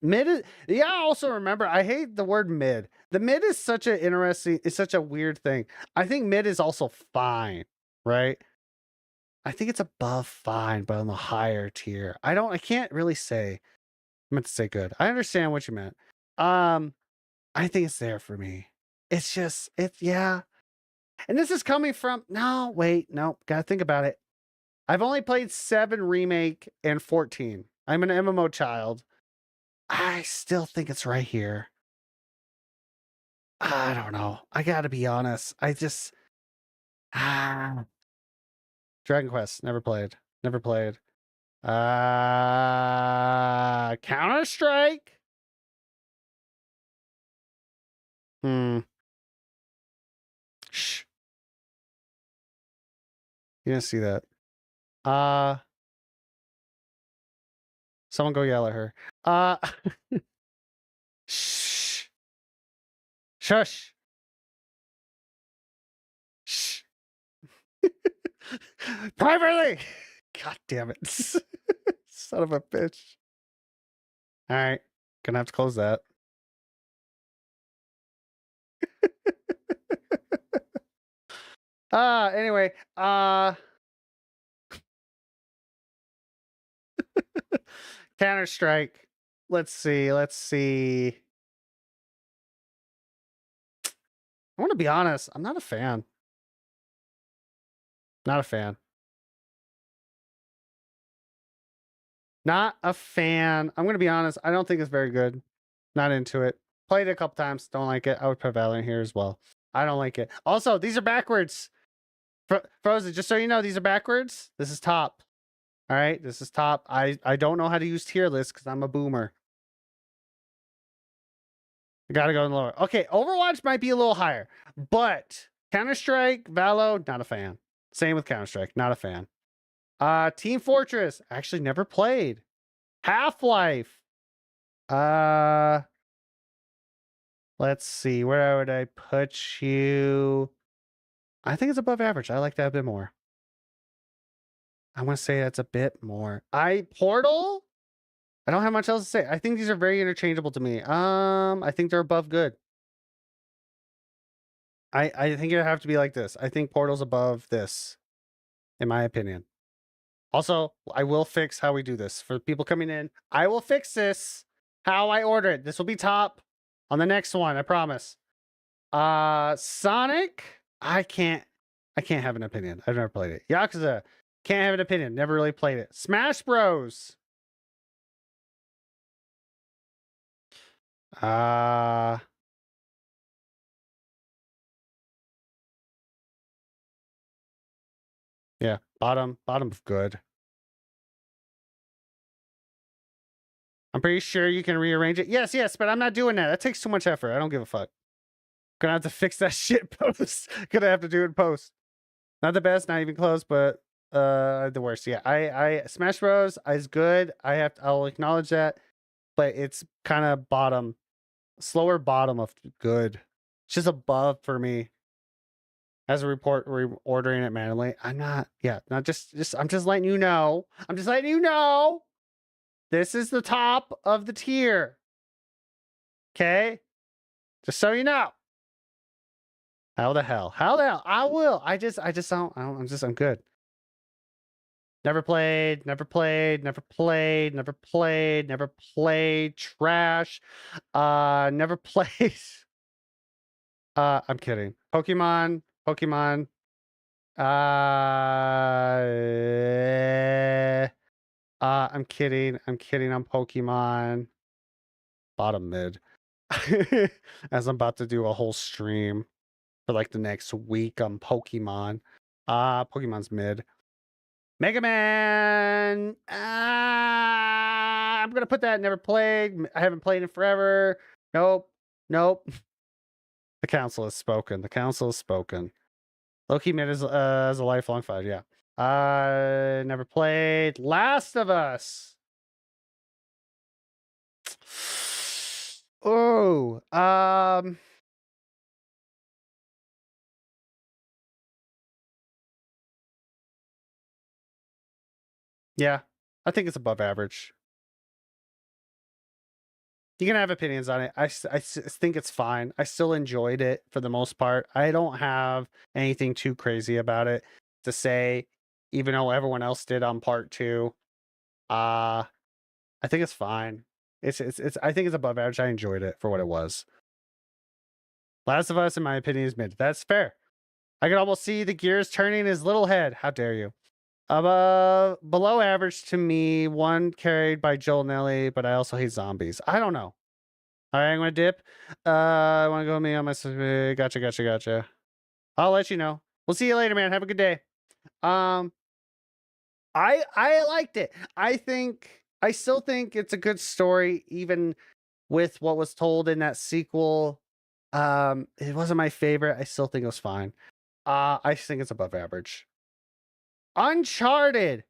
mid. Yeah, also remember, I hate the word mid. The mid is such a weird thing. I think mid is also fine, right? I think it's above fine, but on the higher tier. I can't really say. I meant to say good. I understand what you meant. I think it's there for me. Yeah. And this is coming from, no, gotta think about it. I've only played 7 Remake and 14. I'm an MMO child. I still think it's right here. I don't know. I gotta be honest. Dragon Quest, never played. Counter-Strike? Shh. You didn't see that. Someone go yell at her. Shh. Shush. Shh. Privately. God damn it. Son of a bitch. All right. Gonna have to close that. Anyway, Counter-Strike. Let's see. I want to be honest. I'm not a fan. Not a fan. I'm going to be honest. I don't think it's very good. Not into it. Played it a couple times. Don't like it. I would put Valorant here as well. I don't like it. Also, these are backwards. Frozen, just so you know, these are backwards. This is top. All right, this is top. I don't know how to use tier lists because I'm a boomer. I gotta go in lower. Okay, Overwatch might be a little higher, but Counter-Strike, Valo, not a fan. Same with Counter-Strike, not a fan. Team Fortress, actually never played. Half-Life. Let's see. Where would I put you? I think it's above average. I like that a bit more. I want to say that's a bit more. Portal? I don't have much else to say. I think these are very interchangeable to me. I think they're above good. I think it have to be like this. I think Portal's above this, in my opinion. Also, I will fix how we do this. For people coming in, I will fix this. How I order it. This will be top on the next one, I promise. Sonic, I can't have an opinion. I've never played it. Yakuza, can't have an opinion. Never really played it. Smash Bros. Yeah, bottom of good. I'm pretty sure you can rearrange it. Yes, but I'm not doing that. That takes too much effort. I don't give a fuck. Gonna have to fix that shit post. Gonna have to do it in post. Not the best, not even close, but the worst. Yeah, I Smash Bros is good. I'll acknowledge that, but it's kind of bottom, slower bottom of good. It's just above for me. As a report, ordering it manually. I'm not. Yeah, not just. I'm just letting you know. I'm just letting you know. This is the top of the tier. Okay, just so you know. How the hell? How the hell? I will. I just don't. I'm good. Never played, never played, never played, never played, never played. Trash. Never played. I'm kidding. Pokemon. I'm kidding. I'm kidding on Pokemon. Bottom mid. As I'm about to do a whole stream for like the next week on Pokemon. Pokemon's mid. Mega Man. I'm gonna put that never played. I haven't played in forever. Nope. The council has spoken. Low-key mid is a lifelong fight, yeah. Never played. Last of Us. Oh, yeah, I think it's above average. You can have opinions on it. I think it's fine. I still enjoyed it for the most part. I don't have anything too crazy about it to say, even though everyone else did on part 2. I think it's fine. It's I think it's above average. I enjoyed it for what it was. Last of Us, in my opinion, is mid. That's fair. I can almost see the gears turning in his little head. How dare you? Below average to me, one carried by Joel Nelly, but I also hate zombies. I don't know. All right, I'm gonna dip. I want to go with me on my. Gotcha. I'll let you know. We'll see you later, man. Have a good day. I liked it. I still think it's a good story, even with what was told in that sequel. It wasn't my favorite. I still think it was fine. I think it's above average. Uncharted.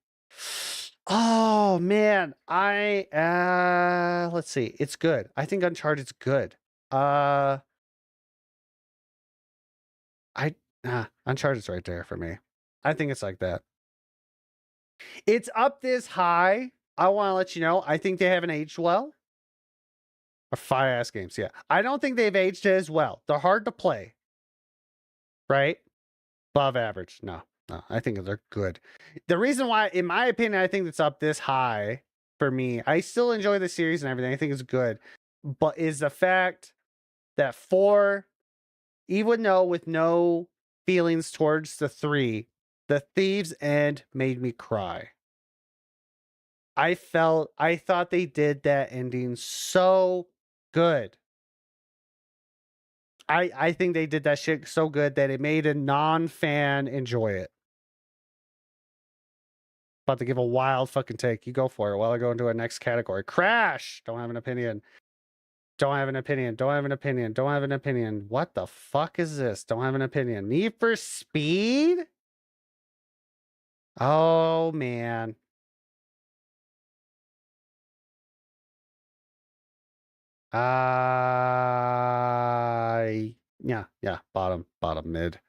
Oh man, let's see. It's good. I think Uncharted's good. Uncharted's right there for me. I think it's like that. It's up this high. I want to let you know. I think they haven't aged well. Or fire-ass games, yeah. I don't think they've aged as well. They're hard to play. Right? Above average. No, I think they're good. The reason why, in my opinion, I think it's up this high for me, I still enjoy the series and everything. I think it's good. But is the fact that 4, even though with no feelings towards the 3, the Thieves' End made me cry. I thought they did that ending so good. I think they did that shit so good that it made a non-fan enjoy it. About to give a wild fucking take. You go for it while I go into our next category. Crash! Don't have an opinion. What the fuck is this? Don't have an opinion. Need for Speed? Oh, man. Yeah, bottom, mid.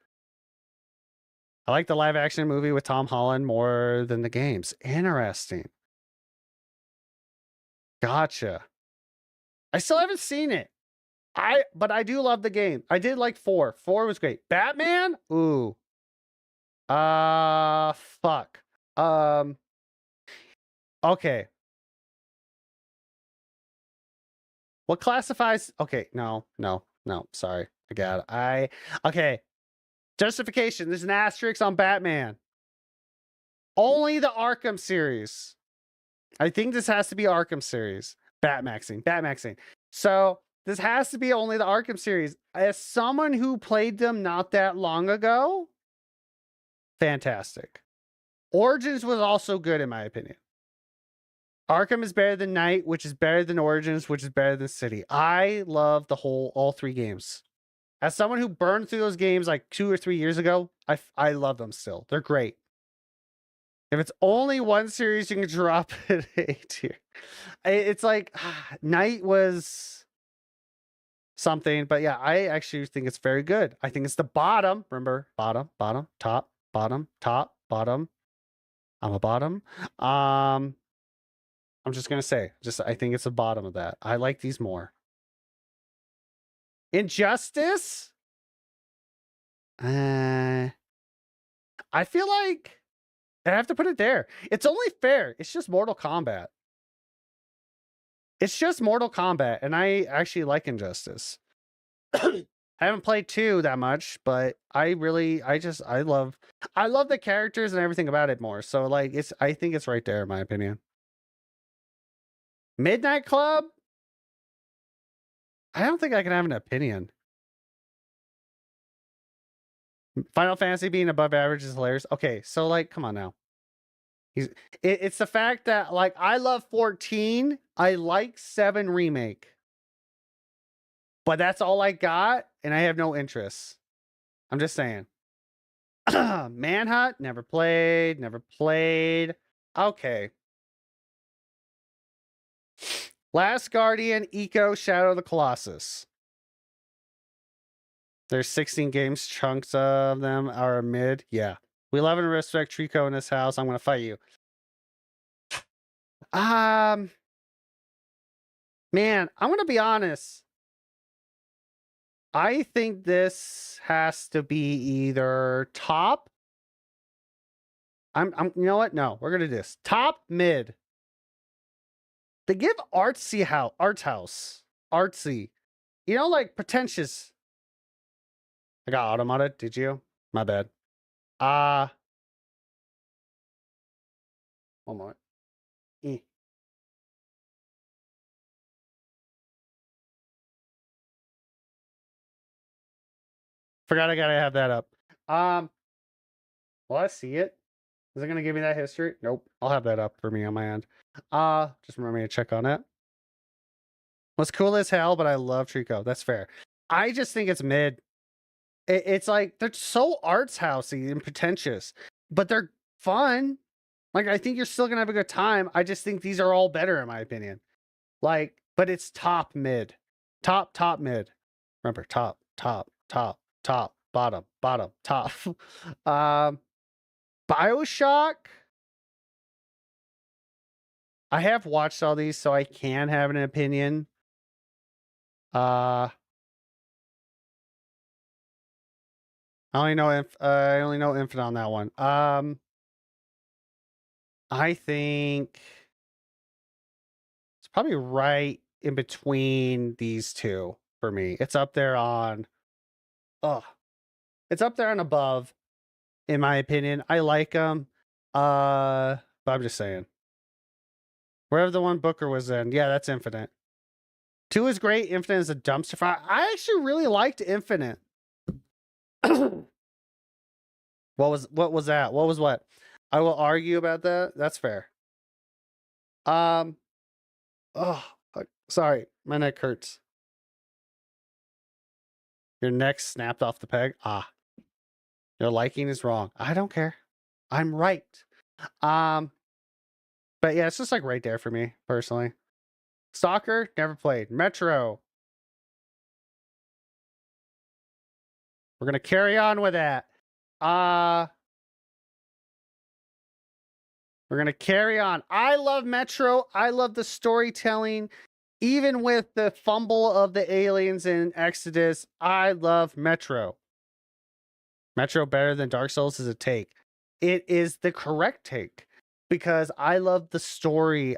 I like the live action movie with Tom Holland more than the games. Interesting. Gotcha. I still haven't seen it. But I do love the game. I did like 4. 4 was great. Batman? Ooh. Fuck. Okay. What classifies? Okay, no. Sorry. I got it. Okay. Justification. There's an asterisk on Batman. Only the Arkham series. I think this has to be Arkham series. Batmaxing. So this has to be only the Arkham series. As someone who played them not that long ago, fantastic. Origins was also good in my opinion. Arkham is better than Knight, which is better than Origins, which is better than City. I love all 3 games. As someone who burned through those games like 2 or 3 years ago, I love them still. They're great. If it's only one series, you can drop it A tier. It's like Knight was something, but yeah, I actually think it's very good. I think it's the bottom. Remember, bottom, top, bottom, top, bottom. I'm a bottom. I'm just gonna say, I think it's the bottom of that. I like these more. Injustice. I feel like I have to put it there. It's only fair. It's just Mortal Kombat. It's just Mortal Kombat, and I actually like Injustice. I haven't played 2 that much, but I love the characters and everything about it more. So like I think it's right there in my opinion. Midnight Club? I don't think I can have an opinion. Final Fantasy being above average is hilarious. Okay, so like, come on now. It's the fact that like I love 14. I like 7 remake. But that's all I got, and I have no interest. I'm just saying. Manhunt, never played. Okay. Last Guardian, Eco, Shadow of the Colossus. There's 16 games, chunks of them are mid. Yeah. We love and respect Trico in this house. I'm gonna fight you. Man, I'm gonna be honest. I think this has to be either top. I'm you know what? No, we're gonna do this. Top, mid. They give arts house. Artsy. You know, like pretentious. I got automated, did you? My bad. One moment. Forgot I gotta have that up. Will I see it? Is it gonna give me that history? Nope. I'll have that up for me on my end. Just remember me to check on it. Was cool as hell, but I love Trico. That's fair. I just think it's mid. It's like they're so arts housey and pretentious, but they're fun. Like I think you're still gonna have a good time. I just think these are all better in my opinion. Like, but it's top mid. Top mid. Remember, top, bottom, top. BioShock. I have watched all these, so I can have an opinion. I only know Infinite on that one. I think it's probably right in between these two for me. It's up there on it's up there and above in my opinion. I like them. But I'm just saying. Wherever the one Booker was in. Yeah, that's Infinite. 2 is great. Infinite is a dumpster fire. I actually really liked Infinite. What was that? What was what? I will argue about that. That's fair. Sorry, my neck hurts. Your neck snapped off the peg. Your liking is wrong. I don't care. I'm right. But yeah, it's just like right there for me personally. Stalker, never played. Metro. We're gonna carry on with that. We're gonna carry on. I love Metro. I love the storytelling. Even with the fumble of the aliens in Exodus, I love Metro. Metro better than Dark Souls is a take. It is the correct take because I love the story.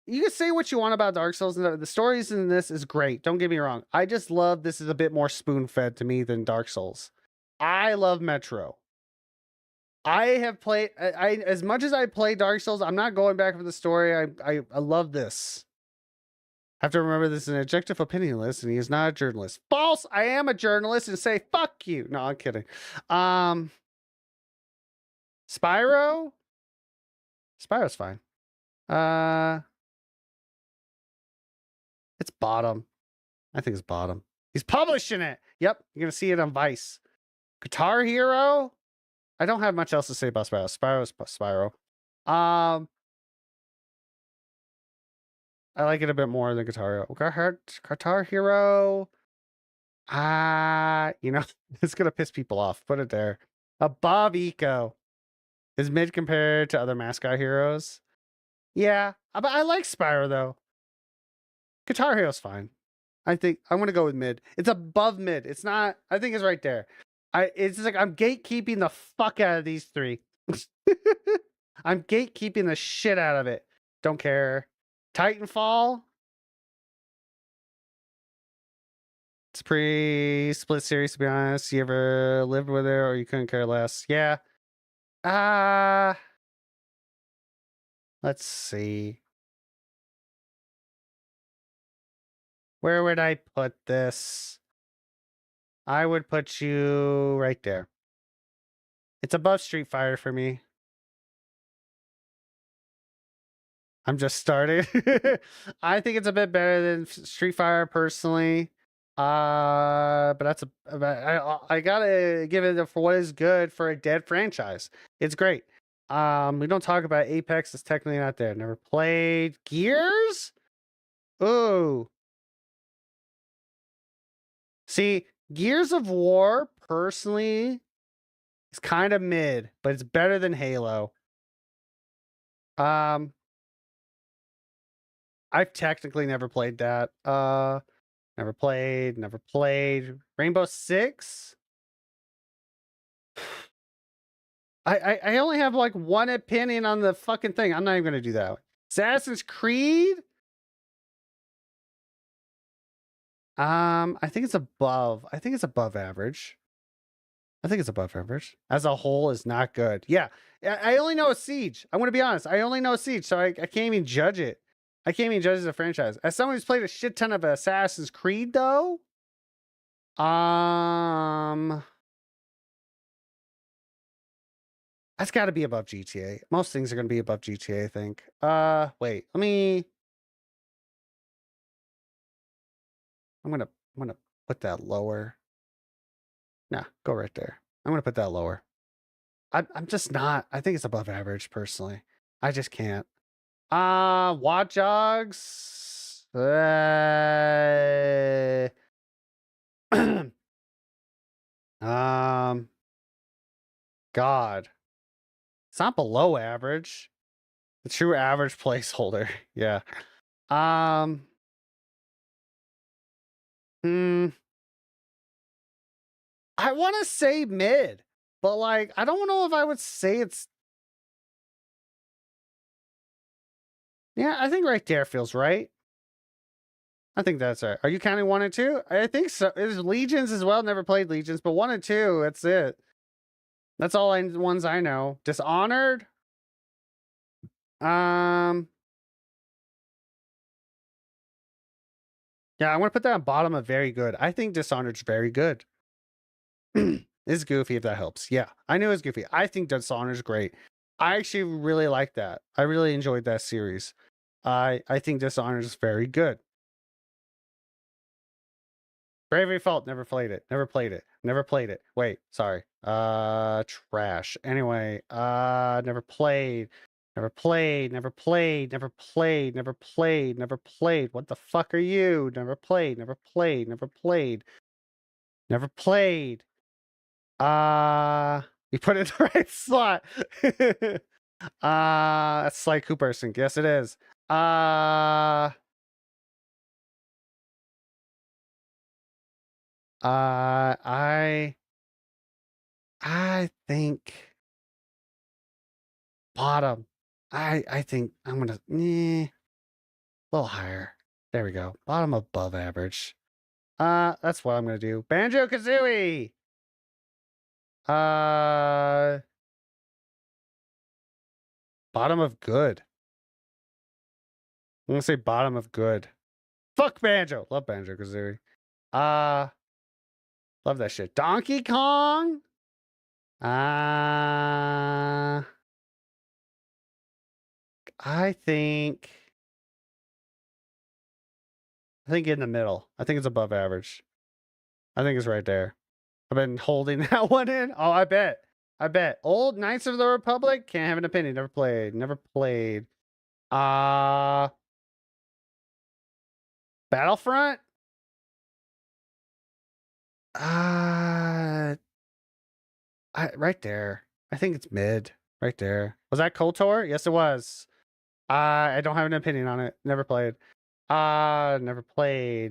You can say what you want about Dark Souls, and the stories in this is great. Don't get me wrong. I just love this is a bit more spoon fed to me than Dark Souls. I love Metro. I have played I as much as I play Dark Souls, I'm not going back for the story. I love this. I have to remember this is an objective opinion list, and he is not a journalist. False! I am a journalist and say fuck you. No, I'm kidding. Spyro? Spyro's fine. It's bottom. I think it's bottom. He's publishing it. Yep, you're gonna see it on Vice. Guitar Hero? I don't have much else to say about Spyro. Spyro's Spyro. I like it a bit more than Guitar Hero. Guitar Hero. It's gonna piss people off. Put it there. Above Eco. Is mid compared to other mascot heroes? Yeah, but I like Spyro though. Guitar Hero's fine. I think I'm gonna go with mid. It's above mid. It's not. I think it's right there. It's like I'm gatekeeping the fuck out of these three. I'm gatekeeping the shit out of it. Don't care. Titanfall. It's a pretty split series to be honest. You ever lived with it or you couldn't care less? Yeah. Let's see. Where would I put this? I would put you right there. It's above Street Fighter for me. I'm just starting. I think it's a bit better than Street Fighter personally. But I gotta give it for what is good for a dead franchise. It's great. We don't talk about Apex. It's technically not there. Never played Gears. Ooh. See, Gears of War personally is kind of mid, but it's better than Halo. I've technically never played that. Never played. Rainbow Six? I only have like one opinion on the fucking thing. I'm not even gonna do that. Assassin's Creed? I think it's above. I think it's above average. As a whole is not good. Yeah. I only know a Siege. I'm gonna be honest. I only know a Siege, so I can't even judge it. I can't even judge it as a franchise. As someone who's played a shit ton of Assassin's Creed, though, that's got to be above GTA. Most things are going to be above GTA, I think. Wait, I'm gonna put that lower. Nah, go right there. I'm gonna put that lower. I'm just not. I think it's above average personally. I just can't. Watch Dogs. God. It's not below average. The true average placeholder. Yeah. I want to say mid, but like I don't know if I would say it's. Yeah, I think right there feels right. I think that's right. Are you counting 1 and 2? I think so. There's Legions as well. Never played Legions, but 1 and 2. That's it. That's all ones I know. Dishonored. Yeah, I want to put that on bottom of very good. I think Dishonored's very good. It's goofy if that helps. Yeah, I knew it was goofy. I think Dishonored's great. I actually really like that. I really enjoyed that series. I think Dishonored is very good. Bravely Default, never played it. Wait, sorry. Trash. Anyway, never played. Never played, never played, never played, never played, never played. What the fuck are you? Never played, never played, never played. Never played. You put it in the right slot. That's Sly Cooperson. Yes, it is. I think bottom. I think I'm gonna a little higher. There we go. Bottom above average. That's what I'm gonna do. Banjo Kazooie. Bottom of good. I'm gonna say bottom of good. Fuck Banjo. Love Banjo Kazooie. Love that shit. Donkey Kong. I think in the middle. I think it's above average. I think it's right there. I've been holding that one in. Oh, I bet. Old Knights of the Republic. Can't have an opinion. Never played. Battlefront. Right there. I think it's mid. Right there. Was that KOTOR? Yes, it was. I don't have an opinion on it. Never played. Never played.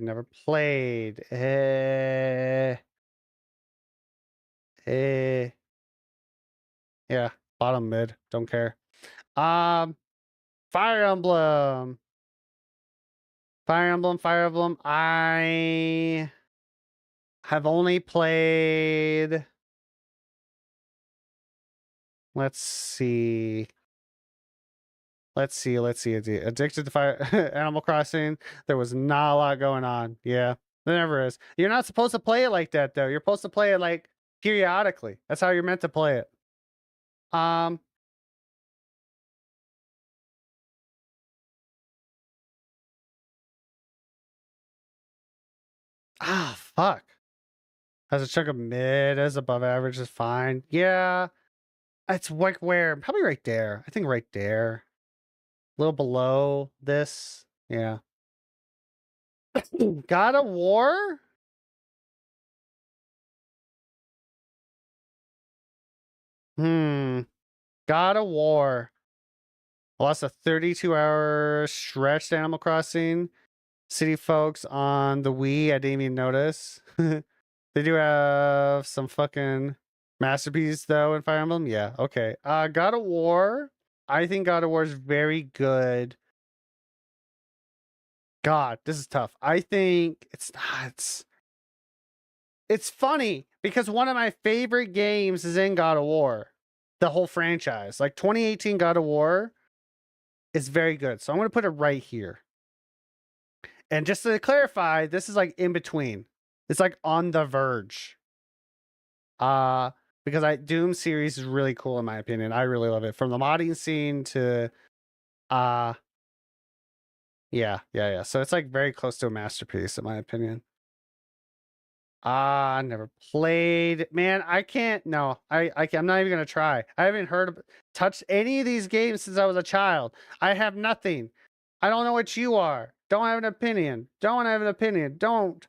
Yeah, bottom mid. Don't care. Fire Emblem. I have only played. Let's see. Addicted to Fire Animal Crossing. There was not a lot going on. Yeah, there never is. You're not supposed to play it like that, though. You're supposed to play it like periodically. That's how you're meant to play it. Fuck. As a chunk of mid, as above average is fine. Yeah. It's like where? Probably right there. I think right there. A little below this. Yeah. God of War? God of War. Lost a 32-hour stretch to Animal Crossing. City folks on the Wii. I didn't even notice. They do have some fucking masterpiece though in Fire Emblem. Yeah, okay. God of War. I think God of War is very good. God, this is tough. I think it's not. It's funny because one of my favorite games is in God of War. The whole franchise. Like 2018 God of War is very good. So I'm going to put it right here. And just to clarify, this is like in between. It's like on the verge. Because Doom series is really cool in my opinion. I really love it. From the modding scene to yeah. So it's like very close to a masterpiece in my opinion. Never played. Man, I can't. No, I'm not even gonna try. I haven't touched any of these games since I was a child. I have nothing. I don't know what you are. Don't have an opinion. Don't have a opinion. Tekken.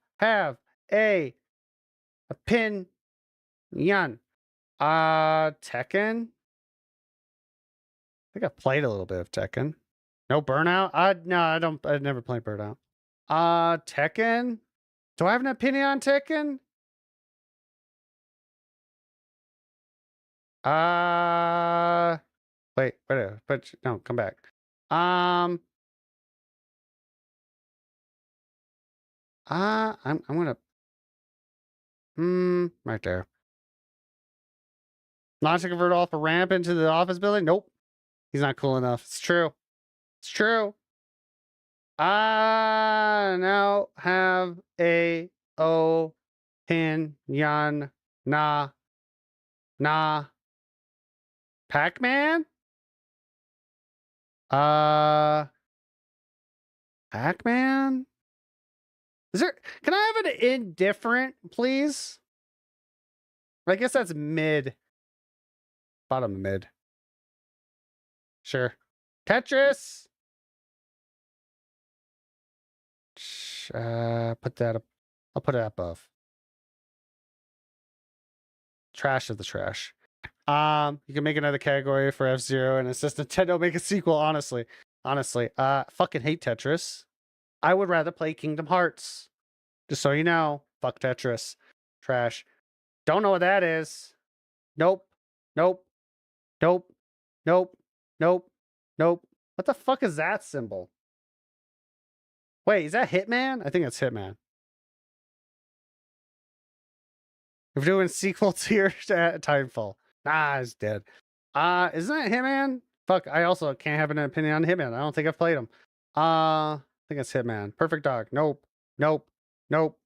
I think I've played a little bit of Tekken. No Burnout. No, I don't. I've never played Burnout. Tekken. Do I have an opinion on Tekken? Wait, but no, come back. I'm gonna right there. Launch a converter off a ramp into the office building? Nope. He's not cool enough. It's true. I now have a opinion. Nah. Pac-Man? Pac-Man? Can I have an indifferent, please? I guess that's mid. Bottom mid. Sure. Tetris. Put that up. I'll put it above. Trash of the trash. You can make another category for F-Zero and assist Nintendo make a sequel, honestly. Fucking hate Tetris. I would rather play Kingdom Hearts. Just so you know. Fuck Tetris. Trash. Don't know what that is. Nope. Nope. Nope. Nope. Nope. Nope. What the fuck is that symbol? Wait, is that Hitman? I think it's Hitman. We're doing sequel tier to Titanfall. Nah, it's dead. Isn't that Hitman? Fuck, I also can't have an opinion on Hitman. I don't think I've played him. I think it's Hitman. Perfect Dog. Nope. Nope. Nope.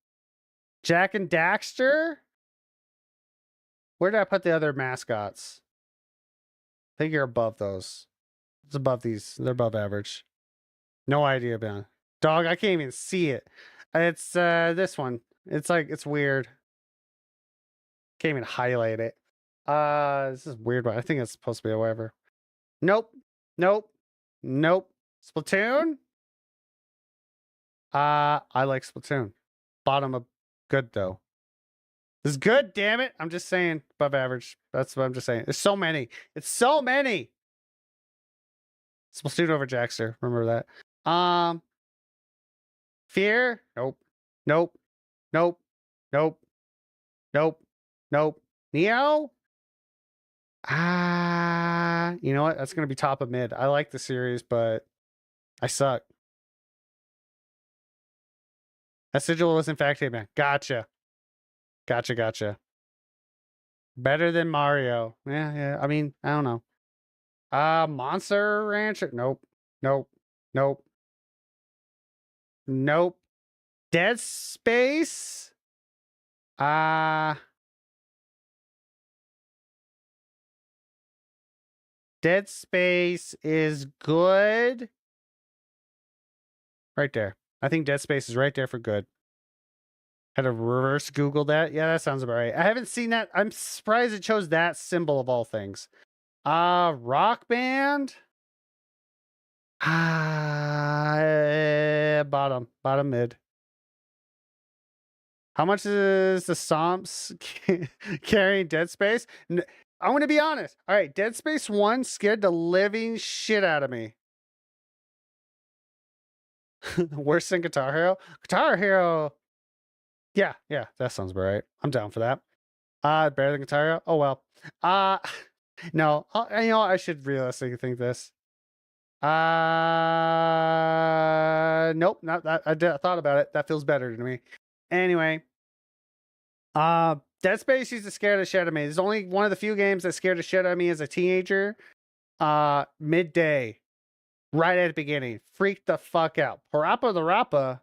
Jack and Daxter? Where did I put the other mascots? I think you're above those. It's above these. They're above average. No idea, man. Dog, I can't even see it. It's this one. It's like, it's weird. Can't even highlight it. This is weird, but I think it's supposed to be a whatever. Nope. Nope. Nope. Splatoon? I like Splatoon. Bottom of good though. This is good, damn it. I'm just saying above average. That's what I'm just saying. There's so many. It's so many. Splatoon over Jackster. Remember that. Fear? Nope. Nope. Nope. Nope. Nope. Nope. Neo? You know what? That's going to be top of mid. I like the series, but I suck. That sigil was in fact Hitman. Gotcha. Gotcha. Better than Mario. Yeah. I mean, I don't know. Monster Rancher? Nope. Nope. Dead Space? Dead Space is good. Right there. I think Dead Space is right there for good. Had to reverse Google that. Yeah, that sounds about right. I haven't seen that. I'm surprised it chose that symbol of all things. Rock Band? Bottom mid. How much is the Somps carrying Dead Space? I want to be honest. All right, Dead Space 1 scared the living shit out of me. Worse than Guitar Hero? Guitar Hero. Yeah, that sounds about right. I'm down for that. Better than Guitar Hero? Oh well. No, you know, I should realistically think this. Nope, not that. I thought about it. That feels better to me. Anyway, Dead Space used to scare the shit out of me. It's only one of the few games that scared the shit out of me as a teenager. Midday, right at the beginning, freaked the fuck out. Parappa the Rappa.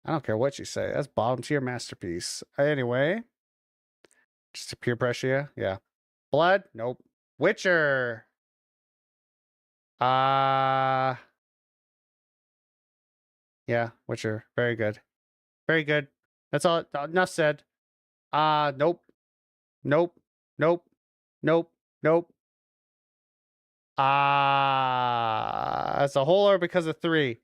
I don't care what you say. That's bottom tier masterpiece. Anyway, just a peer pressure. Yeah. Blood? Nope. Witcher. Yeah, Witcher. Very good. Very good. That's all. Enough said. Nope. Nope. As a whole or because of 3?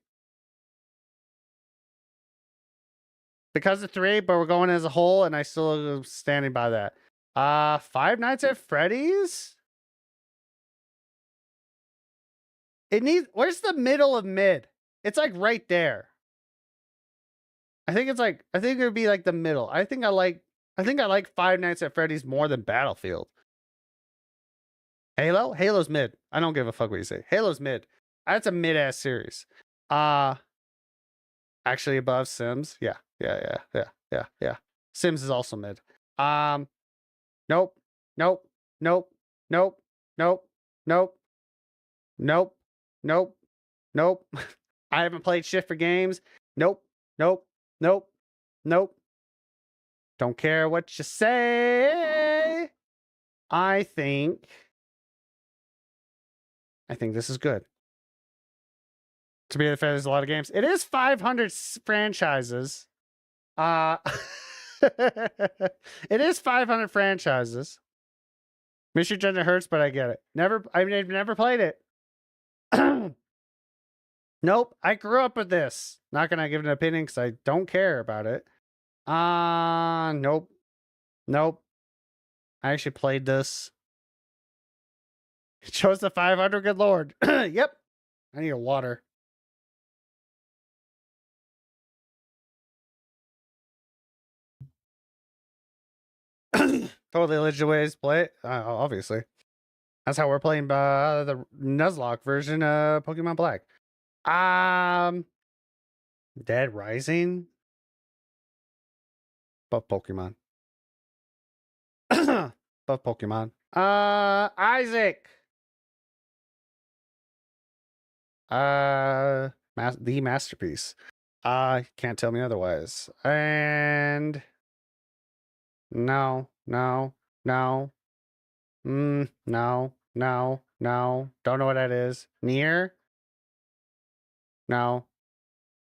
Because of 3, but we're going as a whole, and I still am standing by that. Five Nights at Freddy's? It needs. Where's the middle of mid? It's like right there. I think it would be like the middle. I think I like Five Nights at Freddy's more than Battlefield. Halo? Halo's mid. I don't give a fuck what you say. Halo's mid. That's a mid-ass series. Actually above Sims. Yeah. Sims is also mid. Nope. I haven't played shit for games. Nope. Don't care what you say. I think this is good. To be fair, there's a lot of games. It is 500 franchises. It is 500 franchises. Mystery Dungeon hurts, but I get it. I've never played it. Nope, I grew up with this. Not gonna give an opinion because I don't care about it. Nope. Nope. I actually played this. Chose the 500, good lord. Yep. I need a water. Totally legit ways to play it. Obviously. That's how we're playing the Nuzlocke version of Pokemon Black. Dead Rising? Buff Pokemon. Buff Pokemon. Isaac. The masterpiece. Can't tell me otherwise. And no. No. No. Don't know what that is. Near? No.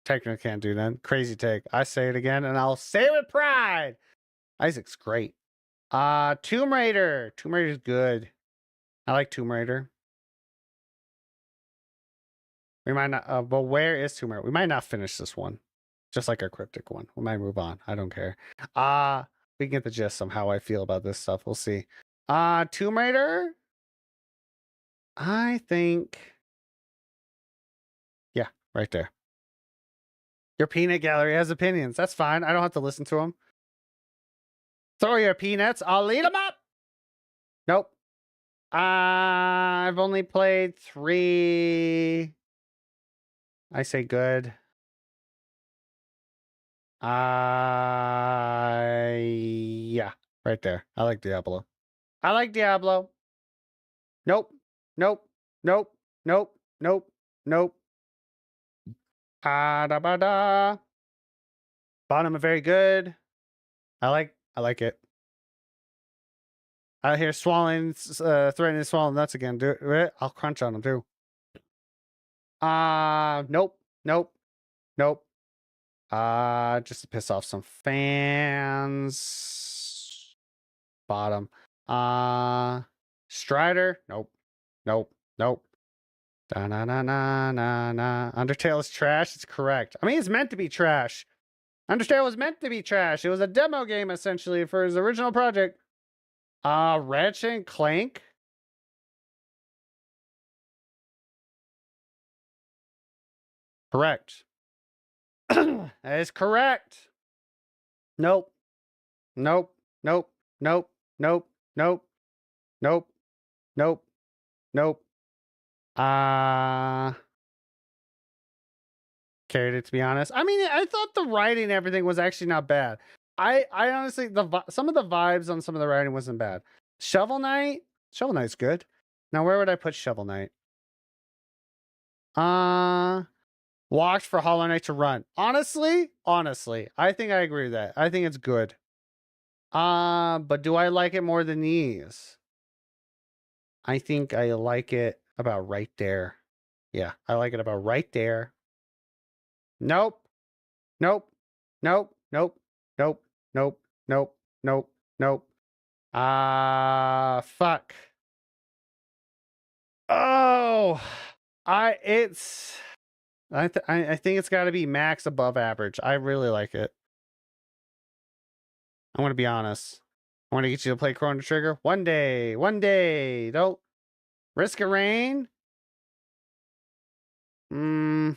Technically can't do that. Crazy take. I say it again, and I'll say it with pride. Isaac's great. Tomb Raider. Tomb Raider's good. I like Tomb Raider. We might not, but where is Tomb Raider? We might not finish this one. Just like our cryptic one. We might move on. I don't care. We can get the gist of how I feel about this stuff. We'll see. Tomb Raider? I think... Yeah, right there. Your peanut gallery has opinions. That's fine. I don't have to listen to them. Throw your peanuts. I'll eat them up. Nope. I've only played 3. I say good. Yeah, right there. I like Diablo. I like Diablo. Nope. Nope. Nope. Nope. Nope. Nope. Da ba da. Bottom are very good. I like it. I hear Swollen threatening to swallow nuts again. Do it. I'll crunch on them too. Nope. Nope. Nope. Just to piss off some fans. Bottom. Strider. Nope. Nope. Nope. Da na na na na na. Undertale is trash. It's correct. I mean, it's meant to be trash. Undertale was meant to be trash. It was a demo game essentially for his original project. Ratchet and Clank. Correct. That is correct. Nope. Nope. Nope. Nope. Nope. Nope. Nope. Nope. Nope. Carried it, to be honest. I mean, I thought the writing and everything was actually not bad. I honestly, some of the vibes on some of the writing wasn't bad. Shovel Knight? Shovel Knight's good. Now, where would I put Shovel Knight? Walked for Hollow Knight to run. Honestly, I think I agree with that. I think it's good. But do I like it more than these? I think I like it about right there. Yeah, I like it about right there. Nope. Nope. Nope. Nope. Nope. Nope. Nope. Nope. Nope. Fuck. Oh, I think it's got to be max above average. I really like it. I'm going to be honest. I want to get you to play Chrono Trigger one day. One day. Don't Risk of Rain. I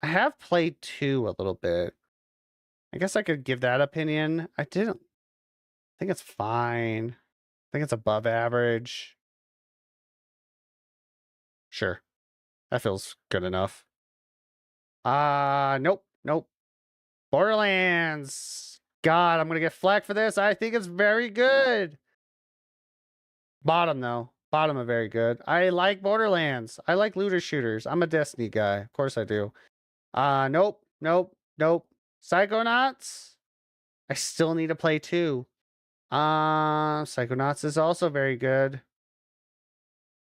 have played 2 a little bit. I guess I could give that opinion. I didn't. I think it's fine. I think it's above average. Sure. That feels good enough. Nope. Nope. Borderlands. God, I'm going to get flack for this. I think it's very good. Bottom, though. Bottom are very good. I like Borderlands. I like looter shooters. I'm a Destiny guy. Of course I do. Nope. Nope. Nope. Psychonauts. I still need to play 2. Psychonauts is also very good.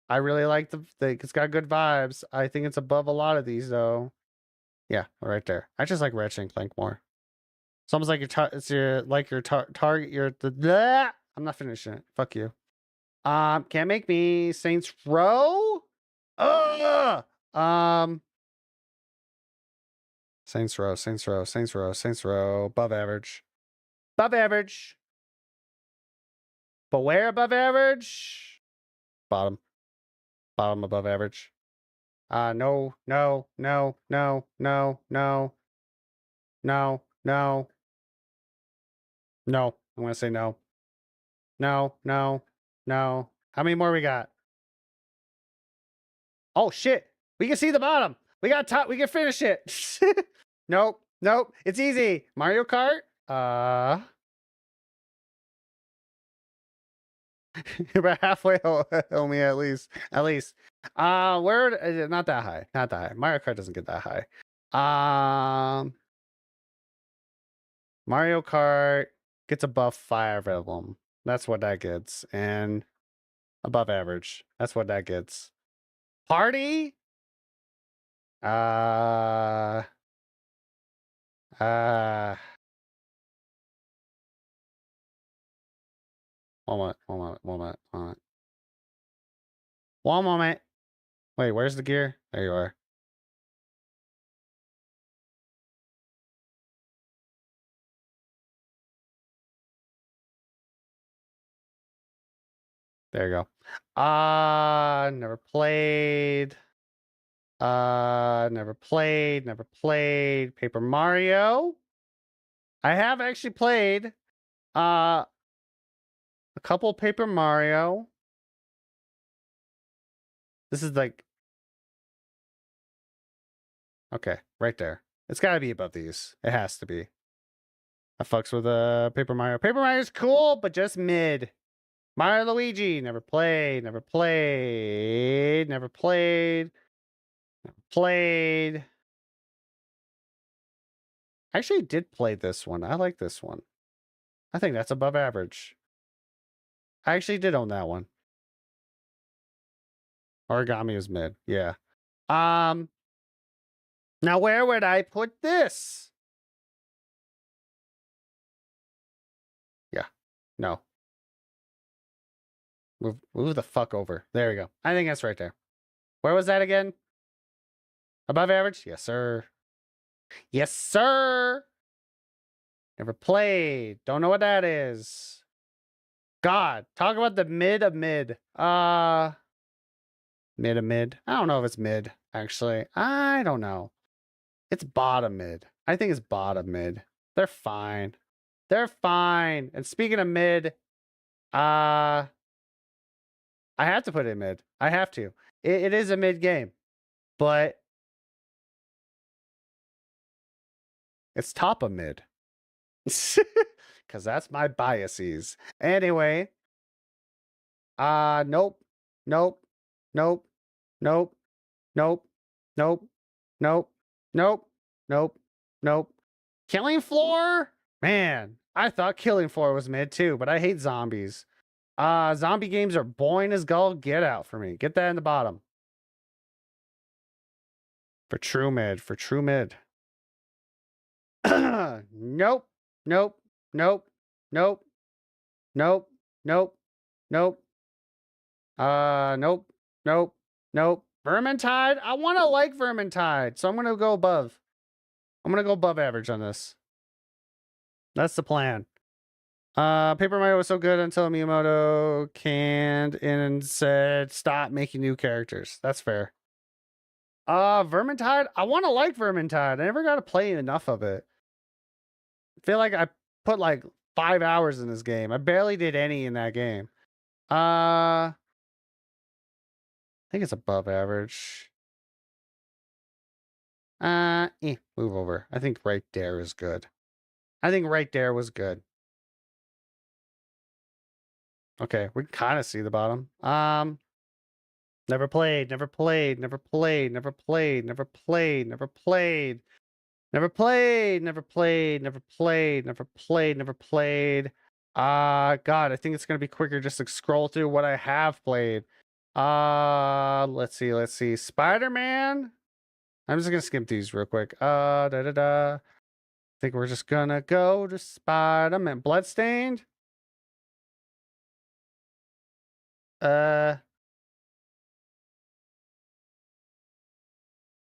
I really like it's got good vibes. I think it's above a lot of these though. Yeah, right there. I just like Ratchet and Clank more. It's almost like your target. I'm not finishing it. Fuck you. Can't make me. Saints Row. Ugh! Saints Row, Saints Row, Saints Row, Saints Row. Above average. Above average. But where above average? Bottom. Bottom above average. No, no, no, no, no, no, no, no, no. I'm gonna say no. No, no, no. How many more we got? Oh shit! We can see the bottom. We got top. We can finish it. Nope, nope. It's easy. Mario Kart. You're about halfway, homie. At least, at least. Where? Not that high. Not that high. Mario Kart doesn't get that high. Mario Kart gets above Fire Emblem. That's what that gets, and above average. That's what that gets. Party. Uh. Uh. One moment. One moment. One moment. One moment. One moment. Wait, where's the gear? There you are. There you go. Never played. Never played. Never played Paper Mario. I have actually played a couple Paper Mario. This is like okay, right there. It's got to be above these. It has to be. I fucks with Paper Mario. Paper Mario is cool, but just mid. Mario Luigi, never played, never played, never played, never played. I actually did play this one. I like this one. I think that's above average. I actually did own that one. Origami is mid. Yeah. Now where would I put this? Yeah. No. Move the fuck over. There we go. I think that's right there. Where was that again? Above average? Yes, sir. Yes, sir. Never played. Don't know what that is. God, talk about the mid of mid. Mid of mid. I don't know if it's mid, actually. I don't know. It's bottom mid. I think it's bottom mid. They're fine. They're fine. And speaking of mid, I have to put it in mid. I have to. It is a mid game, but it's top of mid. Because that's my biases. Anyway, nope, nope, nope, nope, nope, nope, nope, nope, nope, nope. Killing Floor? Man, I thought Killing Floor was mid too, but I hate zombies. Zombie games are boring as gall. Get out for me. Get that in the bottom. For true mid. For true mid. Nope. Nope. Nope. Nope. Nope. Nope. Nope. Nope. Nope. Nope. Vermintide? I want to like Vermintide, so I'm going to go above. I'm going to go above average on this. That's the plan. Paper Mario was so good until Miyamoto canned in and said, stop making new characters. That's fair. Vermintide? I want to like Vermintide. I never got to play enough of it. I feel like I put like 5 hours in this game. I barely did any in that game. I think it's above average. Move over. I think right there is good. I think right there was good. Okay, we can kind of see the bottom. Never played, never played, never played, never played, never played, never played. Never played, never played, never played, never played, never played. God, I think it's gonna be quicker just to scroll through what I have played. Let's see, let's see. Spider-Man. I'm just gonna skip these real quick. I think we're just gonna go to Spider-Man. Bloodstained. Uh,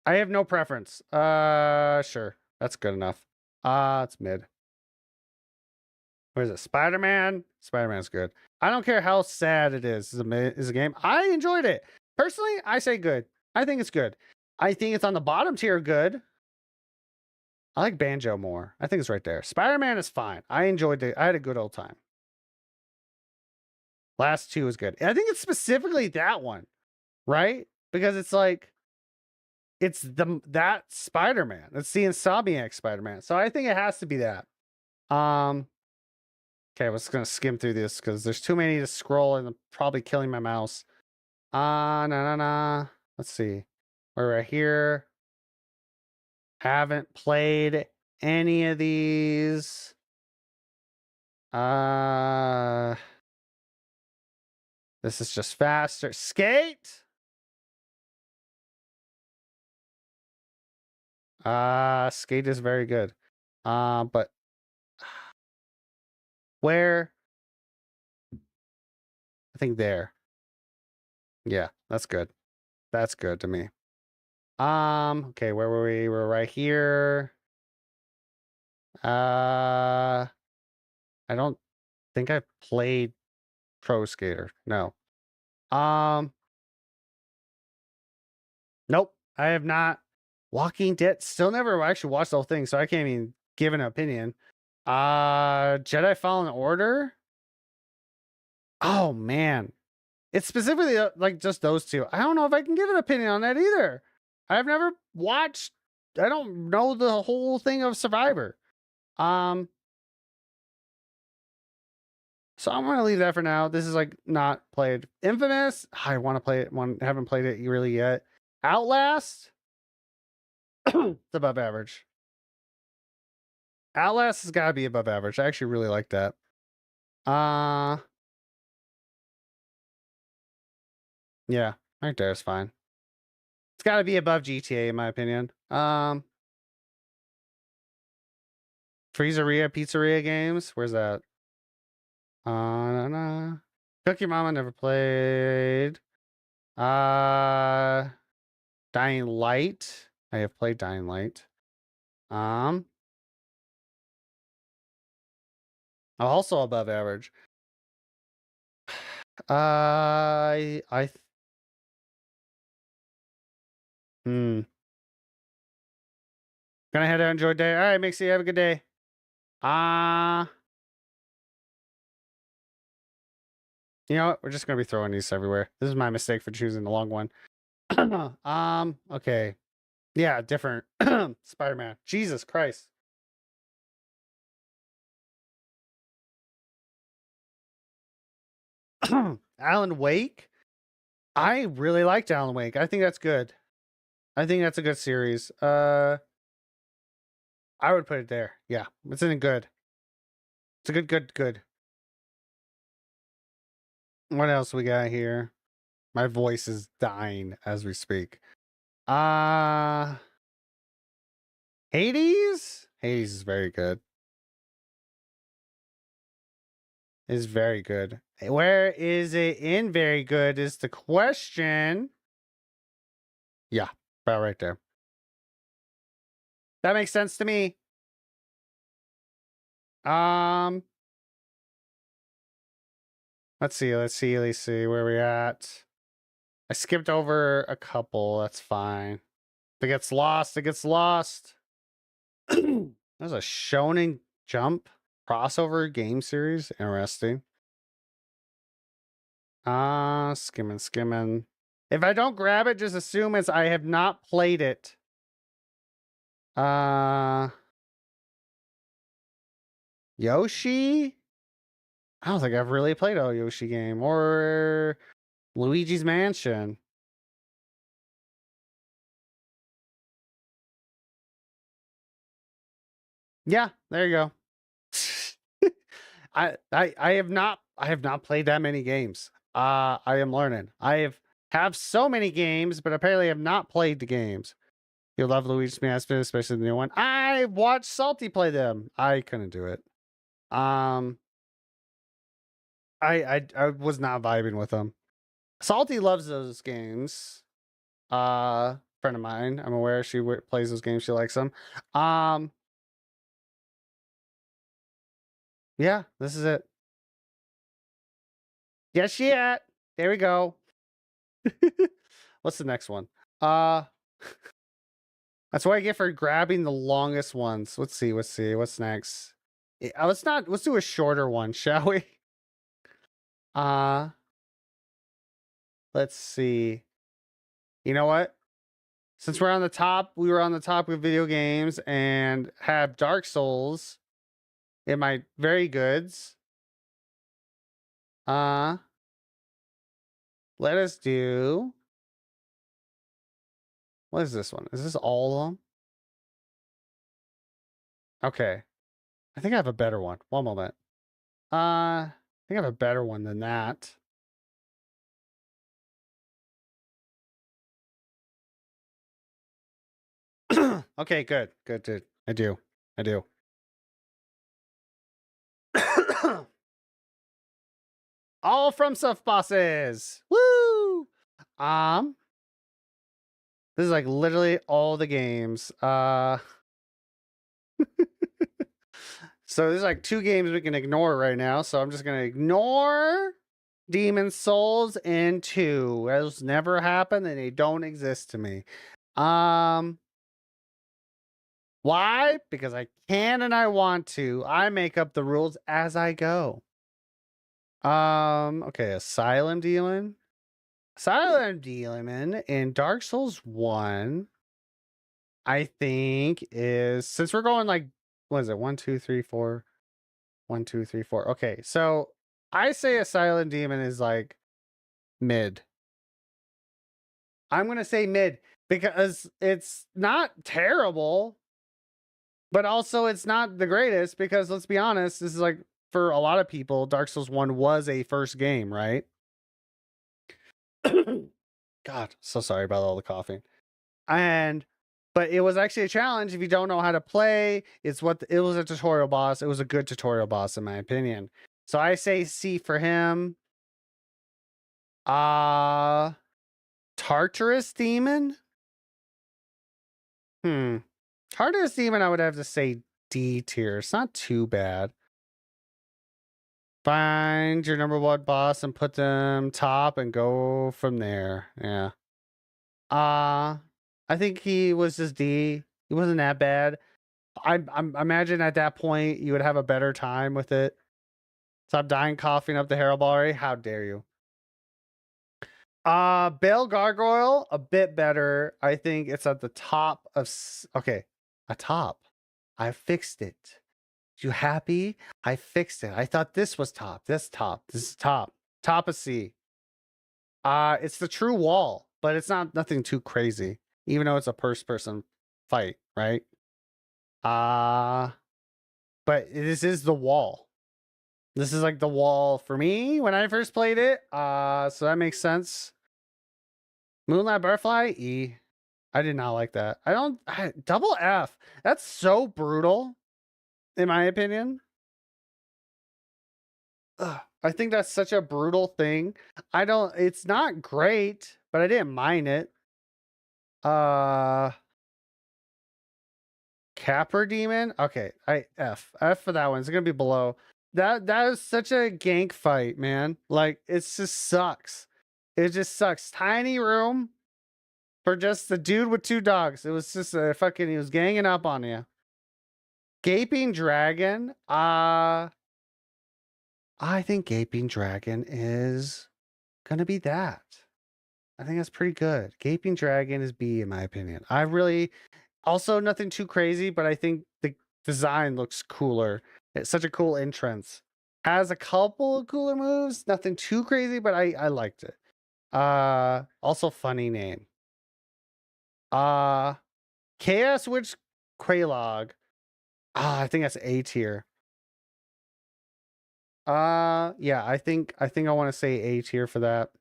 I have no preference. Sure. That's good enough. It's mid. What is it? Spider-Man? Spider-Man's good. I don't care how sad it is as a game. I enjoyed it. Personally, I say good. I think it's good. I think it's on the bottom tier good. I like Banjo more. I think it's right there. Spider-Man is fine. I enjoyed it. I had a good old time. Last two is good. I think it's specifically that one, right? Because it's like it's that Spider-Man. It's the Insomniac Spider-Man. So I think it has to be that. Okay, I'm just gonna skim through this because there's too many to scroll and I'm probably killing my mouse. Let's see. We're right here. Haven't played any of these. This is just faster. Skate. Skate is very good. But where? I think there. Yeah, that's good. That's good to me. Okay, where were we? We're right here. I don't think I've played Pro Skater. No. Nope, I have not. Walking Dead. Still never actually watched the whole thing, so I can't even give an opinion. Jedi Fallen Order. Oh man, it's specifically like just those two. I don't know if I can give an opinion on that either. I've never watched. I don't know the whole thing of Survivor. So I'm gonna leave that for now. This is like not played. Infamous. I want to play it. Haven't played it really yet. Outlast. It's above average. Outlast has got to be above average. I actually really like that. Yeah, right there is fine. It's got to be above GTA in my opinion. Freezeria Pizzeria games. Where's that? Cookie Mama never played. Dying Light. I have played Dying Light. Also above average. Hmm. Gonna head out, enjoy day. All right, Mixie, have a good day. You know what? We're just gonna be throwing these everywhere. This is my mistake for choosing the long one. Okay. Yeah, different. Spider-Man. Jesus Christ. Alan Wake. I really liked Alan Wake. I think that's good. I think that's a good series. I would put it there. Yeah, it's in good. It's a good. What else we got here? My voice is dying as we speak. Hades? Hades is very good. Is very good. Where is it in very good is the question. Yeah, about right there. That makes sense to me. Let's see where we're at. I skipped over a couple. That's fine. If it gets lost, it gets lost. There's a Shonen Jump crossover game series. Interesting. Skimming. If I don't grab it, just assume it's I have not played it. Yoshi? I don't think I've really played a Yoshi game. Or Luigi's Mansion. Yeah, there you go. I have not played that many games. I am learning. I have so many games, but apparently have not played the games. You'll love Luigi's Mansion, especially the new one. I watched Salty play them. I couldn't do it. I was not vibing with them. Salty loves those games. friend of mine. I'm aware she plays those games. She likes them. Yeah, this is it. Yes, yeah. There we go. What's the next one? That's what I get for grabbing the longest ones. Let's see. What's next? Let's do a shorter one, shall we? Uh, let's see. You know what? Since we were on the top with video games and have Dark Souls in my very goods. Let us do. What is this one? Is this all of them? Okay. I think I have a better one. One moment. I think I have a better one than that. Okay, good. I do. All from Stuff Bosses. Woo! This is like literally all the games. So there's like 2 games we can ignore right now. So I'm just gonna ignore Demon Souls and 2. Those never happen and they don't exist to me. Why? Because I can and I want to. I make up the rules as I go. Okay, Asylum Demon. Asylum Demon in Dark Souls 1, I think is, since we're going like, what is it? 1, 2, 3, 4. 1, 2, 3, 4. Okay, so I say Asylum Demon is like mid. I'm gonna say mid because it's not terrible, but also it's not the greatest because let's be honest, this is like for a lot of people, Dark Souls 1 was a first game, right? God, so sorry about all the coughing. But it was actually a challenge if you don't know how to play. It was a tutorial boss. It was a good tutorial boss in my opinion. So I say C for him. Tartarus Demon? Tartarus Demon I would have to say D tier. It's not too bad. Find your number 1 boss and put them top and go from there. Yeah. I think he was just D. He wasn't that bad. I'm imagine at that point you would have a better time with it. Stop dying coughing up the Harrowberry. How dare you? Bale Gargoyle, a bit better. I think it's at the top of okay, a top. I fixed it. You happy? I fixed it. I thought this was top. This top. This is top. Top of C. It's the true wall, but it's nothing too crazy. Even though it's a first person fight, right? But this is the wall. This is like the wall for me when I first played it. So that makes sense. Moonlight Butterfly, E. I did not like that. Double F. That's so brutal, in my opinion. Ugh, I think that's such a brutal thing. It's not great, but I didn't mind it. Capper Demon? Okay, F for that one. It's gonna be below. That is such a gank fight, man. Like, it just sucks. It just sucks. Tiny room for just the dude with 2 dogs. It was just he was ganging up on you. Gaping Dragon. I think Gaping Dragon is gonna be that. I think that's pretty good. Gaping Dragon is B in my opinion. Also nothing too crazy, but I think the design looks cooler. It's such a cool entrance. Has a couple of cooler moves, nothing too crazy, but I liked it. Also funny name. Chaos Witch Quelaag. I think that's A tier. Yeah, I think I want to say A tier for that.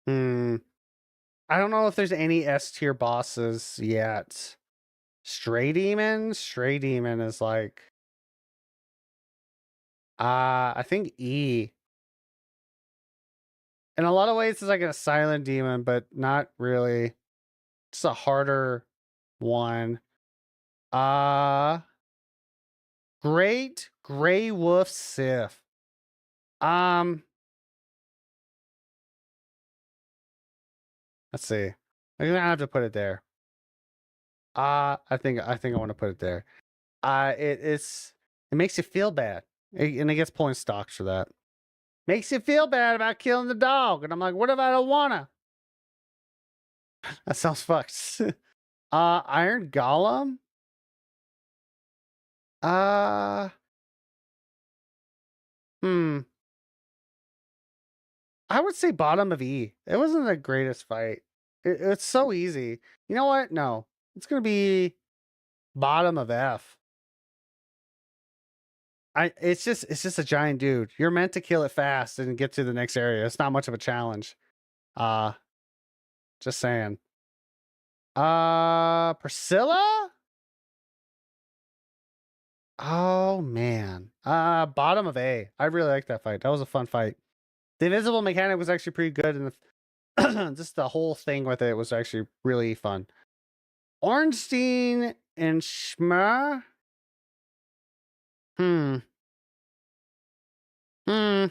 I don't know if there's any S tier bosses yet. Stray Demon is like I think E. In a lot of ways, it's like a silent demon, but not really. It's a harder one. Uh Great Grey Wolf Sith. Um, let's see. I'm gonna have to put it there. I think I want to put it there. It makes you feel bad, and it gets point stocks for that. Makes you feel bad about killing the dog, and I'm like, what if I don't wanna? That sounds fucked. Iron Golem. Uh, hmm. I would say bottom of E. It wasn't the greatest fight. It's so easy. You know what? No, it's gonna be bottom of F. It's just a giant dude. You're meant to kill it fast and get to the next area. It's not much of a challenge. Uh just saying. Priscilla? Oh man. Bottom of A. I really like that fight. That was a fun fight. The invisible mechanic was actually pretty good, and just the whole thing with it was actually really fun. Ornstein and Schmer. Hmm. Hmm.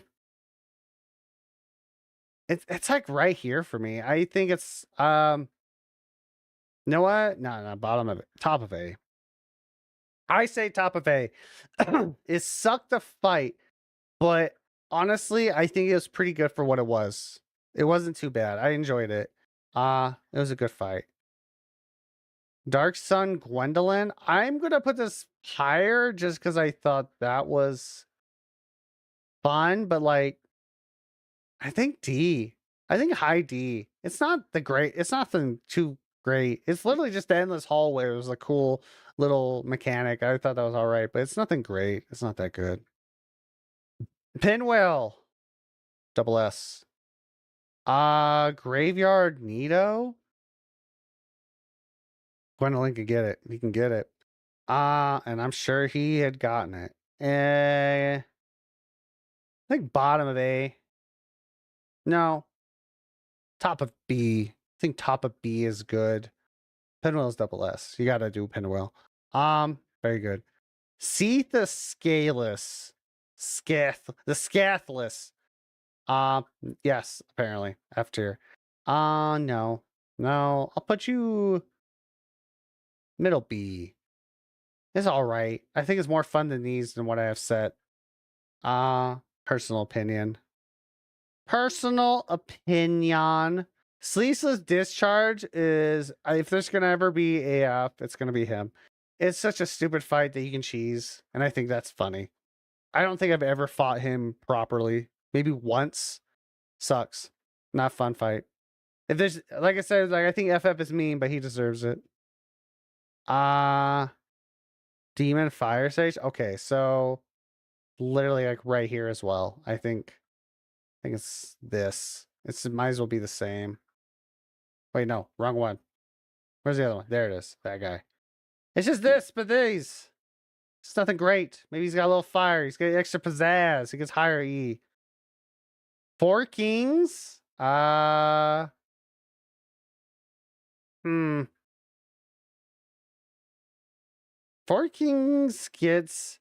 It's like right here for me. I think it's you know what? No, bottom of it. Top of A. I say top of A. It sucked to fight, but honestly, I think it was pretty good for what it was. It wasn't too bad. I enjoyed it. It was a good fight. Dark Sun Gwendolyn. I'm gonna put this higher just because I thought that was fun, but like I think D. I think high D. It's not the great. It's nothing too great. It's literally just the endless hallway. It was a cool little mechanic. I thought that was all right, but it's nothing great. It's not that good. Pinwheel. Double S. Graveyard Nido. Gwendolyn could get it. He can get it. And I'm sure he had gotten it. I think bottom of A. No, top of B. I think top of B is good. Pinwheel's double S. You gotta do Pinwheel. Very good. Seath the Scaleless. The Scathless. Yes, apparently. F tier. No. No. I'll put you middle B. It's alright. I think it's more fun than these than what I have set. Personal opinion. Personal opinion. Sleeceless Discharge is, if there's gonna ever be AF, it's gonna be him. It's such a stupid fight that you can cheese, and I think that's funny. I don't think I've ever fought him properly. Maybe once. Sucks. Not fun fight. If there's, like I said, like I think FF is mean, but he deserves it. Demon Fire Sage. Okay, so literally like right here as well. I think it's this. It might as well be the same. Wait, no, wrong one. Where's the other one? There it is. That guy. It's just this, but these. It's nothing great. Maybe he's got a little fire. He's got extra pizzazz. He gets higher E. Four Kings. Four Kings gets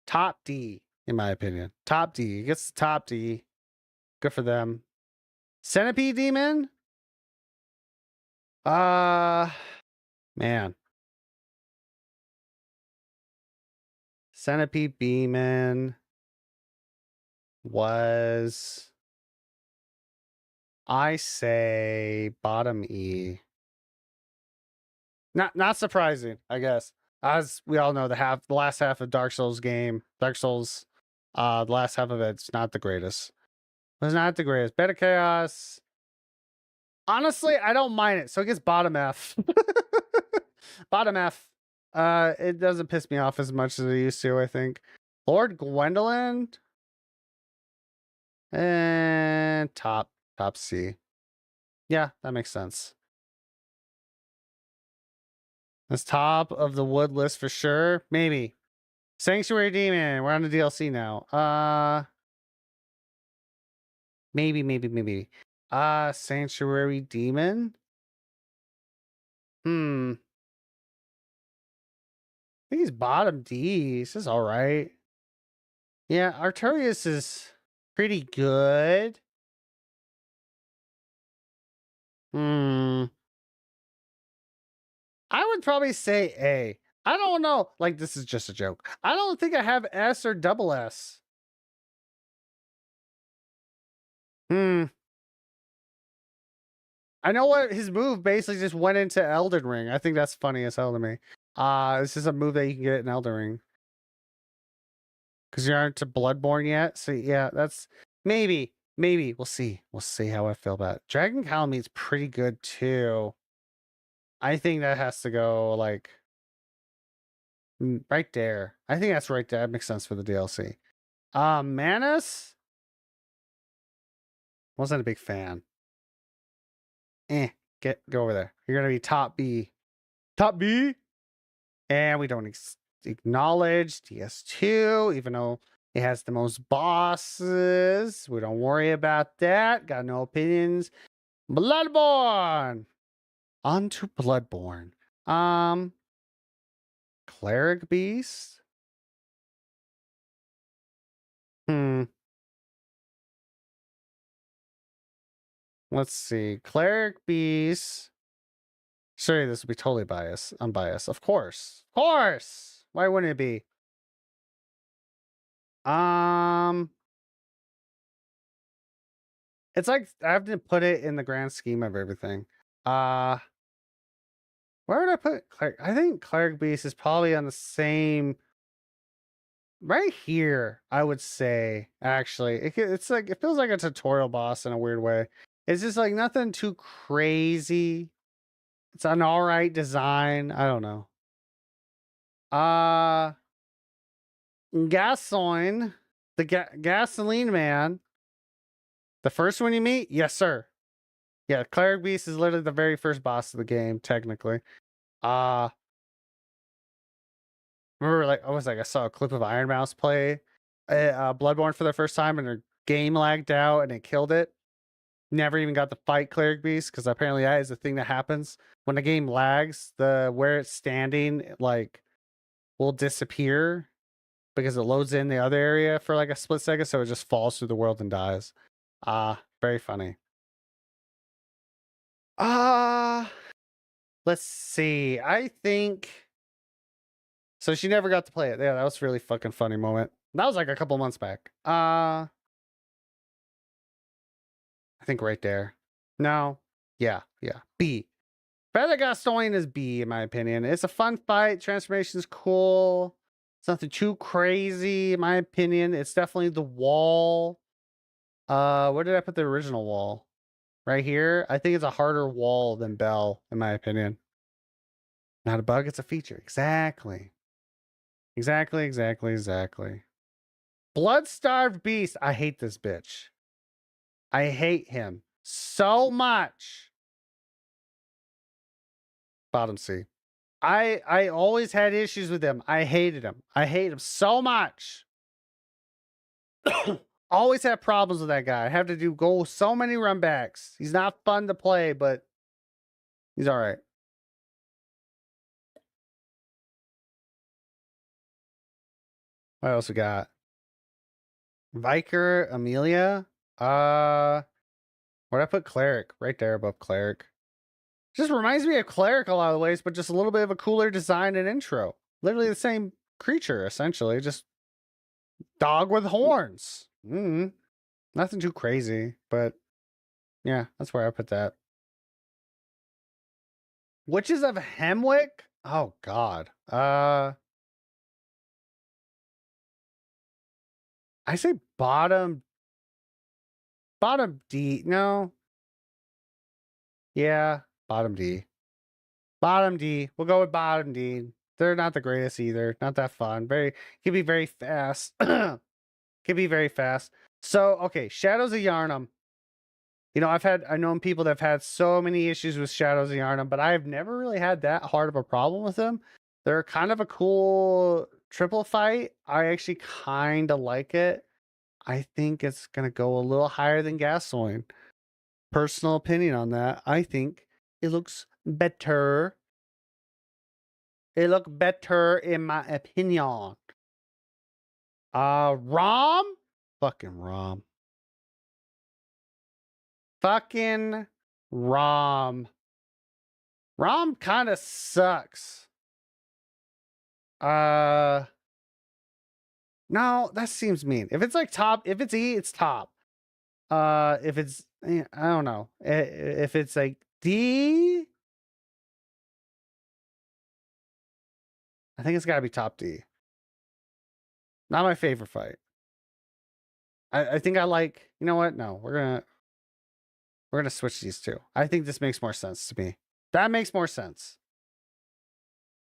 top D, in my opinion. Top D. He gets top D. Good for them. Centipede Demon. Man. Centipede Demon was, I say, bottom E. Not surprising, I guess. As we all know, the last half of Dark Souls, the last half of it's not the greatest. It's not the greatest. Beta Chaos. Honestly, I don't mind it. So it gets bottom F. Bottom F. It doesn't piss me off as much as it used to, I think. Lord Gwendolyn. And top C. Yeah, that makes sense. That's top of the wood list for sure. Maybe. Sanctuary Demon. We're on the DLC now. Maybe. Sanctuary Demon. I think he's bottom D. This is all right. Yeah, Artorias is pretty good. I would probably say A. I don't know. Like, this is just a joke. I don't think I have S or double S. I know what his move basically just went into Elden Ring. I think that's funny as hell to me. This is a move that you can get in Elden Ring. Because you aren't to Bloodborne yet. So yeah, that's maybe. We'll see. We'll see how I feel about it. Dragon Calamete's pretty good too. I think that has to go like right there. I think that's right there. That makes sense for the DLC. Manus wasn't a big fan. Go over there. You're gonna be top B. Top B. And we don't acknowledge DS2, even though it has the most bosses. We don't worry about that. Got no opinions. Bloodborne. On to Bloodborne. Cleric Beast. Let's see. Cleric Beast. Sorry, this would be totally unbiased. Of course. Of course. Why wouldn't it be? It's like I have to put it in the grand scheme of everything. Where would I put Cleric? I think Cleric Beast is probably on the same right here, I would say. Actually, it's like it feels like a tutorial boss in a weird way. It's just like nothing too crazy. It's an all right design. I don't know. Gasoline, the gasoline man. The first one you meet, yes sir. Yeah, Cleric Beast is literally the very first boss of the game, technically. Remember, like I saw a clip of Iron Mouse play Bloodborne for the first time, and her game lagged out, and it killed it. Never even got to fight Cleric Beast because apparently that is the thing that happens when the game lags. The where it's standing like will disappear because it loads in the other area for like a split second, so it just falls through the world and dies. Very funny. Let's see. I think so. She never got to play it. Yeah, that was a really fucking funny moment. That was like a couple months back. I think right there. No. Yeah. B. Feather Gaston is B, in my opinion. It's a fun fight. Transformation's cool. It's nothing too crazy, in my opinion. It's definitely the wall. Where did I put the original wall? Right here. I think it's a harder wall than Bell, in my opinion. Not a bug, it's a feature. Exactly. Blood-starved beast. I hate this bitch. I hate him so much. Bottom C. I always had issues with him. I hated him. I hate him so much. Always had problems with that guy. I have to go so many run backs. He's not fun to play, but he's all right. What else we got? Viker, Amelia. Where'd I put Cleric? Right there above Cleric. Just reminds me of Cleric a lot of ways, but just a little bit of a cooler design and intro. Literally the same creature, essentially. Just dog with horns. Nothing too crazy, but yeah, that's where I put that. Witches of Hemwick? Oh God. I say bottom D. No. Yeah, bottom D. Bottom D. We'll go with bottom D. They're not the greatest either. Not that fun. Can be very fast. Can be very fast. So, okay, Shadows of Yharnam. You know, I've known people that have had so many issues with Shadows of Yharnam, but I've never really had that hard of a problem with them. They're kind of a cool triple fight. I actually kind of like it. I think it's gonna go a little higher than gasoline. Personal opinion on that. I think it looks better. It look better in my opinion. Rom? Fucking Rom. Fucking Rom. Rom kind of sucks. No, that seems mean. If it's like top, if it's E, it's top. If it's, I don't know. If it's like D, I think it's got to be top D. Not my favorite fight. I think I like. You know what? No, we're gonna switch these two. I think this makes more sense to me. That makes more sense.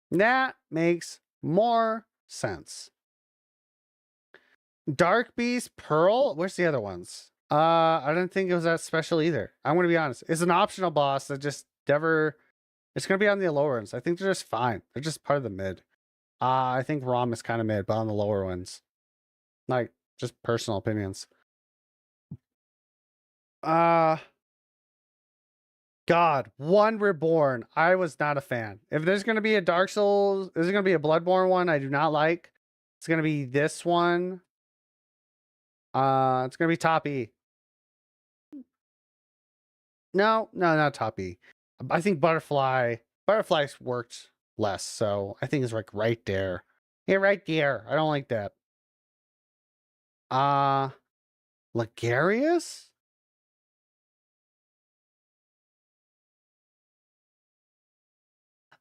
That makes more sense. Dark Beast Pearl. Where's the other ones? I didn't think it was that special either. I'm gonna be honest. It's an optional boss that just never. It's gonna be on the lower ones. I think they're just fine. They're just part of the mid. I think Rom is kind of mid, but on the lower ones. Like just personal opinions. God, One Reborn. I was not a fan. If there's gonna be a Dark Souls, there's gonna be a Bloodborne one I do not like. It's gonna be this one. It's gonna be top E. No, not top E. I think Butterfly's worked less, so I think it's like right there. Yeah, right there. I don't like that. Ligarius?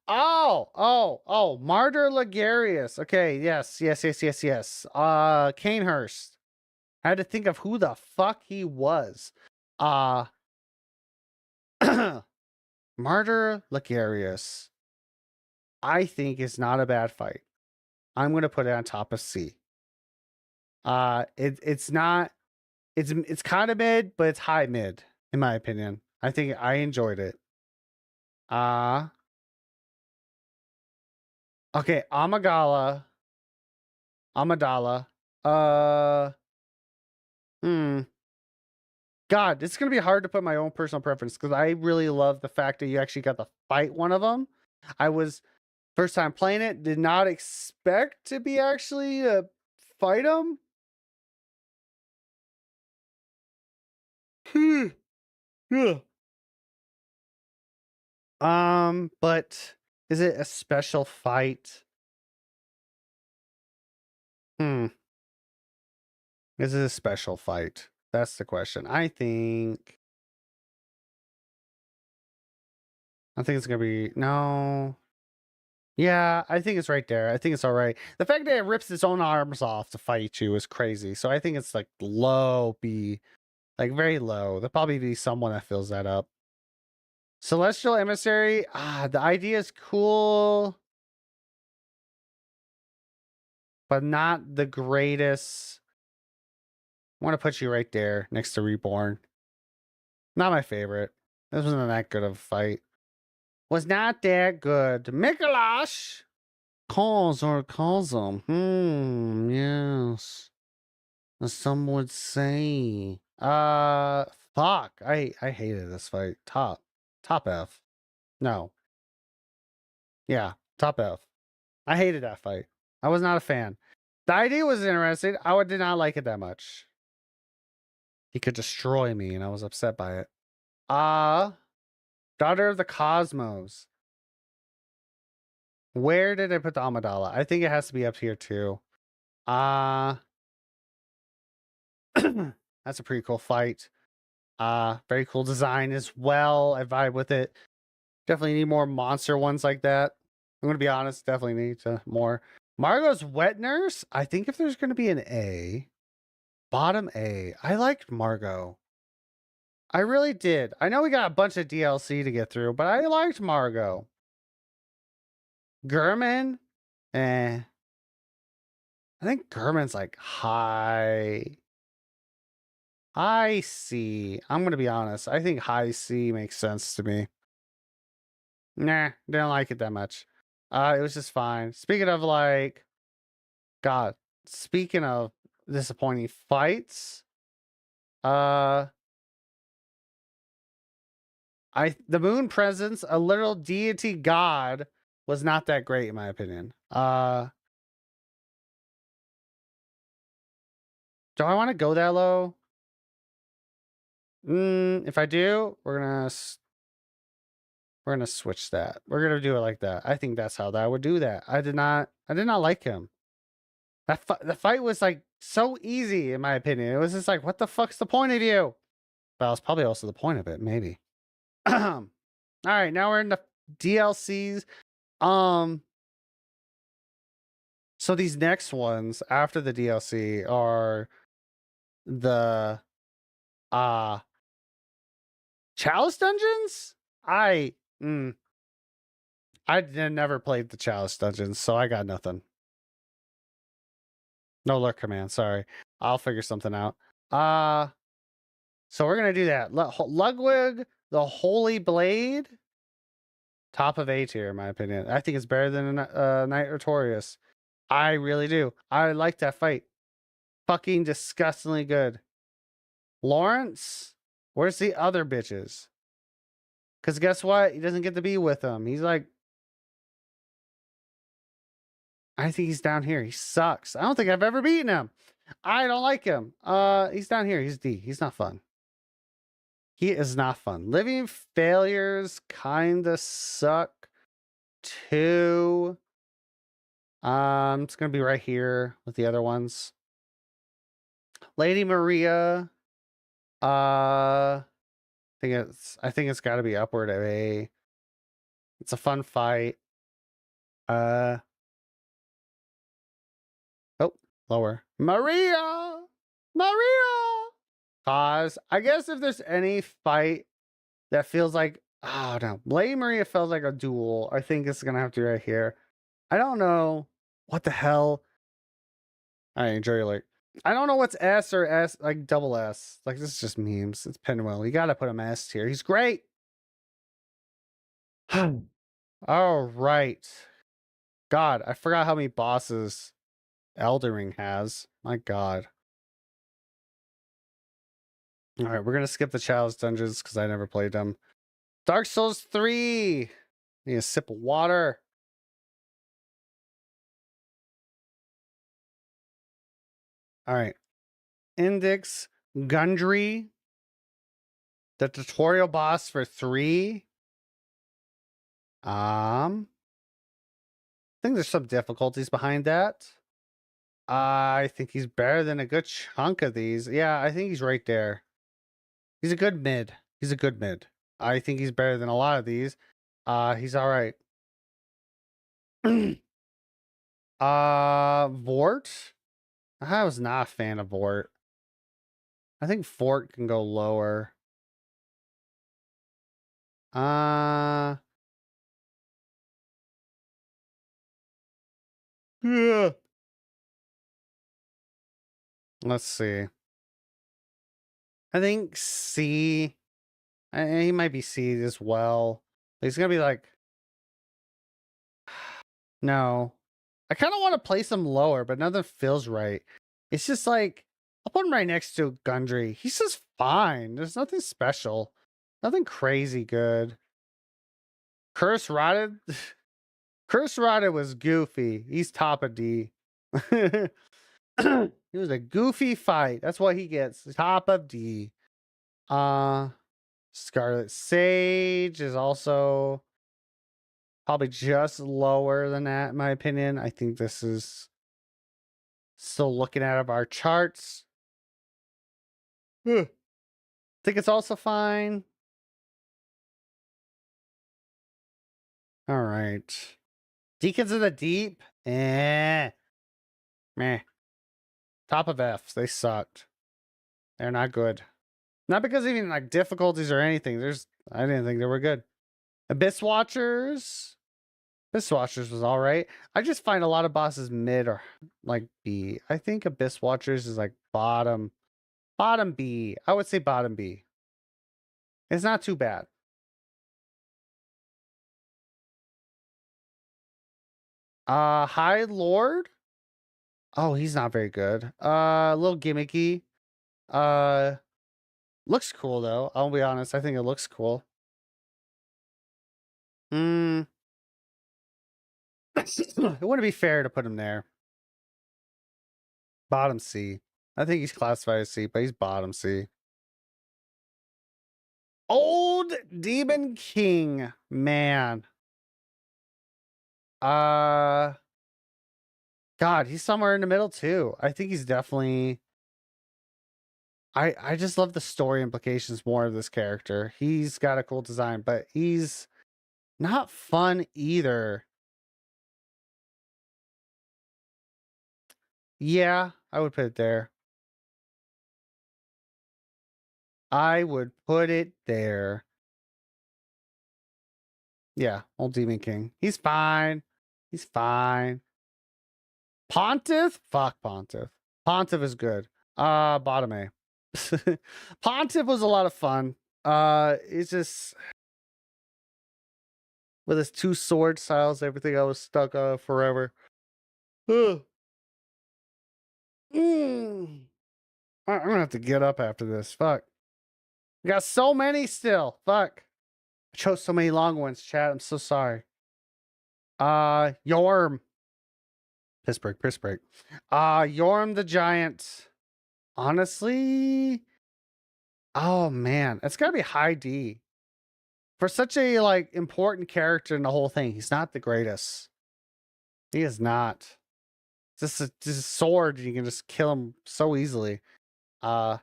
Martyr Ligarius. Okay, yes. Canehurst. I had to think of who the fuck he was. Martyr Ligarius, I think is not a bad fight. I'm gonna put it on top of C. It's not. It's kind of mid, but it's high mid in my opinion. I think I enjoyed it. Okay, Amidala. Hmm. God, it's gonna be hard to put my own personal preference because I really love the fact that you actually got to fight one of them. I was first time playing it, did not expect to be actually fight them. But is it a special fight? Is it a special fight? That's the question. I think it's gonna be no. Yeah, I think it's right there. I think it's all right. The fact that it rips its own arms off to fight you is crazy. So I think it's like low B, like very low. There'll probably be someone that fills that up. Celestial Emissary. The idea is cool, but not the greatest. I want to put you right there next to Reborn. Not my favorite. This wasn't that good of a fight. Was not that good. Mikolash calls them. Yes. As some would say. Fuck. I hated this fight. Top F. No. Yeah, top F. I hated that fight. I was not a fan. The idea was interesting. I did not like it that much. He could destroy me, and I was upset by it. Daughter of the Cosmos. Where did I put the Amidala? I think it has to be up here too. That's a pretty cool fight. Very cool design as well. I vibe with it. Definitely need more monster ones like that. I'm gonna be honest, definitely need more. Margot's Wet Nurse. I think if there's gonna be an A, bottom A. I liked Margot. I really did. I know we got a bunch of DLC to get through, but I liked Margot. Gurman, I think Gurman's like high C. I'm gonna be honest. I think high C makes sense to me. Nah, didn't like it that much. It was just fine. Speaking of like, God, speaking of disappointing fights. The moon presence, a little deity god, was not that great in my opinion. Do I want to go that low? If I do, we're gonna switch that. We're gonna do it like that. I think that's how that would do that. I did not like him. The fight was like so easy in my opinion. It was just like, what the fuck's the point of you? Well, it's probably also the point of it, maybe. All right, now we're in the DLCs. So these next ones after the DLC are the Chalice dungeons? Never played the Chalice dungeons, so I got nothing. No lurk command, sorry. I'll figure something out. So we're gonna do that. Ludwig, the Holy Blade. Top of A tier, in my opinion. I think it's better than Knight Artorias. I really do. I like that fight. Fucking disgustingly good. Lawrence? Where's the other bitches? Because guess what? He doesn't get to be with them. He's like... I think he's down here. He sucks. I don't think I've ever beaten him. I don't like him. He's down here. He's D. He's not fun. He is not fun. Living failures kinda suck too. It's gonna be right here with the other ones. Lady Maria. I think it's gotta be upward of A. It's a fun fight. Oh, lower. Maria! Cause I guess if there's any fight that feels like, oh no, Lady Maria feels like a duel, I think it's gonna have to be right here. I don't know what the hell. I enjoy your like. I don't know what's S or S, like double S. Like, this is just memes. It's Pinwheel. You gotta put him S here. He's great. All right. God, I forgot how many bosses Elden Ring has. My God. All right, we're gonna skip the Chalice dungeons because I never played them. Dark Souls 3. Need a sip of water. All right. Index Gundry. The tutorial boss for 3. I think there's some difficulties behind that. I think he's better than a good chunk of these. Yeah, I think he's right there. He's a good mid. I think he's better than a lot of these. He's all right. Vort. I was not a fan of Vort. I think Fort can go lower. Yeah. Let's see. I think C. He might be C as well. He's gonna be like, no. I kind of want to place him lower, but nothing feels right. It's just like, I'll put him right next to Gundry. He's just fine. There's nothing special. Nothing crazy good. Curse Rotted. Curse Rotted was goofy. He's top of D. It was a goofy fight. That's what he gets. Top of D. Scarlet Sage is also probably just lower than that, in my opinion. I think this is still looking out of our charts. Think it's also fine. All right. Deacons of the Deep. Meh. Top of Fs. They sucked. They're not good. Not because of even like difficulties or anything. I didn't think they were good. Abyss Watchers. Abyss Watchers was all right. I just find a lot of bosses mid or like B. I think Abyss Watchers is like bottom B. I would say bottom B. It's not too bad. High Lord. Oh, he's not very good. A little gimmicky. Uh, looks cool though. I'll be honest. I think it looks cool. Hmm. It wouldn't be fair to put him there. Bottom C. I think he's classified as C, but he's bottom C. Old Demon King, man. Uh, God, he's somewhere in the middle too. I think he's definitely. I just love the story implications more of this character. He's got a cool design, but he's not fun either. Yeah, I would put it there. I would put it there. Yeah, old Demon King. He's fine. He's fine. Pontiff? Fuck Pontiff. Pontiff is good. Bottom A. Pontiff was a lot of fun. It's just with his two sword styles, everything I was stuck on forever. Ugh. I'm gonna have to get up after this. Fuck. We got so many still. Fuck. I chose so many long ones, chat. I'm so sorry. Yorm. Piss break, piss break. Yorm the Giant. Honestly, oh man, it's gotta be high D. For such a like important character in the whole thing, he's not the greatest. He is not. Just a sword, you can just kill him so easily. And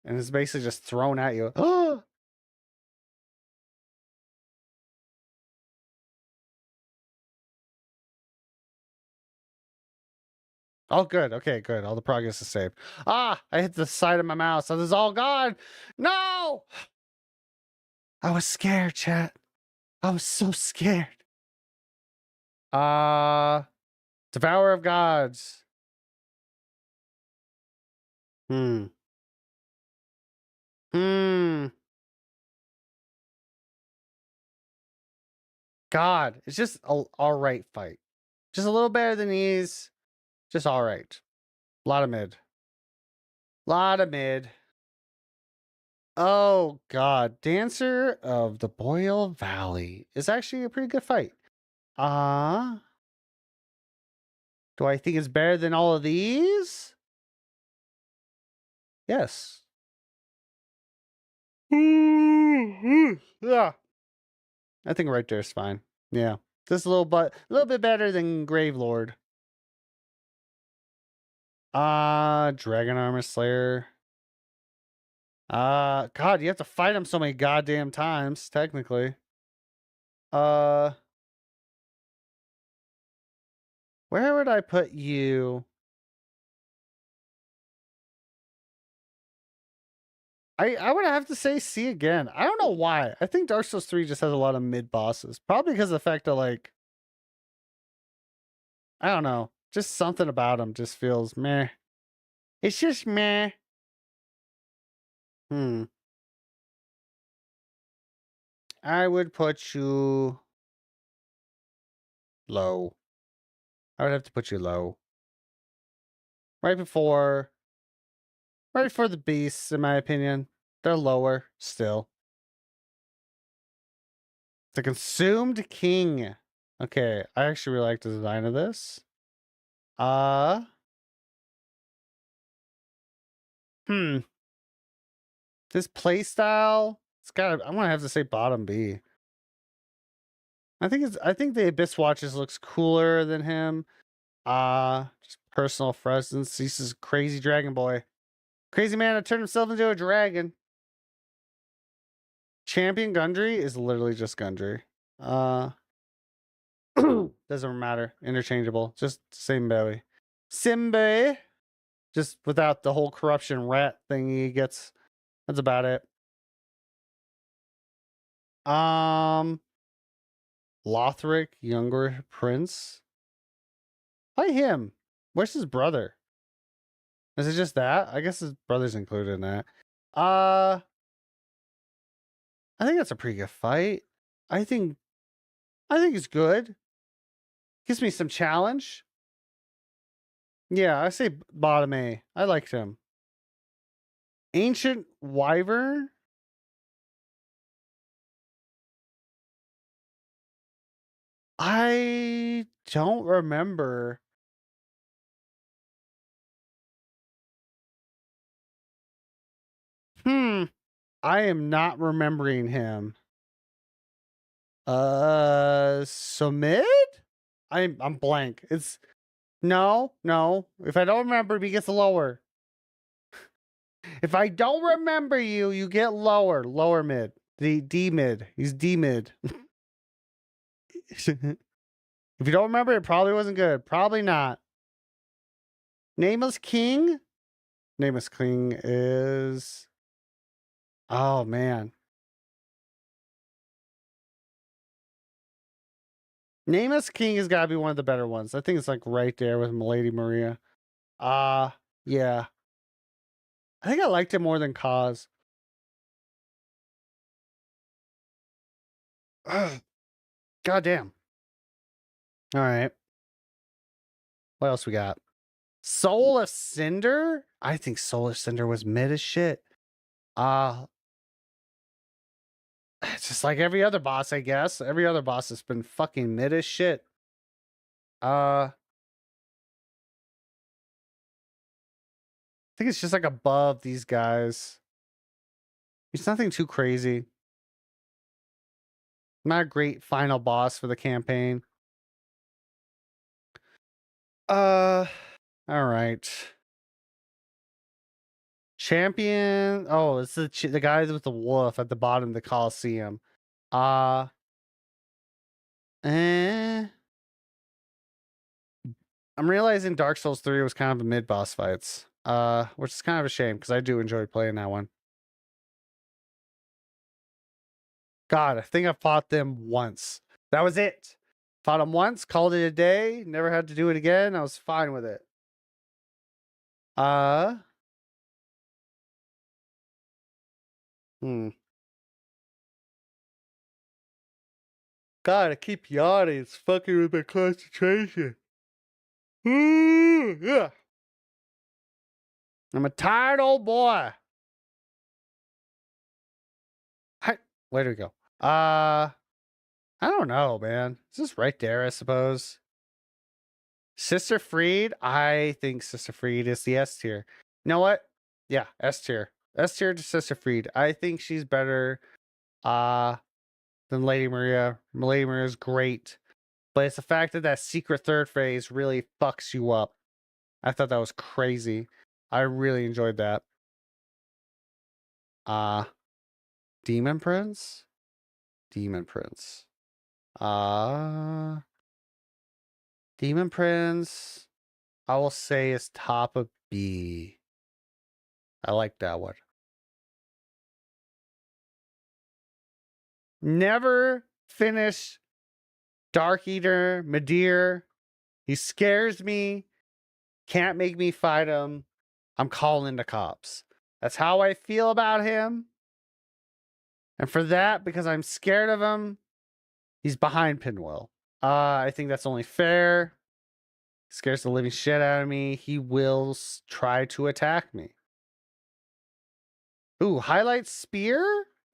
it's basically just thrown at you. Oh, oh, good. Okay, good. All the progress is saved. Ah, I hit the side of my mouse. So this is all gone. No! I was scared, chat. I was so scared. Devourer of Gods. Hmm. Hmm. God, it's just a all right fight. Just a little better than these. Just all right. A lot of mid. Lot of mid. Oh God, Dancer of the Boreal Valley is actually a pretty good fight. Uh do I think it's better than all of these? Yes. Yeah. I think right there is fine. Yeah. Just a little bit better than Gravelord. Dragon Armor Slayer. God, you have to fight him so many goddamn times, technically. Uh, where would I put you? I would have to say C again. I don't know why. I think Dark Souls 3 just has a lot of mid bosses. Probably because of the fact that like I don't know, just something about him just feels meh. It's just meh. Hmm. I would put you low. I would have to put you low. Right before the beasts, in my opinion. They're lower still. The Consumed King. Okay, I actually really like the design of this. Uh hmm. This playstyle, it's got I'm gonna have to say bottom B. I think the Abyss Watches looks cooler than him. Just personal presence. This is crazy dragon boy. Crazy man that turned himself into a dragon. Champion Gundry is literally just Gundry. Doesn't matter. Interchangeable. Just same belly. Simbe. Just without the whole corruption rat thing he gets. That's about it. Lothric, younger prince. Why him? Where's his brother? Is it just that? I guess his brother's included in that. I think that's a pretty good fight. I think it's good. Gives me some challenge. Yeah, I say bottom A. I liked him. Ancient Wyvern? I don't remember. I am not remembering him. Sumid? I'm blank. It's no. If I don't remember, he gets lower. If I don't remember you, you get lower. Lower mid. The D mid. He's D mid. If you don't remember, it probably wasn't good. Probably not. Nameless King? Nameless King is. Oh, man. Nameless King has got to be one of the better ones. I think it's like right there with Milady Maria. Yeah. I think I liked it more than Cause. God damn. All right. What else we got? Soul of Cinder? I think Soul of Cinder was mid as shit. It's just like every other boss, I guess. Every other boss has been fucking mid as shit. I think it's just like above these guys. It's nothing too crazy. Not a great final boss for the campaign. All right. Champion. Oh, it's the guy with the wolf at the bottom of the Coliseum. Eh. I'm realizing Dark Souls 3 was kind of a mid boss fights. Which is kind of a shame because I do enjoy playing that one. God, I think I fought them once. That was it. Fought them once, called it a day, never had to do it again. I was fine with it. Hmm. God, I keep yawning. It's fucking with my concentration. Yeah. I'm a tired old boy. Where do we go? I don't know, man. It's just right there, I suppose. Sister Freed, I think Sister Freed is the S tier. You know what? Yeah, S tier. S tier to Sister Freed. I think she's better than Lady Maria. Lady Maria is great. But it's the fact that that secret third phase really fucks you up. I thought that was crazy. I really enjoyed that. Demon Prince? Demon Prince. Demon Prince, I will say is top of B. I like that one. Never finish Dark Eater, Midir. He scares me. Can't make me fight him. I'm calling the cops. That's how I feel about him. And for that, because I'm scared of him, he's behind Pinwheel. I think that's only fair. He scares the living shit out of me. He will try to attack me. Ooh, highlight spear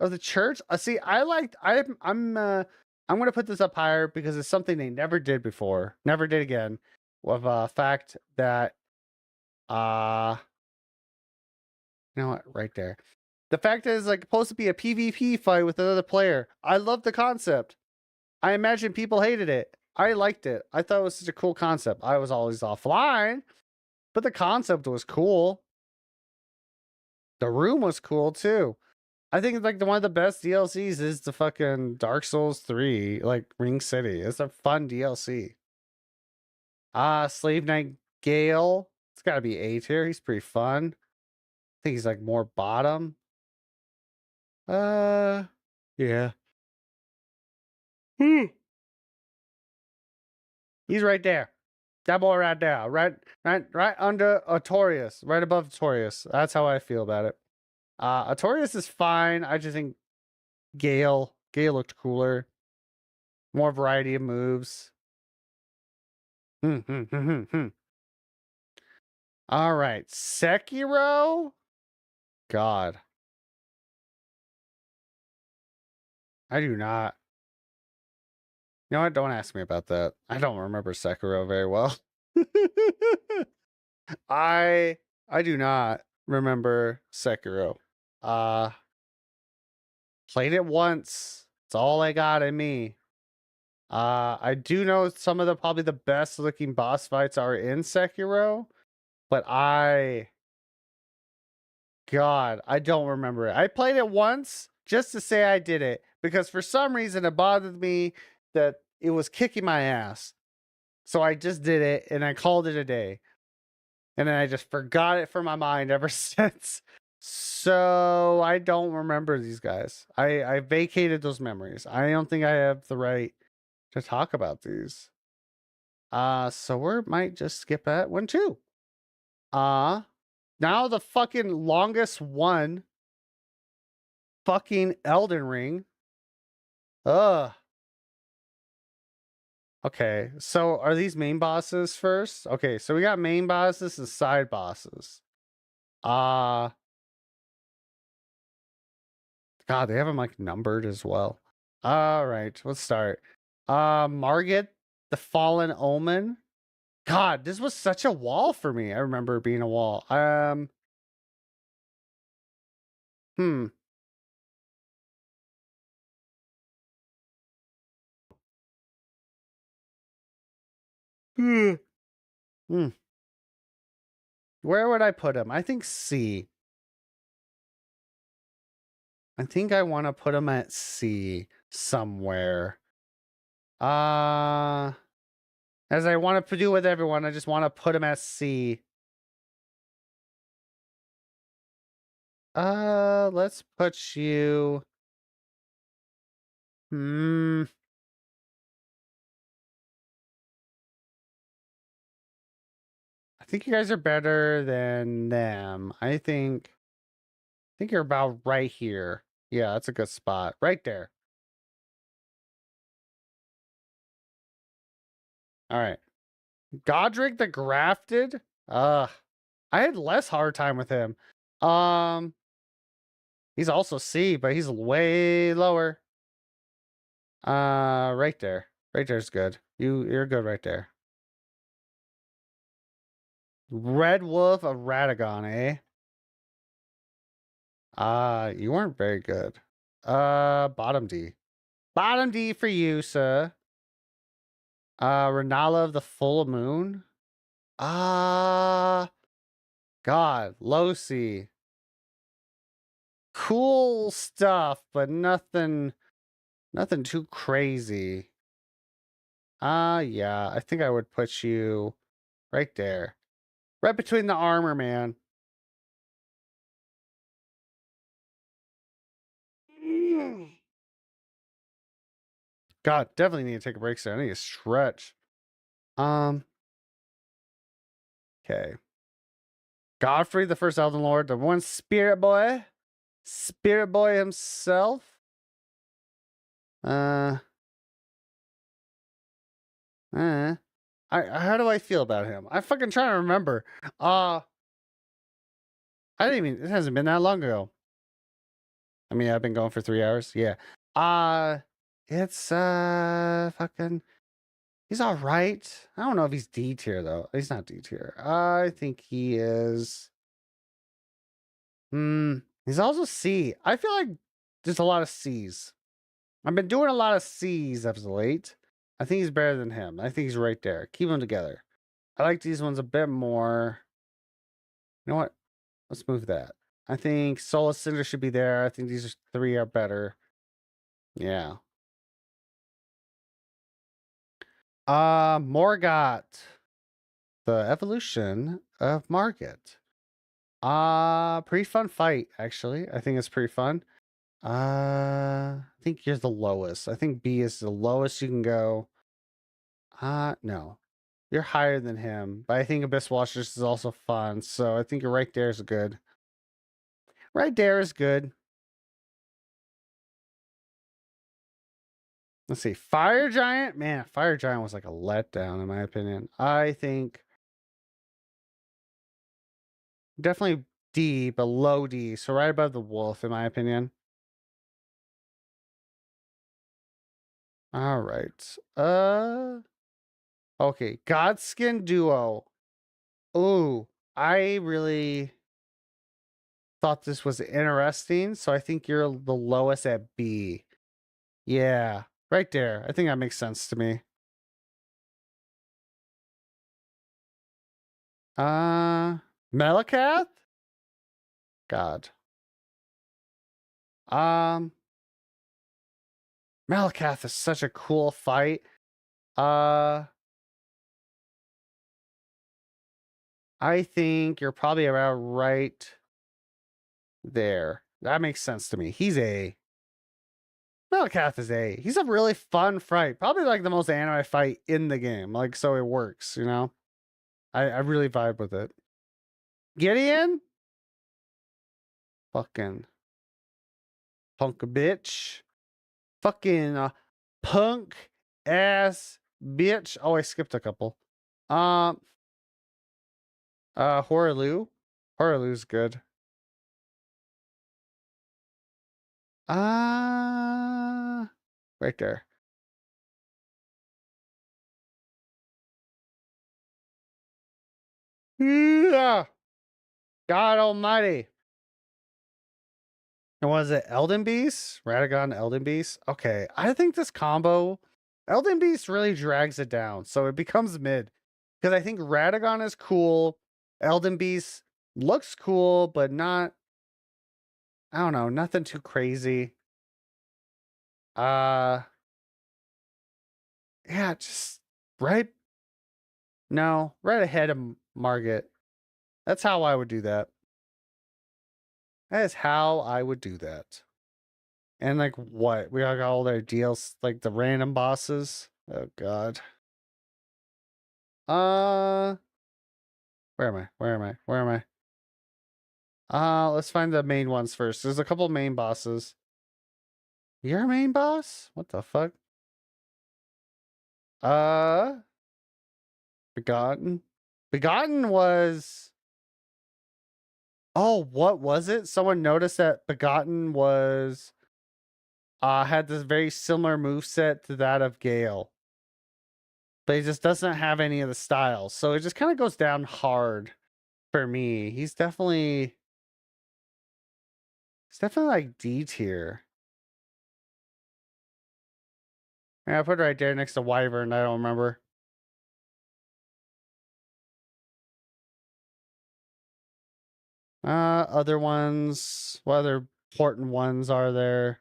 of the church. See, I'm gonna put this up higher because it's something they never did before, never did again. With fact that you know what, right there. The fact that it's like supposed to be a PvP fight with another player. I love the concept. I imagine people hated it. I liked it. I thought it was such a cool concept. I was always offline, but the concept was cool. The room was cool too. I think like one of the best DLCs is the fucking Dark Souls 3, like Ring City. It's a fun DLC. Slave Knight Gale. It's gotta be A tier. He's pretty fun. I think he's like more bottom. Yeah. He's right there. That boy right there. Right under Artorias. Right above Artorias. That's how I feel about it. Artorias is fine. I just think Gale looked cooler. More variety of moves. All right, Sekiro. God, I do not. You know what? Don't ask me about that. I don't remember Sekiro very well. I I do not remember Sekiro. Uh Played it once. It's all I got in me. I do know some of the probably the best looking boss fights are in Sekiro, but God, I don't remember it. I played it once just to say I did it because for some reason it bothered me that it was kicking my ass. So I just did it and I called it a day. And then I just forgot it from my mind ever since. So I don't remember these guys. I vacated those memories. I don't think I have the right to talk about these. So we might just skip that one too. Uh Now the fucking longest one, fucking Elden Ring. Ugh. Okay, so are these main bosses first? Okay, so we got main bosses and side bosses. Uh God, they have them like numbered as well. All right, let's start. Margit, the Fallen Omen. God, this was such a wall for me. I remember it being a wall. Hmm. Hmm. Hmm. Where would I put him? I think C. I think I want to put him at C somewhere. Uh, as I want to do with everyone, I just want to put him at C. Let's put you. Hmm. I think you guys are better than them. I think you're about right here. Yeah, that's a good spot. Right there. All right. Godric the Grafted? I had less hard time with him. Um, he's also C, but he's way lower. Right there. Right there's good. You're good right there. Red Wolf of Radagon, eh? You weren't very good. Bottom D. Bottom D for you, sir. Renala of the Full Moon. God, low C. Cool stuff, but nothing too crazy. Yeah, I think I would put you right there. Right between the armor, man. God, definitely need to take a break soon. I need to stretch. Um, okay. Godfrey, the first Elden Lord, the one spirit boy. Spirit boy himself. Uh, uh how do I feel about him? I'm fucking trying to remember. I didn't even it hasn't been that long ago. I mean, I've been going for 3 hours. Yeah. Uh it's fucking he's all right. I don't know if he's D tier though. He's not D tier. I think he is. He's also C. I feel like there's a lot of C's. I've been doing a lot of C's as of late. I think he's better than him. I think he's right there. Keep them together. I like these ones a bit more. You know what? Let's move that. I think Soul Cinder should be there. I think these three are better. Yeah. Morgot. The evolution of Margit. Pretty fun fight, actually. I think it's pretty fun. I think you're the lowest. I think B is the lowest you can go. No. You're higher than him, but I think Abyss Watchers is also fun, so I think you're right there is good. Right there is good. Let's see. Fire Giant? Man, Fire Giant was like a letdown, in my opinion. I think Definitely D, but low D. So right above the wolf, in my opinion. All right. Okay. Godskin duo. Ooh, I really thought this was interesting. So I think you're the lowest at B. Yeah, right there. I think that makes sense to me. Melikath? God. Um, Malakath is such a cool fight. Uh, I think you're probably around right there. That makes sense to me. He's A. Malakath is A. He's a really fun fight. Probably like the most anime fight in the game. Like, so it works, you know? I really vibe with it. Gideon? Fucking punk bitch. Fucking punk ass bitch. Oh, I skipped a couple. Um, Horaloo. Horaloo's good. Right there. Yeah. God Almighty. And was it Elden Beast? Radagon, Elden Beast? Okay, I think this combo, Elden Beast really drags it down, so it becomes mid. Because I think Radagon is cool, Elden Beast looks cool, but not, I don't know, nothing too crazy. Uh, yeah, just right, no, right ahead of Margit. That's how I would do that. That is how I would do that. And like what? We got all their deals, like the random bosses. Oh god. Uh, where am I? Where am I? Where am I? Let's find the main ones first. There's a couple main bosses. You're a main boss? What the fuck? Uh, Begotten. Begotten was. Oh, what was it? Someone noticed that Begotten was had this very similar move set to that of Gale. But he just doesn't have any of the styles. So it just kind of goes down hard for me. He's definitely like D tier. Yeah, I put it right there next to Wyvern. I don't remember. Other ones. What other important ones are there?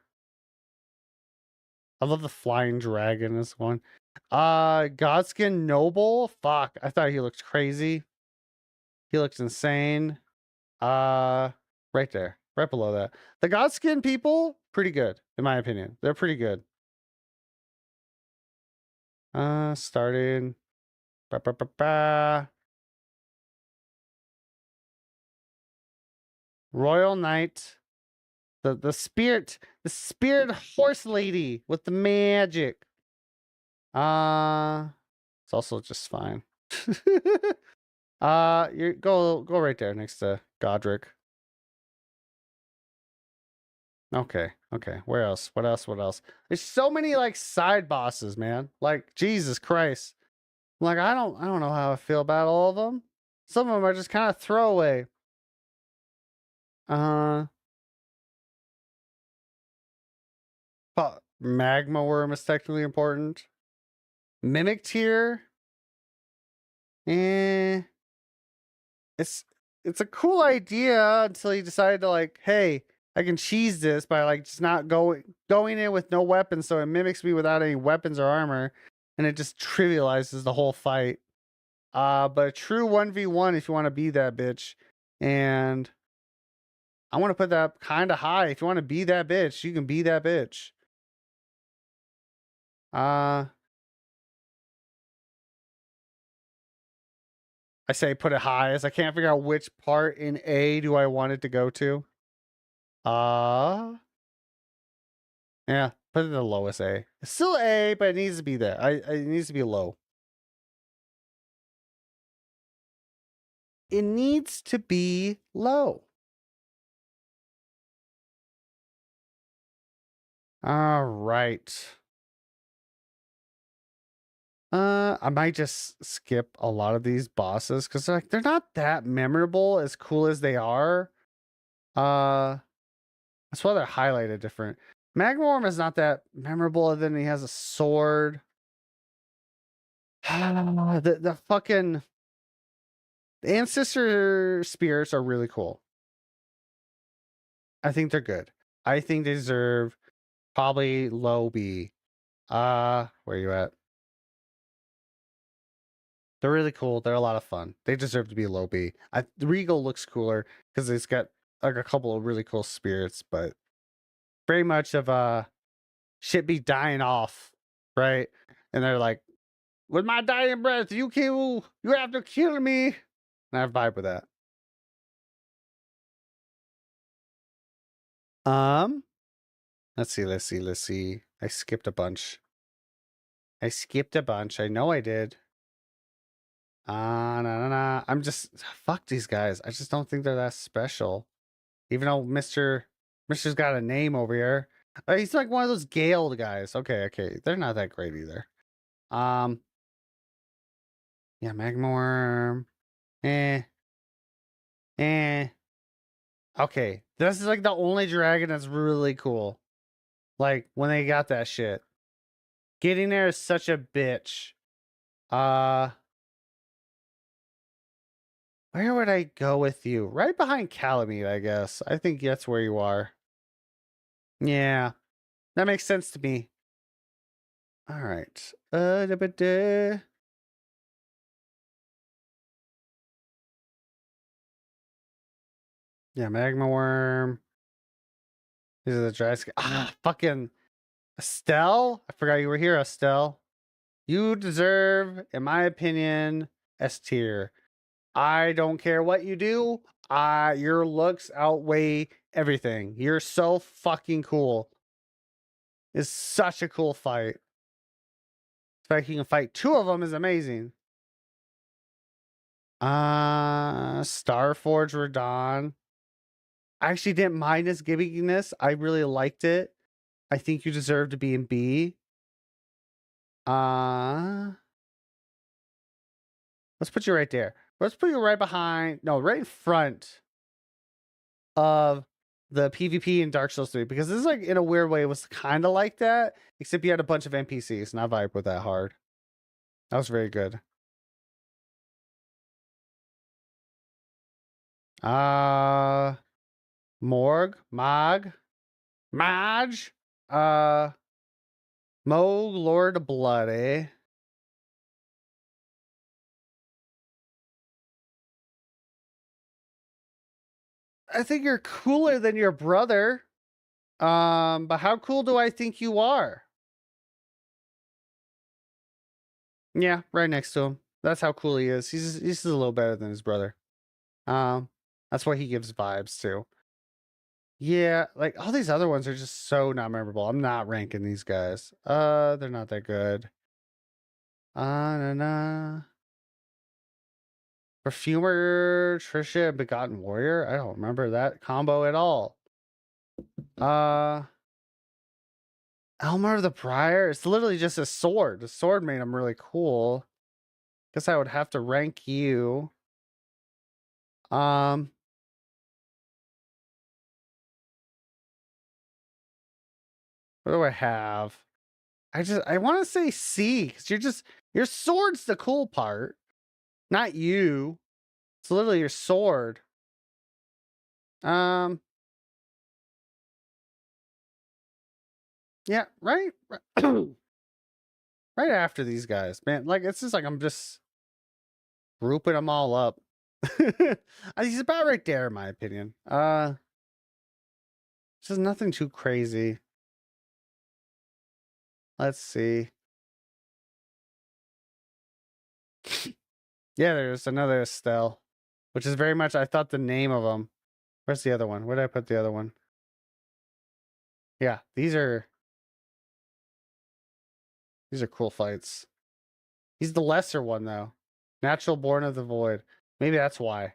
I love the flying dragon. This one. Godskin Noble. Fuck, I thought he looked crazy. He looks insane. Uh, right there, right below that. The Godskin people, pretty good in my opinion. They're pretty good. Starting. Ba, ba, ba, ba. Royal Knight. The spirit horse lady with the magic. It's also just fine. You go right there next to Godric. Okay. Where else? What else? There's so many like side bosses, man. Like Jesus Christ. Like I don't know how I feel about all of them. Some of them are just kind of throwaway. Uh, Magma worm is technically important. Mimic tier. Eh. It's a cool idea until you decide to like, hey, I can cheese this by like just not going in with no weapons, so it mimics me without any weapons or armor, and it just trivializes the whole fight. But a true 1v1 if you want to be that bitch. And I want to put that kind of high. If you want to be that bitch, you can be that bitch. Uh I say put it high as I can't figure out which part in A do I want it to go to. Yeah, put it in the lowest A. It's still A, but it needs to be there. It needs to be low. it needs to be low. All right. I might just skip a lot of these bosses because they're not that memorable as cool as they are. Uh, that's why they're highlighted different. Magmorm is not that memorable, other than he has a sword. The fucking ancestor spirits are really cool. I think they're good. I think they deserve probably low B. Where you at? They're really cool. They're a lot of fun. They deserve to be low B. Regal looks cooler because it's got like a couple of really cool spirits, but very much of shit be dying off, right? And they're like, with my dying breath, you have to kill me. And I vibe with that. Let's see. I skipped a bunch. I know I did. Nah. I'm just fuck these guys. I just don't think they're that special. Even though Mister's got a name over here. He's like one of those Gale guys. Okay. They're not that great either. Yeah, Magmorm. Eh. Okay. This is like the only dragon that's really cool. Like when they got that shit. Getting there is such a bitch. Where would I go with you? Right behind Calamite, I guess. I think that's where you are. Yeah. That makes sense to me. All right. Yeah, Magma Worm. These are the dry skin. Fucking Estelle. I forgot you were here, Estelle. You deserve, in my opinion, S tier. I don't care what you do. Your looks outweigh everything. You're so fucking cool. It's such a cool fight. The fact you can fight two of them is amazing. Starforge Radon. I actually didn't mind his gimmickiness. I really liked it. I think you deserve to be in B. Let's put you right there. Let's put you right behind. No, right in front of the PvP in Dark Souls 3, because this is like in a weird way it was kind of like that, except you had a bunch of NPCs, and I vibe with that hard. That was very good. Maj, Moog, Lord Bloody. I think you're cooler than your brother. But how cool do I think you are? Yeah, right next to him. That's how cool he is. He's a little better than his brother. That's what he gives vibes to. Yeah, like all these other ones are just so not memorable. I'm not ranking these guys. They're not that good. Nah. Perfumer, Trisha, and Begotten Warrior. I don't remember that combo at all. Elmer the Prior. It's literally just a sword. The sword made him really cool. Guess I would have to rank you. What do I have? I want to say C, because your sword's the cool part, not you. It's literally your sword. Yeah, right. Right after these guys, man. Like it's just like I'm just grouping them all up. He's about right there, in my opinion. Just nothing too crazy. Let's see. Yeah, there's another Estelle, which is very much, I thought the name of them. Where's the other one? Where did I put the other one? Yeah, these are cool fights. He's the lesser one, though. Natural Born of the Void. Maybe that's why.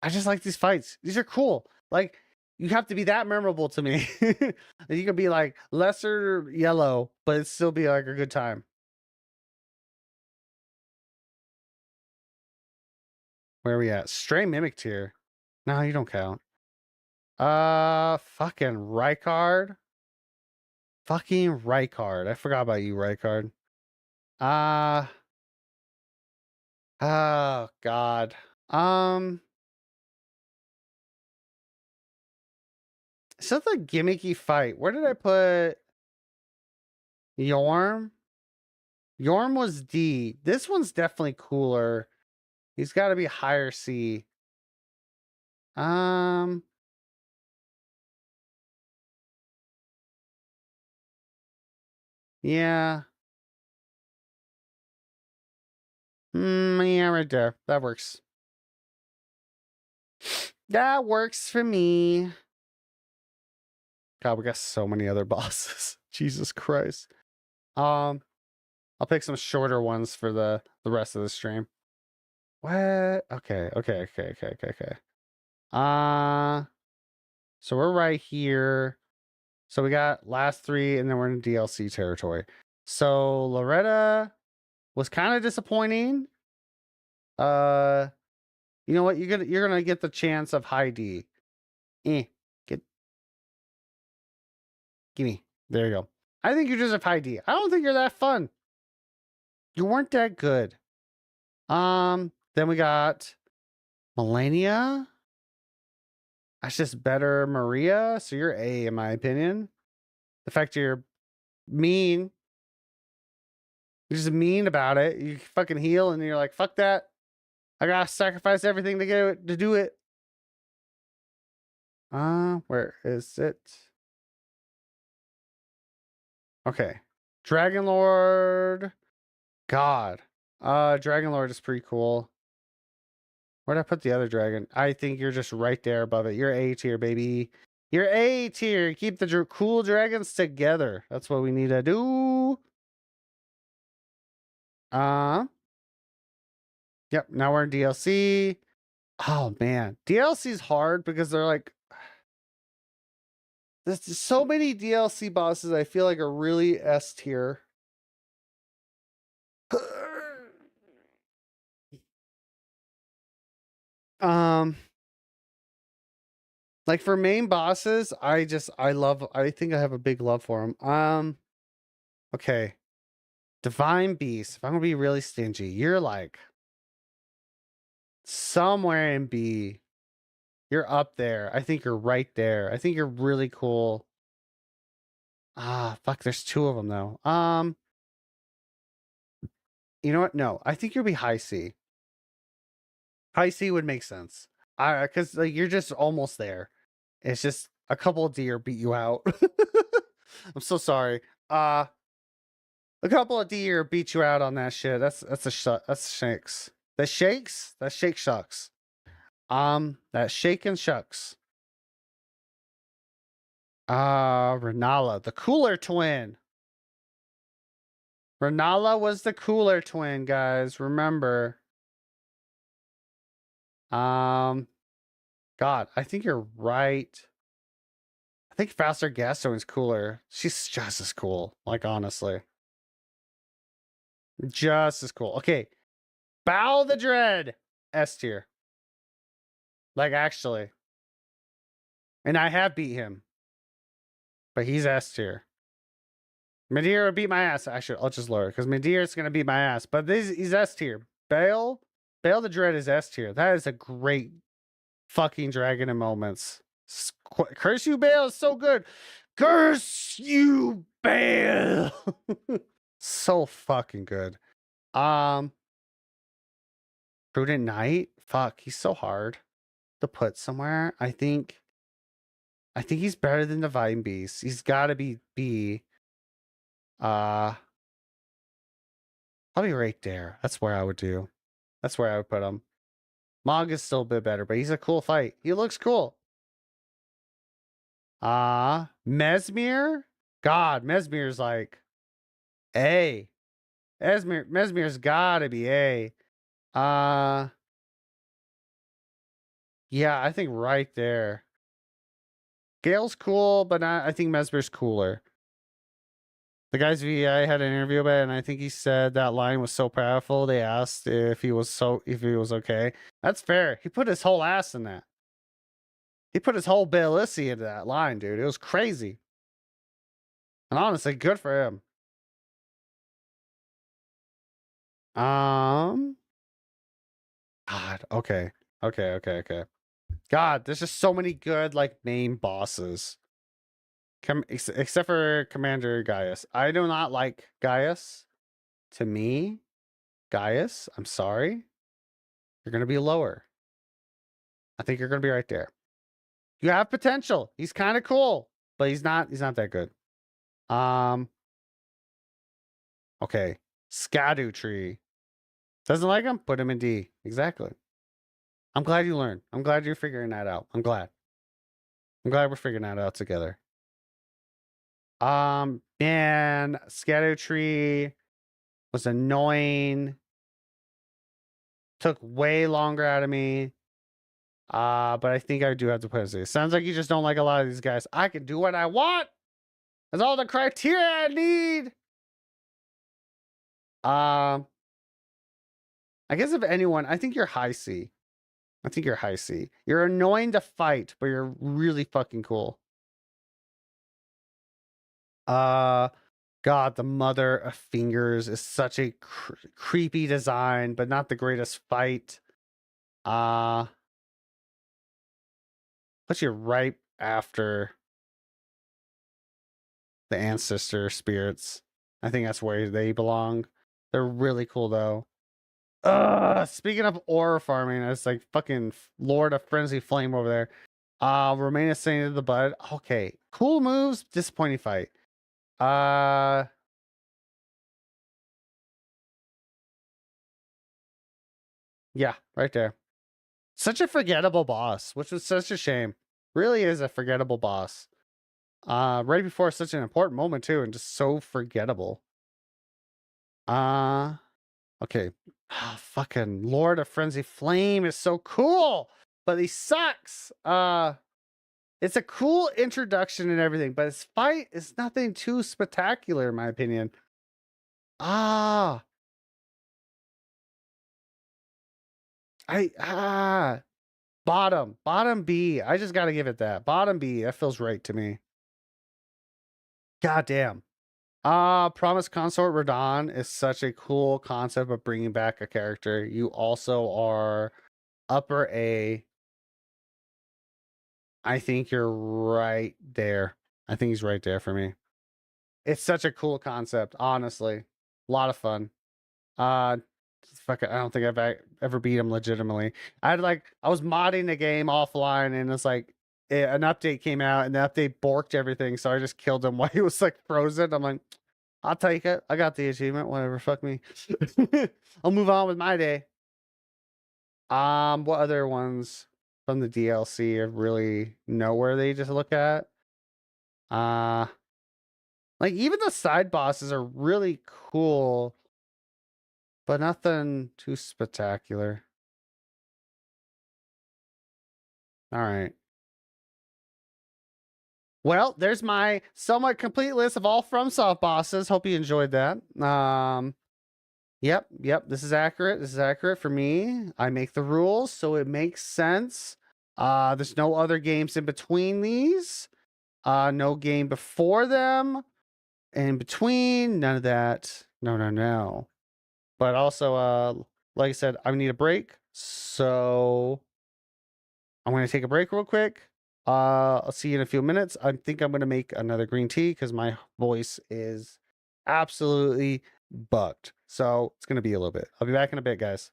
I just like these fights. These are cool. Like, you have to be that memorable to me. You could be like lesser yellow, but it still be like a good time. Where are we at? Stray Mimic tier. No, you don't count. Fucking Rykard. Fucking Rykard. I forgot about you, Rykard. Uh, oh, God. It's such a gimmicky fight. Where did I put Yorm? Yorm was D. This one's definitely cooler. He's got to be higher C. Um, yeah. Yeah, right there. That works. That works for me. God, we got so many other bosses. Jesus Christ. I'll pick some shorter ones for the rest of the stream. What? Okay. So we're right here. So we got last three, and then we're in DLC territory. So Loretta was kind of disappointing. You know what? You're gonna get the chance of high D. Gimme. There you go. I think you deserve high D. I don't think you're that fun. You weren't that good. Then we got Melania. That's just better Maria. So you're A in my opinion. The fact you're mean. You're just mean about it. You fucking heal and you're like, fuck that. I gotta sacrifice everything to do it. Where is it? Okay. Dragon Lord. God. Dragon Lord is pretty cool. Where'd I put the other dragon? I think you're just right there above it. You're A tier, baby. You're A tier. Keep the cool dragons together. That's what we need to do. Yep, now we're in DLC. Oh, man. DLC's hard because they're like... There's so many DLC bosses I feel like are really S tier. Like for main bosses, I think I have a big love for them. Okay. Divine Beast. If I'm gonna be really stingy, you're like somewhere in B. You're up there. I think you're right there. I think you're really cool. Fuck, there's two of them though. You know what? No, I think you'll be high C. High C would make sense. Cause like you're just almost there. It's just a couple of deer beat you out. I'm so sorry. A couple of deer beat you out on that shit. That's shakes. That shakes? That shake shucks. That shake and shucks. Renala, the cooler twin. Renala was the cooler twin, guys. Remember. God, I think you're right. I think Faster Gaston's cooler. She's just as cool. Like, honestly. Just as cool. Okay. Bow the Dread. S tier. Like, actually. And I have beat him. But he's S tier. Madeira beat my ass. Actually, I'll just lower it. Because Madeira's going to beat my ass. But he's S tier. Bale the Dread is S tier. That is a great fucking dragon in moments. Curse you, Bale is so good. Curse you, Bale. So fucking good. Prudent Knight. Fuck, he's so hard to put somewhere. I think he's better than Divine Beast. He's got to be B. Probably right there. That's where I would do. That's where I would put him. Mog is still a bit better, but he's a cool fight. He looks cool. Mesmere? God, Mesmere's like A. Mesmere's gotta be A. Yeah, I think right there. Gale's cool, but not, I think Mesmer's cooler. The guy's VI had an interview about it, and I think he said that line was so powerful. They asked if he was okay. That's fair. He put his whole ass in that. He put his whole Balissi into that line, dude. It was crazy. And honestly, good for him. God. Okay. Okay. God, there's just so many good like main bosses. Except for Commander Gaius. I do not like Gaius. To me, Gaius, I'm sorry. You're gonna be lower. I think you're gonna be right there. You have potential. He's kind of cool, but he's not that good. Okay. Scadu Tree. Doesn't like him? Put him in D. Exactly. I'm glad you learned. I'm glad you're figuring that out. I'm glad we're figuring that out together. Man, Scadu Tree was annoying. Took way longer out of me. But I think I do have to put it. Sounds like you just don't like a lot of these guys. I can do what I want. That's all the criteria I need. I guess if anyone, I think you're high C. I think you're high C. You're annoying to fight, but you're really fucking cool. God, the Mother of Fingers is such a creepy design, but not the greatest fight. Put you right after the ancestor spirits. I think that's where they belong. They're really cool though. Speaking of aura farming, it's like fucking Lord of Frenzy Flame over there. Remain a Saint of the Bud. Okay. Cool moves, disappointing fight. Yeah, right there. Such a forgettable boss, which was such a shame. Really is a forgettable boss. Right before such an important moment too, and just so forgettable. Okay. Fucking Lord of Frenzy Flame is so cool, but he sucks. It's a cool introduction and everything, but his fight is nothing too spectacular, in my opinion. Bottom B. I just gotta give it that. Bottom B. That feels right to me. God damn. Promise Consort Radon is such a cool concept of bringing back a character. You also are upper A. I think you're right there. I think he's right there for me. It's such a cool concept, honestly. A lot of fun. Fuck it, I don't think I've ever beat him legitimately. I was modding the game offline, and it's like an update came out, and the update borked everything, so I just killed him while he was like frozen. I'm like, I'll take it. I got the achievement. Whatever. Fuck me. I'll move on with my day. What other ones from the DLC are really noteworthy to look at? Like even the side bosses are really cool, but nothing too spectacular. All right. Well, there's my somewhat complete list of all FromSoft bosses. Hope you enjoyed that. Yep. This is accurate. This is accurate for me. I make the rules, so it makes sense. There's no other games in between these. No game before them. In between, none of that. No. But also, like I said, I need a break. So I'm going to take a break real quick. I'll see you in a few minutes. I think I'm going to make another green tea because my voice is absolutely bugged. So it's going to be a little bit. I'll be back in a bit, guys.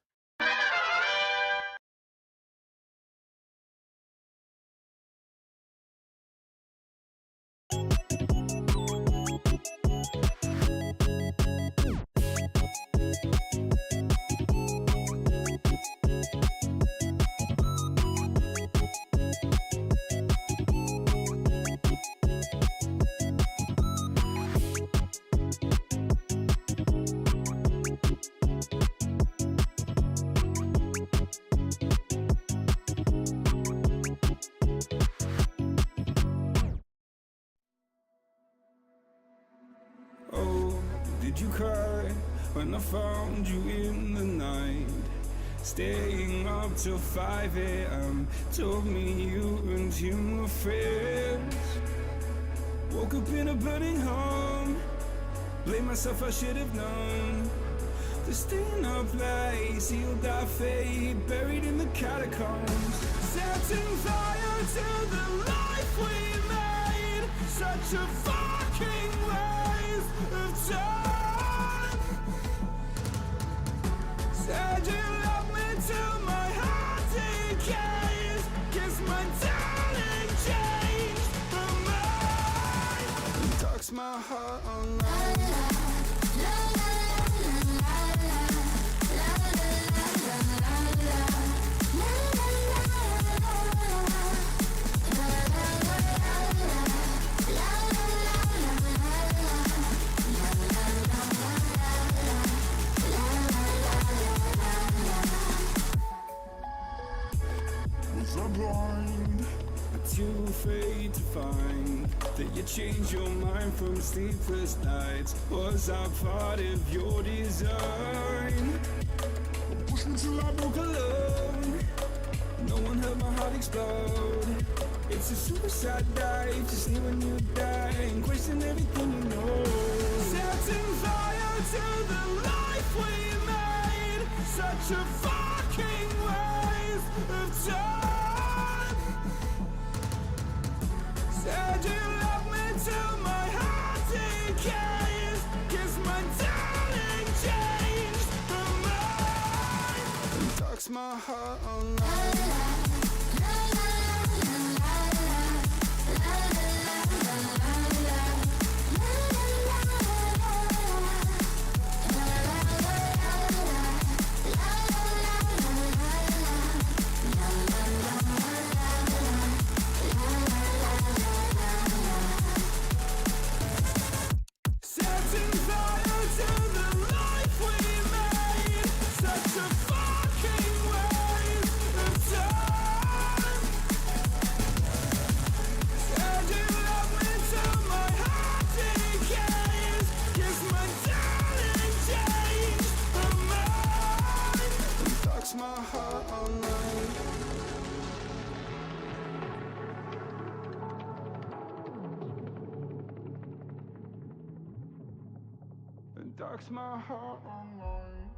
Did you cry when I found you in the night? Staying up till 5 a.m. Told me you and him were friends. Woke up in a burning home. Blame myself, I should have known. To stay in our place, sealed our fate, buried in the catacombs. Setting fire to the life we made. Such a fucking waste of time. Said you love me till my heart decays. Guess my darling changed her mind. Talks my heart online. Was I blind? I'm too afraid to find that you changed your mind from sleepless nights. Was I part of your design? Push me till I broke alone. No one heard my heart explode. It's a suicide dive to see when you die and question everything you know. Setting fire to the life we made. Such a fucking waste of time. Said you love me till my heart decays. Guess my darling changed her mind. Talks my heart online. Setting fire to the life we made. Such a fucking waste of time. Said you love me till my heart decays. Guess my darling changed her mind. Talks my heart online. And darks my heart online.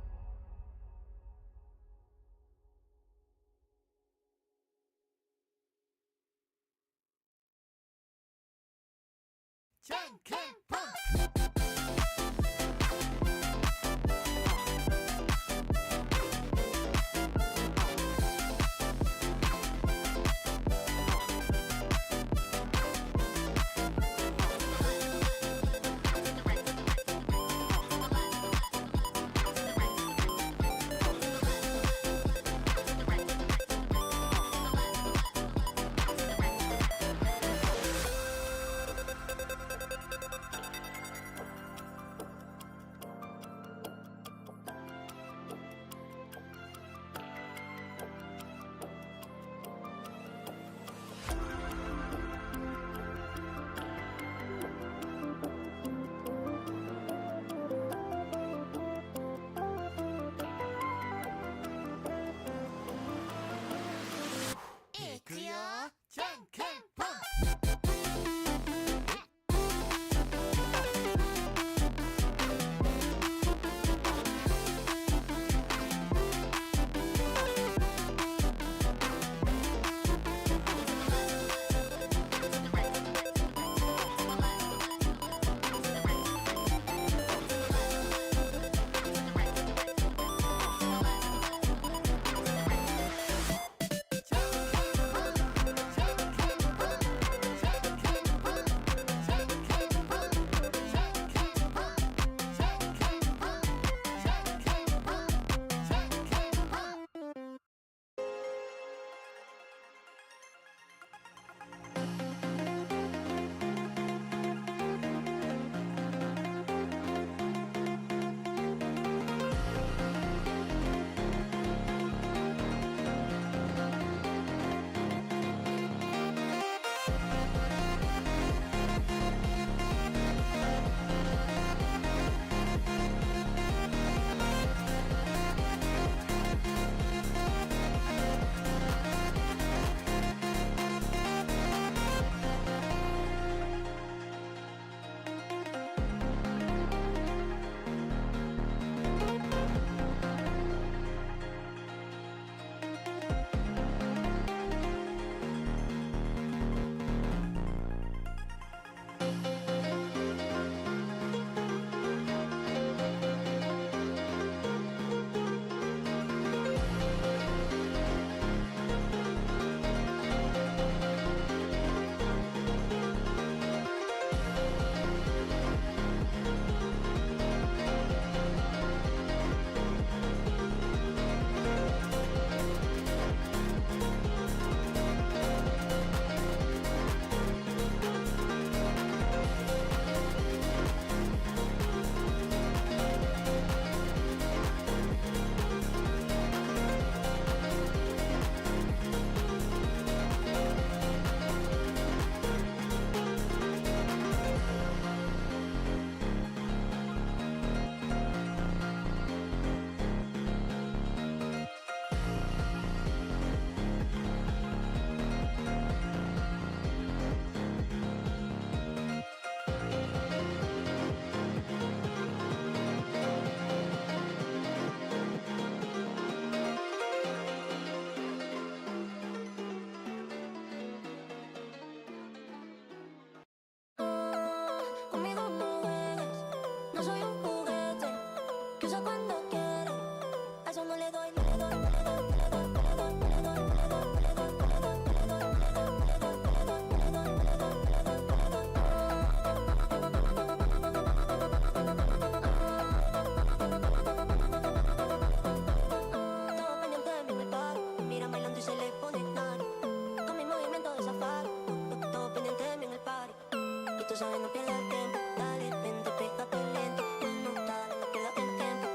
tú sabes, no pierdas el tiempo. Dale, vente, pégate lento. No, dale, no pierdas el tiempo.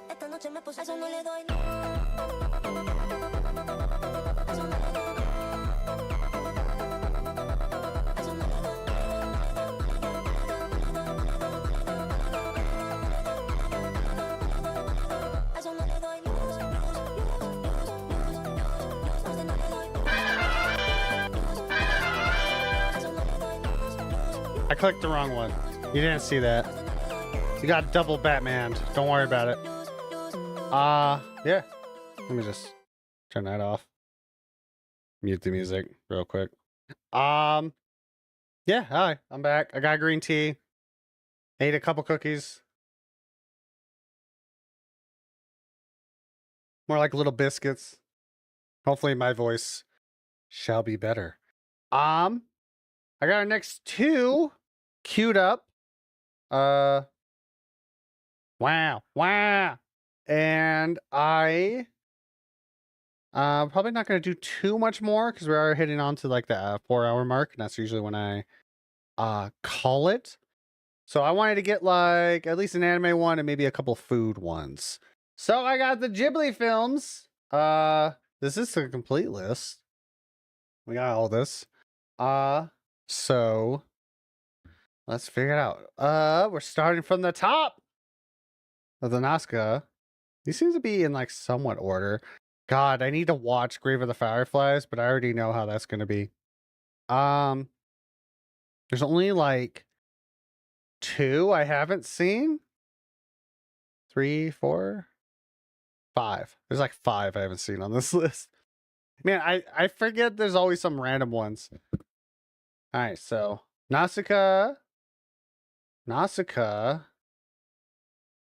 Esta noche me puse, a eso no le doy. A eso no le doy. A eso no le doy. A eso no le doy. I clicked the wrong one. You didn't see that. You got double Batman. Don't worry about it. Yeah. Let me just turn that off. Mute the music real quick. Yeah, hi. I'm back. I got green tea. Ate a couple cookies. More like little biscuits. Hopefully my voice shall be better. I got our next two queued up. Wow. And I probably not going to do too much more because we are hitting on to like the 4-hour mark, and that's usually when I call it. So I wanted to get like at least an anime one and maybe a couple food ones. So I got the Ghibli films. This is the complete list. We got all this. So let's figure it out. We're starting from the top of the Nazca. These seems to be in like somewhat order. God, I need to watch Grave of the Fireflies, but I already know how that's gonna be. There's only like 2 I haven't seen. 3, 4, 5. There's like 5 I haven't seen on this list. Man, I forget there's always some random ones. Alright, so Nausicaa,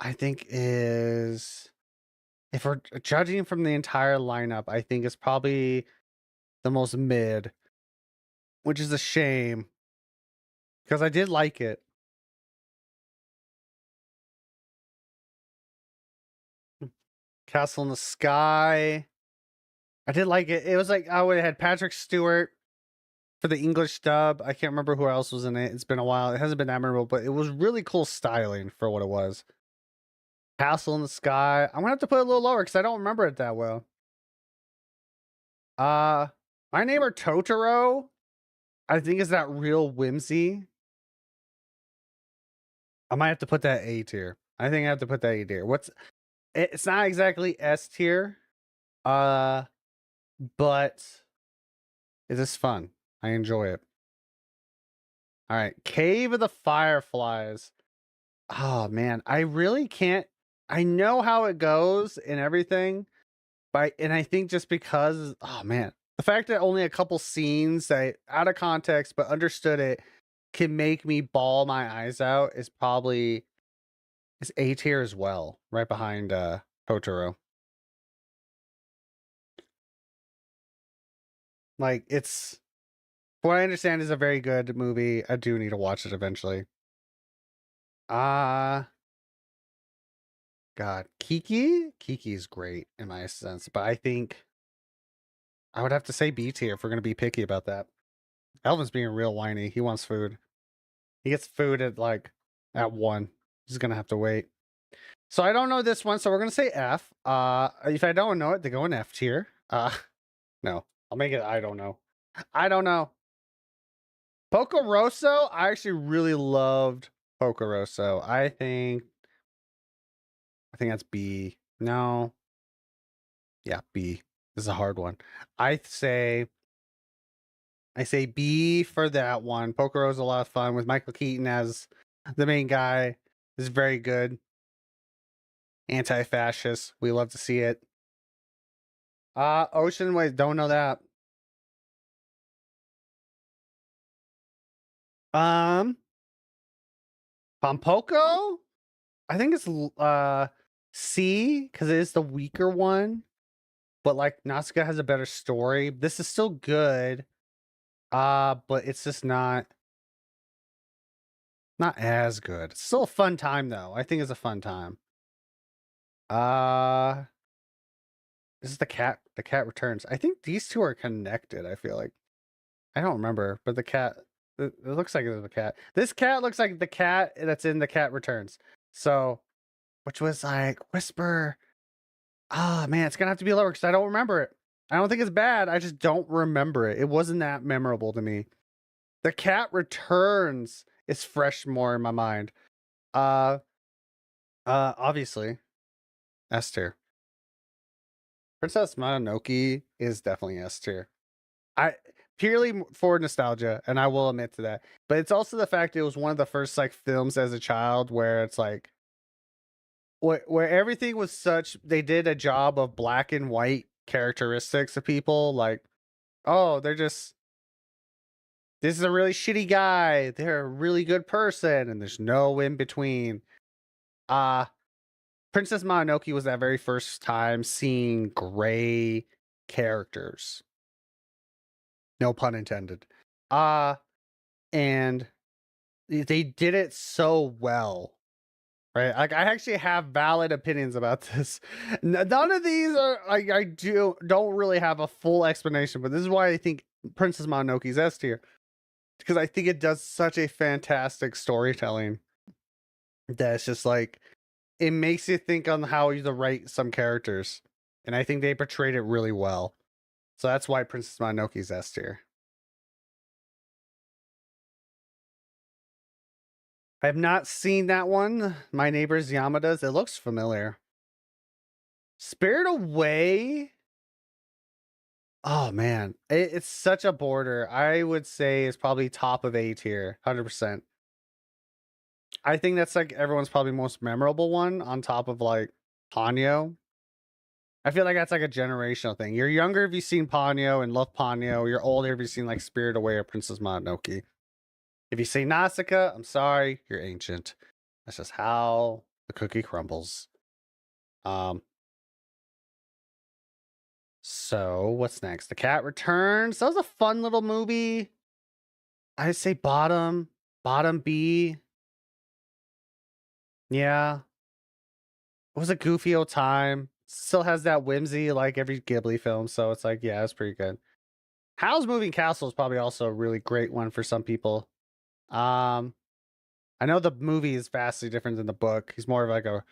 I think is, if we're judging from the entire lineup, I think it's probably the most mid, which is a shame because I did like it. Castle in the Sky, I did like it. It was like, oh, it had Patrick Stewart for the English dub. I can't remember who else was in it. It's been a while. It hasn't been that memorable, but it was really cool styling for what it was. Castle in the Sky. I'm gonna have to put it a little lower because I don't remember it that well. My Neighbor Totoro, I think, is that real whimsy. I might have to put that A tier. I think I have to put that A tier. It's not exactly S tier. But it is fun. I enjoy it. All right, Cave of the Fireflies. Oh man, I really can't. I know how it goes and everything, and I think just because, oh man, the fact that only a couple scenes that out of context but understood it can make me bawl my eyes out is probably A tier as well, right behind Totoro. Like, it's, what I understand, is a very good movie. I do need to watch it eventually. God, Kiki's great in my sense, but I think I would have to say B tier if we're gonna be picky about that. Elvin's being real whiny. He wants food. He gets food at 1. He's gonna have to wait. So I don't know this one, so we're gonna say F. If I don't know it, they go in F tier. No, I'll make it I don't know. I don't know. Poco Rosso, I actually really loved Poco Rosso. I think that's B. No. Yeah, B. This is a hard one. I say B for that one. Poco Rosso is a lot of fun with Michael Keaton as the main guy. Is very good. Anti-fascist. We love to see it. Ocean, wait, don't know that. Pompoco? I think it's C because it is the weaker one. But Nausicaa has a better story. This is still good. But it's just not as good. It's still a fun time though. I think it's a fun time. This is the cat returns. I think these two are connected, I feel like. I don't remember, but the cat It looks like it's a cat. This cat looks like the cat that's in The Cat Returns. So, which was like Whisper. Ah, man, it's gonna have to be lower because I don't remember it. I don't think it's bad. I just don't remember it. It wasn't that memorable to me. The Cat Returns is fresh more in my mind. Obviously, S tier. Princess Mononoke is definitely S tier. I purely for nostalgia, and I will admit to that. But it's also the fact it was one of the first like films as a child where it's like where everything was such they did a job of black and white characteristics of people, like, oh, they're just this is a really shitty guy, they're a really good person, and there's no in between. Uh Princess Mononoke was that very first time seeing gray characters. No pun intended. And they did it so well. Right? Like I actually have valid opinions about this. None of these are I don't really have a full explanation, but this is why I think Princess Mononoke's S tier. Because I think it does such a fantastic storytelling that it's just like it makes you think on how to write some characters. And I think they portrayed it really well. So that's why Princess Mononoke's S tier. I have not seen that one. My Neighbor's Yamada's. It looks familiar. Spirit Away. Oh man, it's such a border. I would say it's probably top of A tier, 100%. I think that's like everyone's probably most memorable one on top of like Ponyo. I feel like that's like a generational thing. You're younger if you've seen Ponyo and love Ponyo. You're older if you've seen like Spirit Away or Princess Mononoke. If you say Nausicaa, I'm sorry, you're ancient. That's just how the cookie crumbles. So what's next? The Cat Returns. That was a fun little movie. I'd say bottom B. Yeah. It was a goofy old time. Still has that whimsy like every Ghibli film, so it's like, yeah, it's pretty good. Howl's Moving Castle is probably also a really great one for some people. I know the movie is vastly different than the book. He's more of like a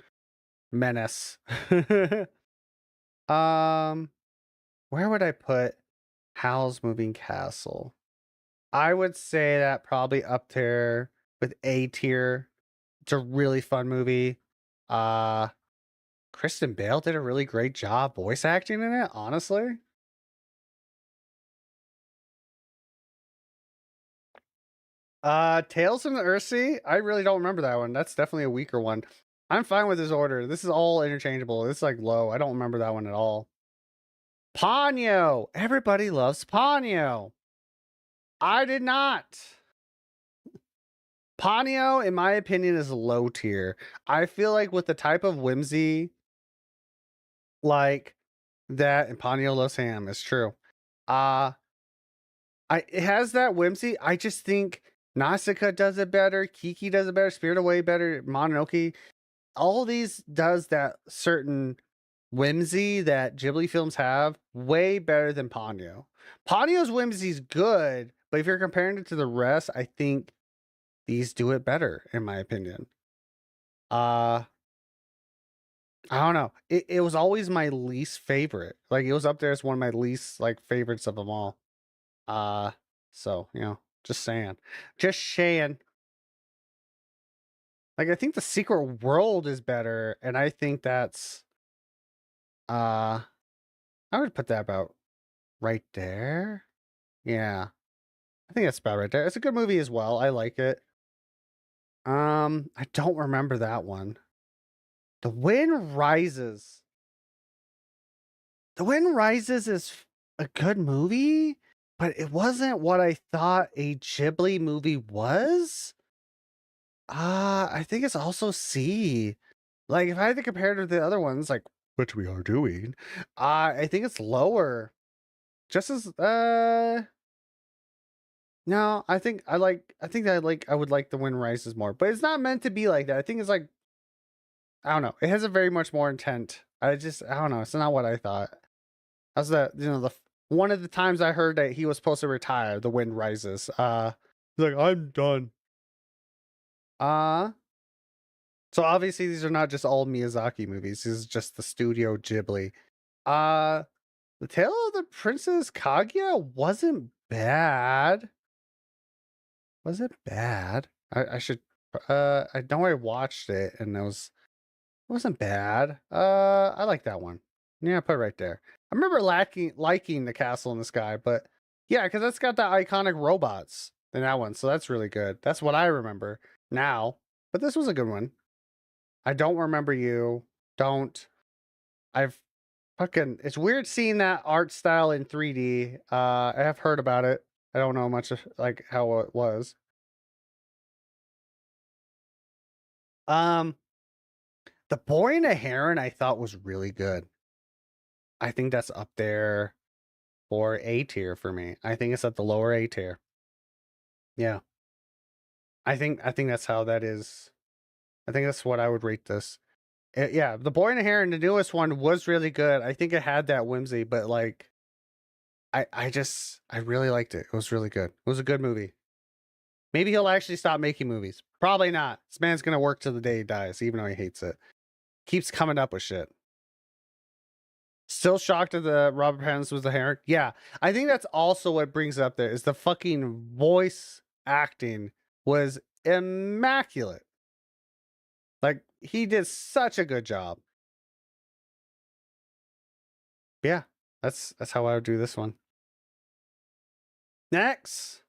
menace. Where would I put Howl's Moving Castle? I would say that probably up there with A tier. It's a really fun movie. Kristen Bale did a really great job voice acting in it, honestly. Tales from the Earthsea. I really don't remember that one. That's definitely a weaker one. I'm fine with this order. This is all interchangeable. It's like low. I don't remember that one at all. Ponyo. Everybody loves Ponyo. I did not. Ponyo, in my opinion, is low tier. I feel like with the type of whimsy like that, and Ponyo loves ham, it's true. It has that whimsy. I just think Nausicaa does it better, Kiki does it better, Spirit Away better, Mononoke. All these does that certain whimsy that Ghibli films have way better than Ponyo. Ponyo's whimsy is good, but if you're comparing it to the rest, I think these do it better, in my opinion. I don't know. It was always my least favorite. Like it was up there as one of my least like favorites of them all. So you know, just saying. Like I think the Secret World is better, and I think that's I would put that about right there. Yeah. I think that's about right there. It's a good movie as well. I like it. I don't remember that one. The Wind Rises. The Wind Rises is a good movie, but it wasn't what I thought a Ghibli movie was. I think it's also C. Like if I had to compare it to the other ones, like which we are doing, I think it's lower. Just as no, I would like The Wind Rises more, but it's not meant to be like that. I think it's like I don't know. It has a very much more intent. I don't know. It's not what I thought. That's the one of the times I heard that he was supposed to retire. The Wind Rises. He's like, I'm done. So obviously these are not just all Miyazaki movies. This is just the Studio Ghibli. The Tale of the Princess Kaguya wasn't bad. Was it bad? I should I know I watched it and it wasn't bad. I like that one. Yeah, put it right there. I remember liking The Castle in the Sky, but yeah, because that's got the iconic robots in that one, so that's really good. That's what I remember now. But this was a good one. I don't remember you. Don't. I've fucking. It's weird seeing that art style in 3D. I have heard about it. I don't know much of, like how it was. Um, The Boy and the Heron I thought was really good. I think that's up there for A tier for me. I think it's at the lower A tier. Yeah. I think that's how that is. I think that's what I would rate this. Yeah, The Boy and the Heron, the newest one, was really good. I think it had that whimsy, but like I really liked it. It was really good. It was a good movie. Maybe he'll actually stop making movies. Probably not. This man's gonna work till the day he dies, even though he hates it. Keeps coming up with shit. Still shocked that the Robert Pattinson was the Heron. Yeah, I think that's also what brings it up there is the fucking voice acting was immaculate. Like he did such a good job. Yeah, that's how I would do this one. Next,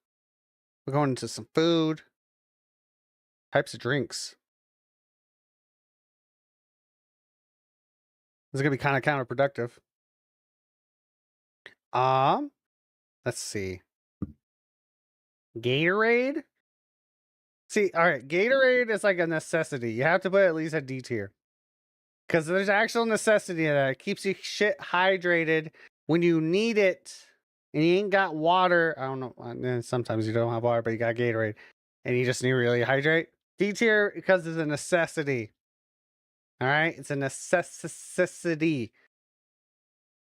we're going into some food. Types of drinks. This is gonna be kind of counterproductive. Let's see. Gatorade. See, all right, Gatorade is like a necessity. You have to put at least a D tier. Because there's actual necessity in that. It keeps you shit hydrated when you need it and you ain't got water. I don't know. Sometimes you don't have water, but you got Gatorade and you just need to really hydrate. D tier because it's a necessity. All right? It's a necessity.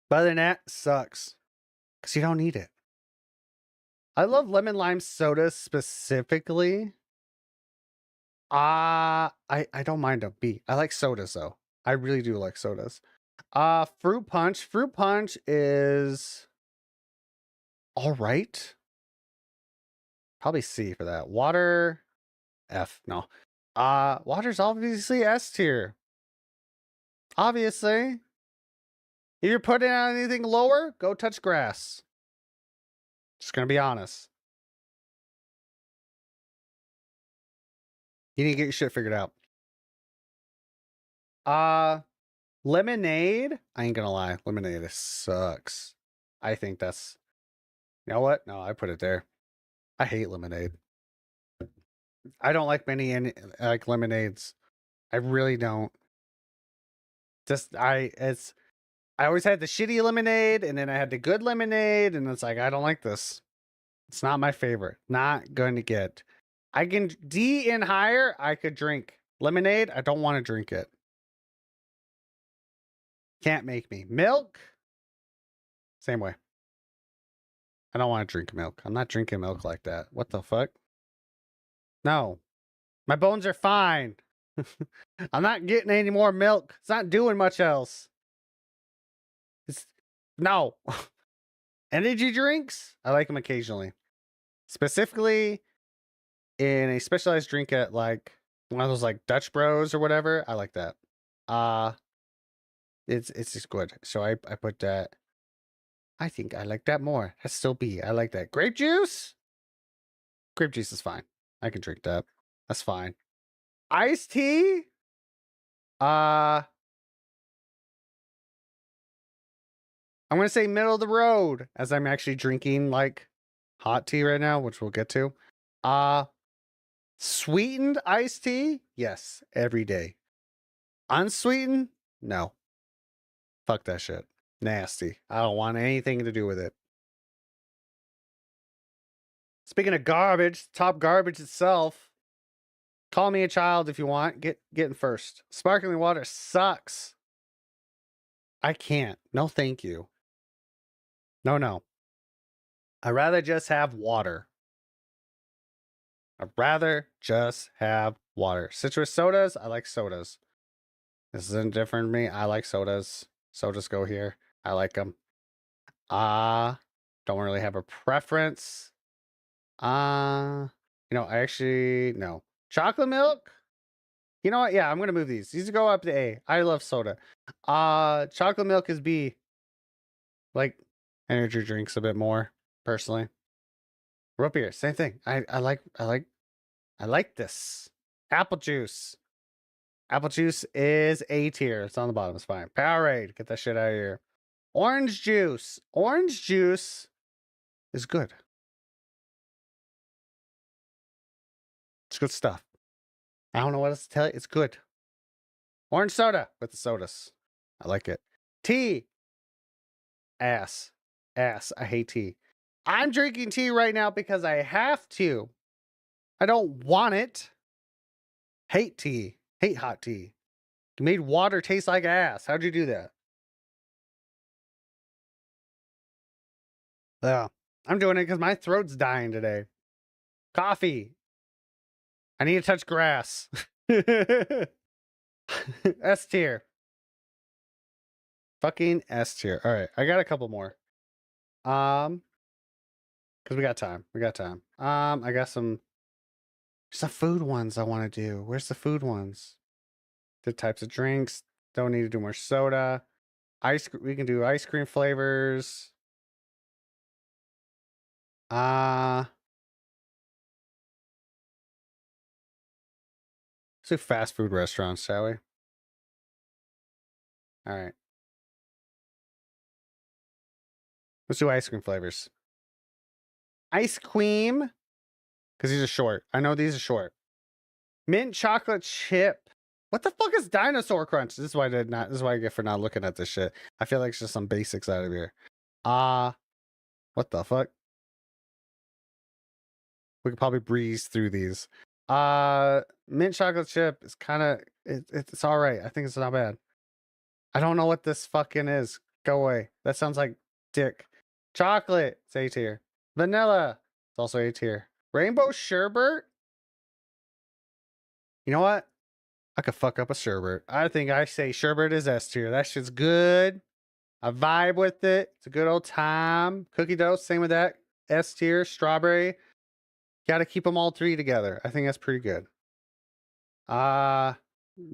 But other than that, sucks. Because you don't need it. I love lemon lime soda specifically. I don't mind a B. I like sodas though. I really do like sodas. Fruit punch. Fruit punch is all right. Probably C for that. Water, F. No. Water's obviously S tier. Obviously. If you're putting out anything lower, go touch grass. Just gonna be honest. You need to get your shit figured out. Lemonade. I ain't gonna lie. Lemonade sucks. I think that's. You know what? No, I put it there. I hate lemonade. I don't like many like lemonades. I really don't. I always had the shitty lemonade and then I had the good lemonade and it's like I don't like this. It's not my favorite. Not going to get. I can D and higher, I could drink. Lemonade, I don't want to drink it. Can't make me. Milk? Same way. I don't want to drink milk. I'm not drinking milk like that. What the fuck? No. My bones are fine. I'm not getting any more milk. It's not doing much else. No. Energy drinks? I like them occasionally. Specifically in a specialized drink at like one of those like Dutch Bros or whatever. I like that. It's just good. So I put that. I think I like that more. That's still B. I like that. Grape juice? Grape juice is fine. I can drink that. That's fine. Iced tea? I'm gonna say middle of the road, as I'm actually drinking like hot tea right now, which we'll get to. Sweetened iced tea? Yes, every day. Unsweetened? No. Fuck that shit. Nasty. I don't want anything to do with it. Speaking of garbage, top garbage itself. Call me a child if you want. Getting first. Sparkling water sucks. I can't. No, thank you. No. I'd rather just have water. I'd rather just have water. Citrus sodas, I like sodas. This isn't different to me. I like sodas. Sodas go here. I like them. Don't really have a preference. I actually, no. Chocolate milk? You know what? Yeah, I'm gonna move these. These go up to A. I love soda. Chocolate milk is B. Like energy drinks a bit more, personally. Root beer, same thing. I like this. Apple juice. Apple juice is A tier. It's on the bottom. It's fine. Powerade. Get that shit out of here. Orange juice. Orange juice is good. It's good stuff. I don't know what else to tell you. It's good. Orange soda with the sodas. I like it. Tea. Ass. Ass. I hate tea. I'm drinking tea right now because I have to. I don't want it. Hate tea. Hate hot tea. You made water taste like ass. How'd you do that? Yeah. I'm doing it because my throat's dying today. Coffee. I need to touch grass. S tier. Fucking S tier. All right. I got a couple more. Because we got time. We got time. I got some food ones I want to do. Where's the food ones? The types of drinks. Don't need to do more soda. We can do ice cream flavors. Let's do fast food restaurants, shall we? All right. Let's do ice cream flavors. Ice cream. Because these are short. I know these are short. Mint chocolate chip. What the fuck is dinosaur crunch? This is why I get for not looking at this shit. I feel like it's just some basics out of here. What the fuck? We could probably breeze through these. Mint chocolate chip is kind of it's all right. I think it's not bad. I don't know what this fucking is. Go away. That sounds like dick. Chocolate, it's A tier. Vanilla, it's also A tier. Rainbow sherbet. You know what? I could fuck up a sherbet. I think I say sherbet is S tier. That shit's good. I vibe with it. It's a good old time. Cookie dough, same with that. S tier. Strawberry. Got to keep them all three together. I think that's pretty good.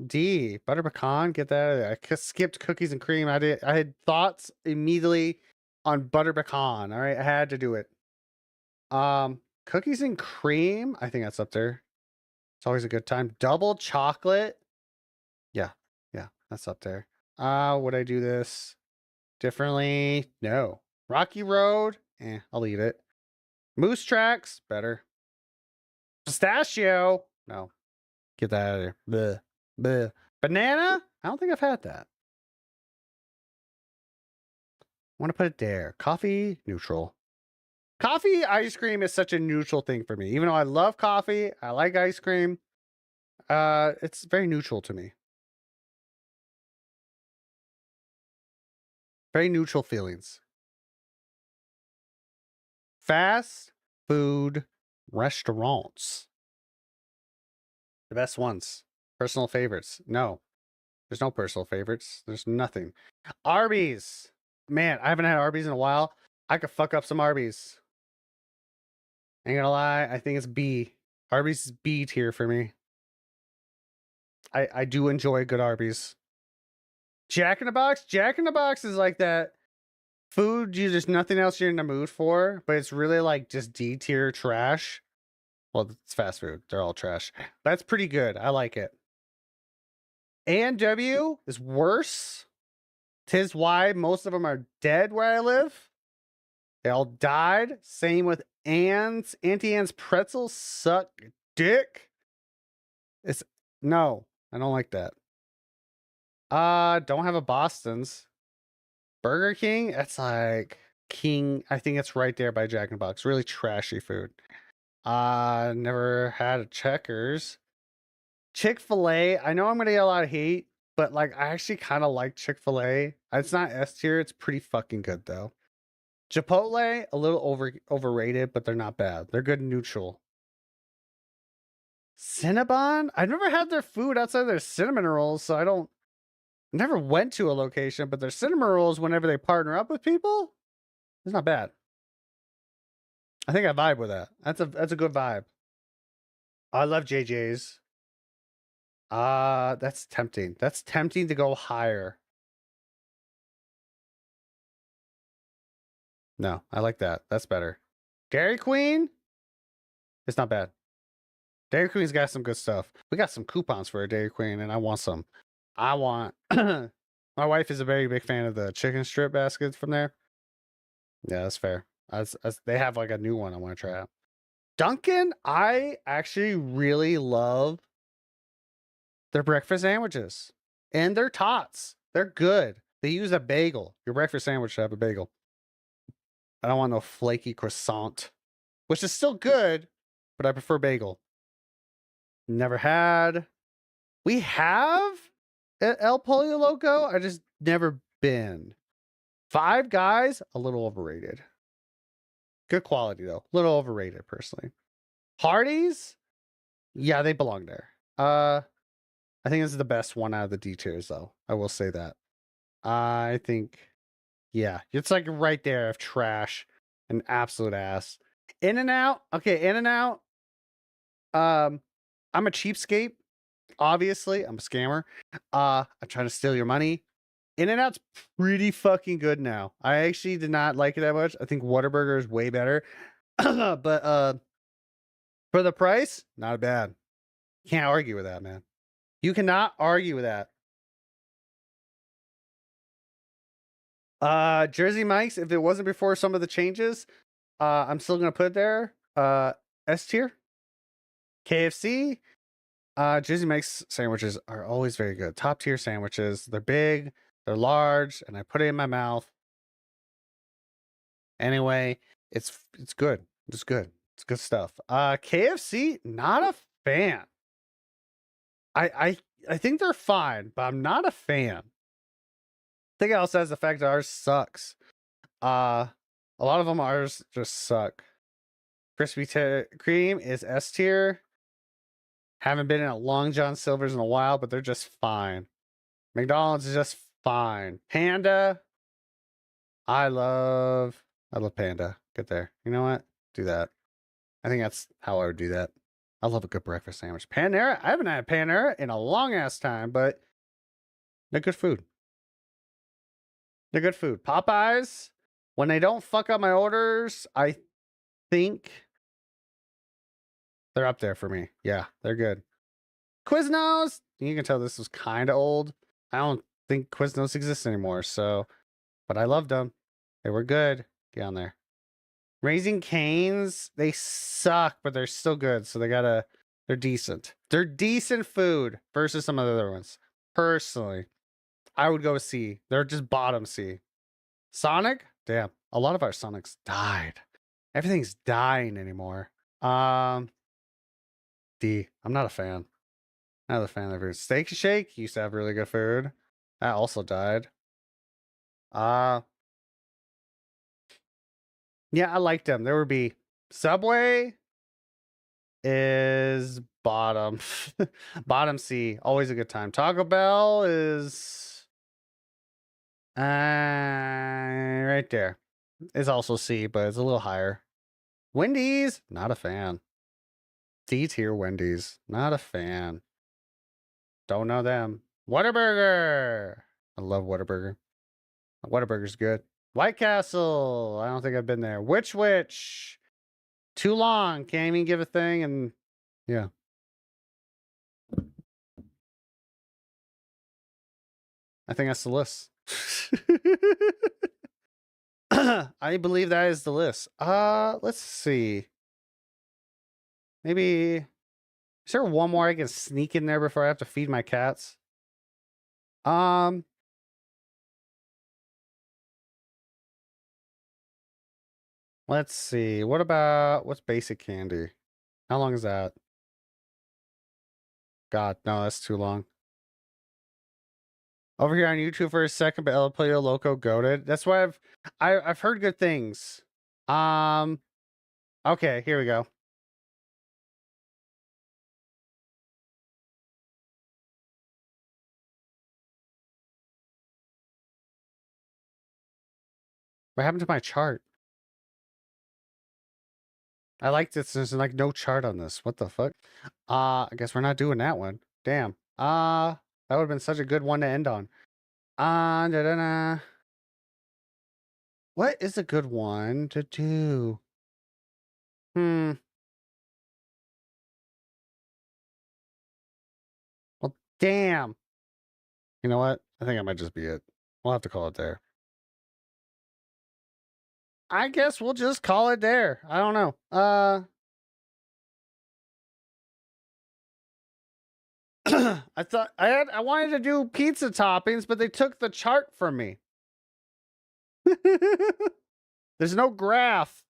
D. Butter pecan. Get that out of there. I skipped cookies and cream. I had thoughts immediately on butter pecan. All right, I had to do it. Cookies and cream. I think that's up there. It's always a good time. Double chocolate. Yeah, that's up there. Would I do this differently? No. Rocky Road. I'll eat it. Moose Tracks. Better. Pistachio. No. Get that out of there. Bleh. Bleh. Banana. I don't think I've had that. I want to put it there. Coffee. Neutral. Coffee ice cream is such a neutral thing for me. Even though I love coffee, I like ice cream. It's very neutral to me. Very neutral feelings. Fast food restaurants. The best ones. Personal favorites. No. There's no personal favorites. There's nothing. Arby's. Man, I haven't had Arby's in a while. I could fuck up some Arby's. Ain't gonna lie, I think it's B. Arby's is B tier for me. I do enjoy good Arby's. Jack in the Box? Jack in the Box is like that food there's nothing else you're in the mood for, but it's really like just D tier trash. Well, it's fast food. They're all trash. That's pretty good. I like it. A&W is worse. 'Tis why most of them are dead where I live. They all died. Same with Ann's. Auntie Anne's pretzels suck dick. No, I don't like that. Don't have a Boston's. Burger King, that's like King. I think it's right there by Jack in the Box. Really trashy food. Never had a Checkers. Chick-fil-A, I know I'm gonna get a lot of hate, but like I actually kind of like Chick-fil-A. It's not S tier, it's pretty fucking good though. Chipotle, a little overrated, but they're not bad. They're good neutral. Cinnabon? I've never had their food outside their cinnamon rolls, so I don't never went to a location, but their cinnamon rolls whenever they partner up with people, it's not bad. I think I vibe with that. That's a good vibe. I love JJ's. That's tempting. That's tempting to go higher. No, I like that. That's better. Dairy Queen? It's not bad. Dairy Queen's got some good stuff. We got some coupons for a Dairy Queen, and I want some. I want. My wife is a very big fan of the chicken strip baskets from there. Yeah, that's fair. They have like a new one I want to try out. Dunkin', I actually really love their breakfast sandwiches and their tots. They're good. They use a bagel. Your breakfast sandwich should have a bagel. I don't want no flaky croissant, which is still good, but I prefer bagel. Never had. We have at El Pollo Loco. I just never been. Five Guys, a little overrated. Good quality though. A little overrated personally. Hardee's, yeah, they belong there. I think this is the best one out of the D tiers though. I will say that. I think, yeah, it's like right there of trash and absolute ass. In-N-Out, okay, In-N-Out. I'm a cheapskate. Obviously, I'm a scammer. I'm trying to steal your money. In-N-Out's pretty fucking good now. I actually did not like it that much. I think Whataburger is way better. But for the price, not bad. Can't argue with that, man. You cannot argue with that. Jersey Mike's, if it wasn't before some of the changes, I'm still gonna put it there. S tier. KFC. Jersey Mike's sandwiches are always very good. Top tier sandwiches. They're big, they're large, and I put it in my mouth. Anyway, it's good. It's good. It's good stuff. KFC, not a fan. I think they're fine, but I'm not a fan. I think it also has the fact that ours sucks. A lot of them ours just suck. Krispy Kreme is S tier. Haven't been in a Long John Silver's in a while, but they're just fine. McDonald's is just fine. Panda, I love Panda. Get there. You know what? Do that. I think that's how I would do that. I love a good breakfast sandwich. Panera, I haven't had Panera in a long ass time, but they're good food. They're good food. Popeyes, when they don't fuck up my orders, I think they're up there for me. Yeah, they're good. Quiznos, you can tell this was kind of old. I don't think Quiznos exists anymore, so, but I loved them. They were good. Get on there. Raising Cane's, they suck, but they're still good, so they're decent. They're decent food versus some of the other ones. Personally, I would go with C. They're just bottom C. Sonic, damn, a lot of our Sonics died. Everything's dying anymore. D. I'm not a fan. Not a fan of it. Steak Shake used to have really good food. That also died. Yeah, I liked them. There would be Subway is bottom. Bottom C. Always a good time. Taco Bell is right there. It's also C, but it's a little higher. Wendy's, not a fan. D tier Wendy's, not a fan. Don't know them. Whataburger. I love Whataburger. Whataburger's good. White Castle. I don't think I've been there. Which? Too long. Can't even give a thing. And yeah. I think that's the list. I believe that is the list. Let's see. Maybe, is there one more I can sneak in there before I have to feed my cats? Let's see. What's basic candy? How long is that? God, no, that's too long. Over here on YouTube for a second, but El Pollo Loco goated. That's why I've heard good things. Okay, here we go. What happened to my chart? I like this. There's like no chart on this. What the fuck? I guess we're not doing that one. Damn. That would have been such a good one to end on. Da-da-da. What is a good one to do? Well, damn. You know what? I think that might just be it. We'll have to call it there. I guess we'll just call it there. I don't know. I thought I wanted to do pizza toppings, but they took the chart from me. There's no graph.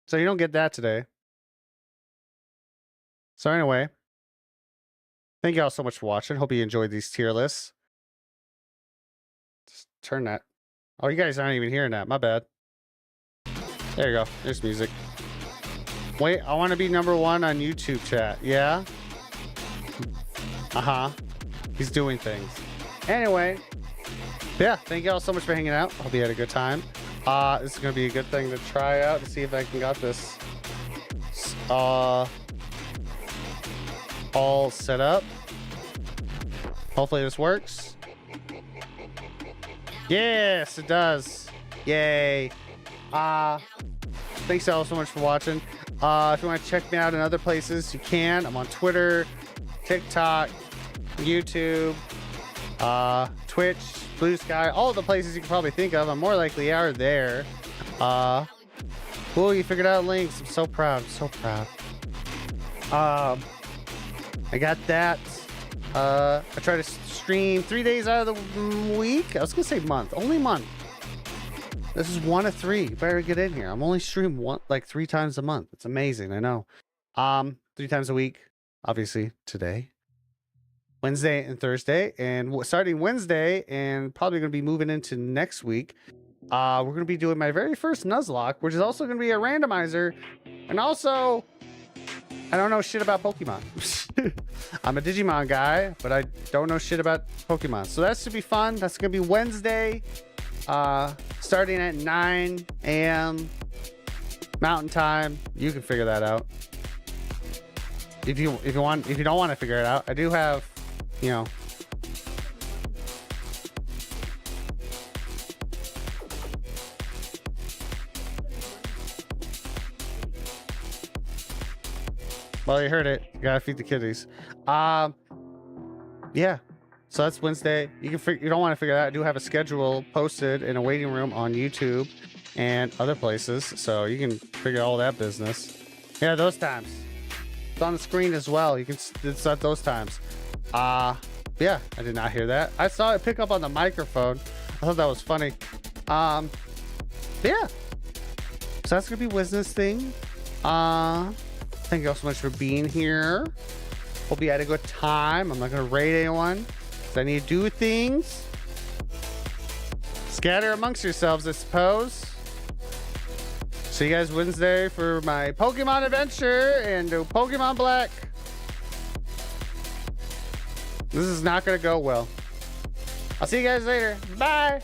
So you don't get that today. So anyway, thank you all so much for watching. Hope you enjoyed these tier lists. Just turn that. Oh, you guys aren't even hearing that. My bad. There you go. There's music. Wait, I want to be #1 on YouTube chat. Yeah? Uh-huh. He's doing things. Anyway. Yeah, thank you all so much for hanging out. Hope you had a good time. This is going to be a good thing to try out to see if I can got this all set up. Hopefully this works. Yes, it does. Yay. Thanks all so much for watching. If you want to check me out in other places, you can. I'm on Twitter, TikTok, YouTube, Twitch, Blue Sky, all of the places you can probably think of. I'm more likely are there. Cool, you figured out links. I'm so proud. I'm so proud. I got that. I try to stream 3 days out of the week. I was gonna say month. Only month. This is 1 of 3. You better get in here. I'm only streaming like 3 times a month. It's amazing. I know. 3 times a week. Obviously today, Wednesday and Thursday, and starting Wednesday and probably going to be moving into next week, we're going to be doing my very first Nuzlocke, which is also going to be a randomizer. And also, I don't know shit about Pokemon. I'm a Digimon guy, but I don't know shit about Pokemon. So that should be fun. That's going to be Wednesday, starting at 9 a.m. Mountain Time. You can figure that out. If you don't want to figure it out, I do have, you know, well, you heard it. You gotta feed the kitties. Yeah. So that's Wednesday. You don't want to figure that out. I do have a schedule posted in a waiting room on YouTube and other places, so you can figure all that business. Yeah, those times. It's on the screen as well. You can. It's at those times. Yeah, I did not hear that. I saw it pick up on the microphone. I thought that was funny. Yeah. So that's gonna be Wednesday's thing. Thank you all so much for being here. Hope you had a good time. I'm not gonna raid anyone because I need to do things. Scatter amongst yourselves, I suppose. See you guys Wednesday for my Pokemon adventure and Pokemon Black. This is not gonna go well. I'll see you guys later. Bye.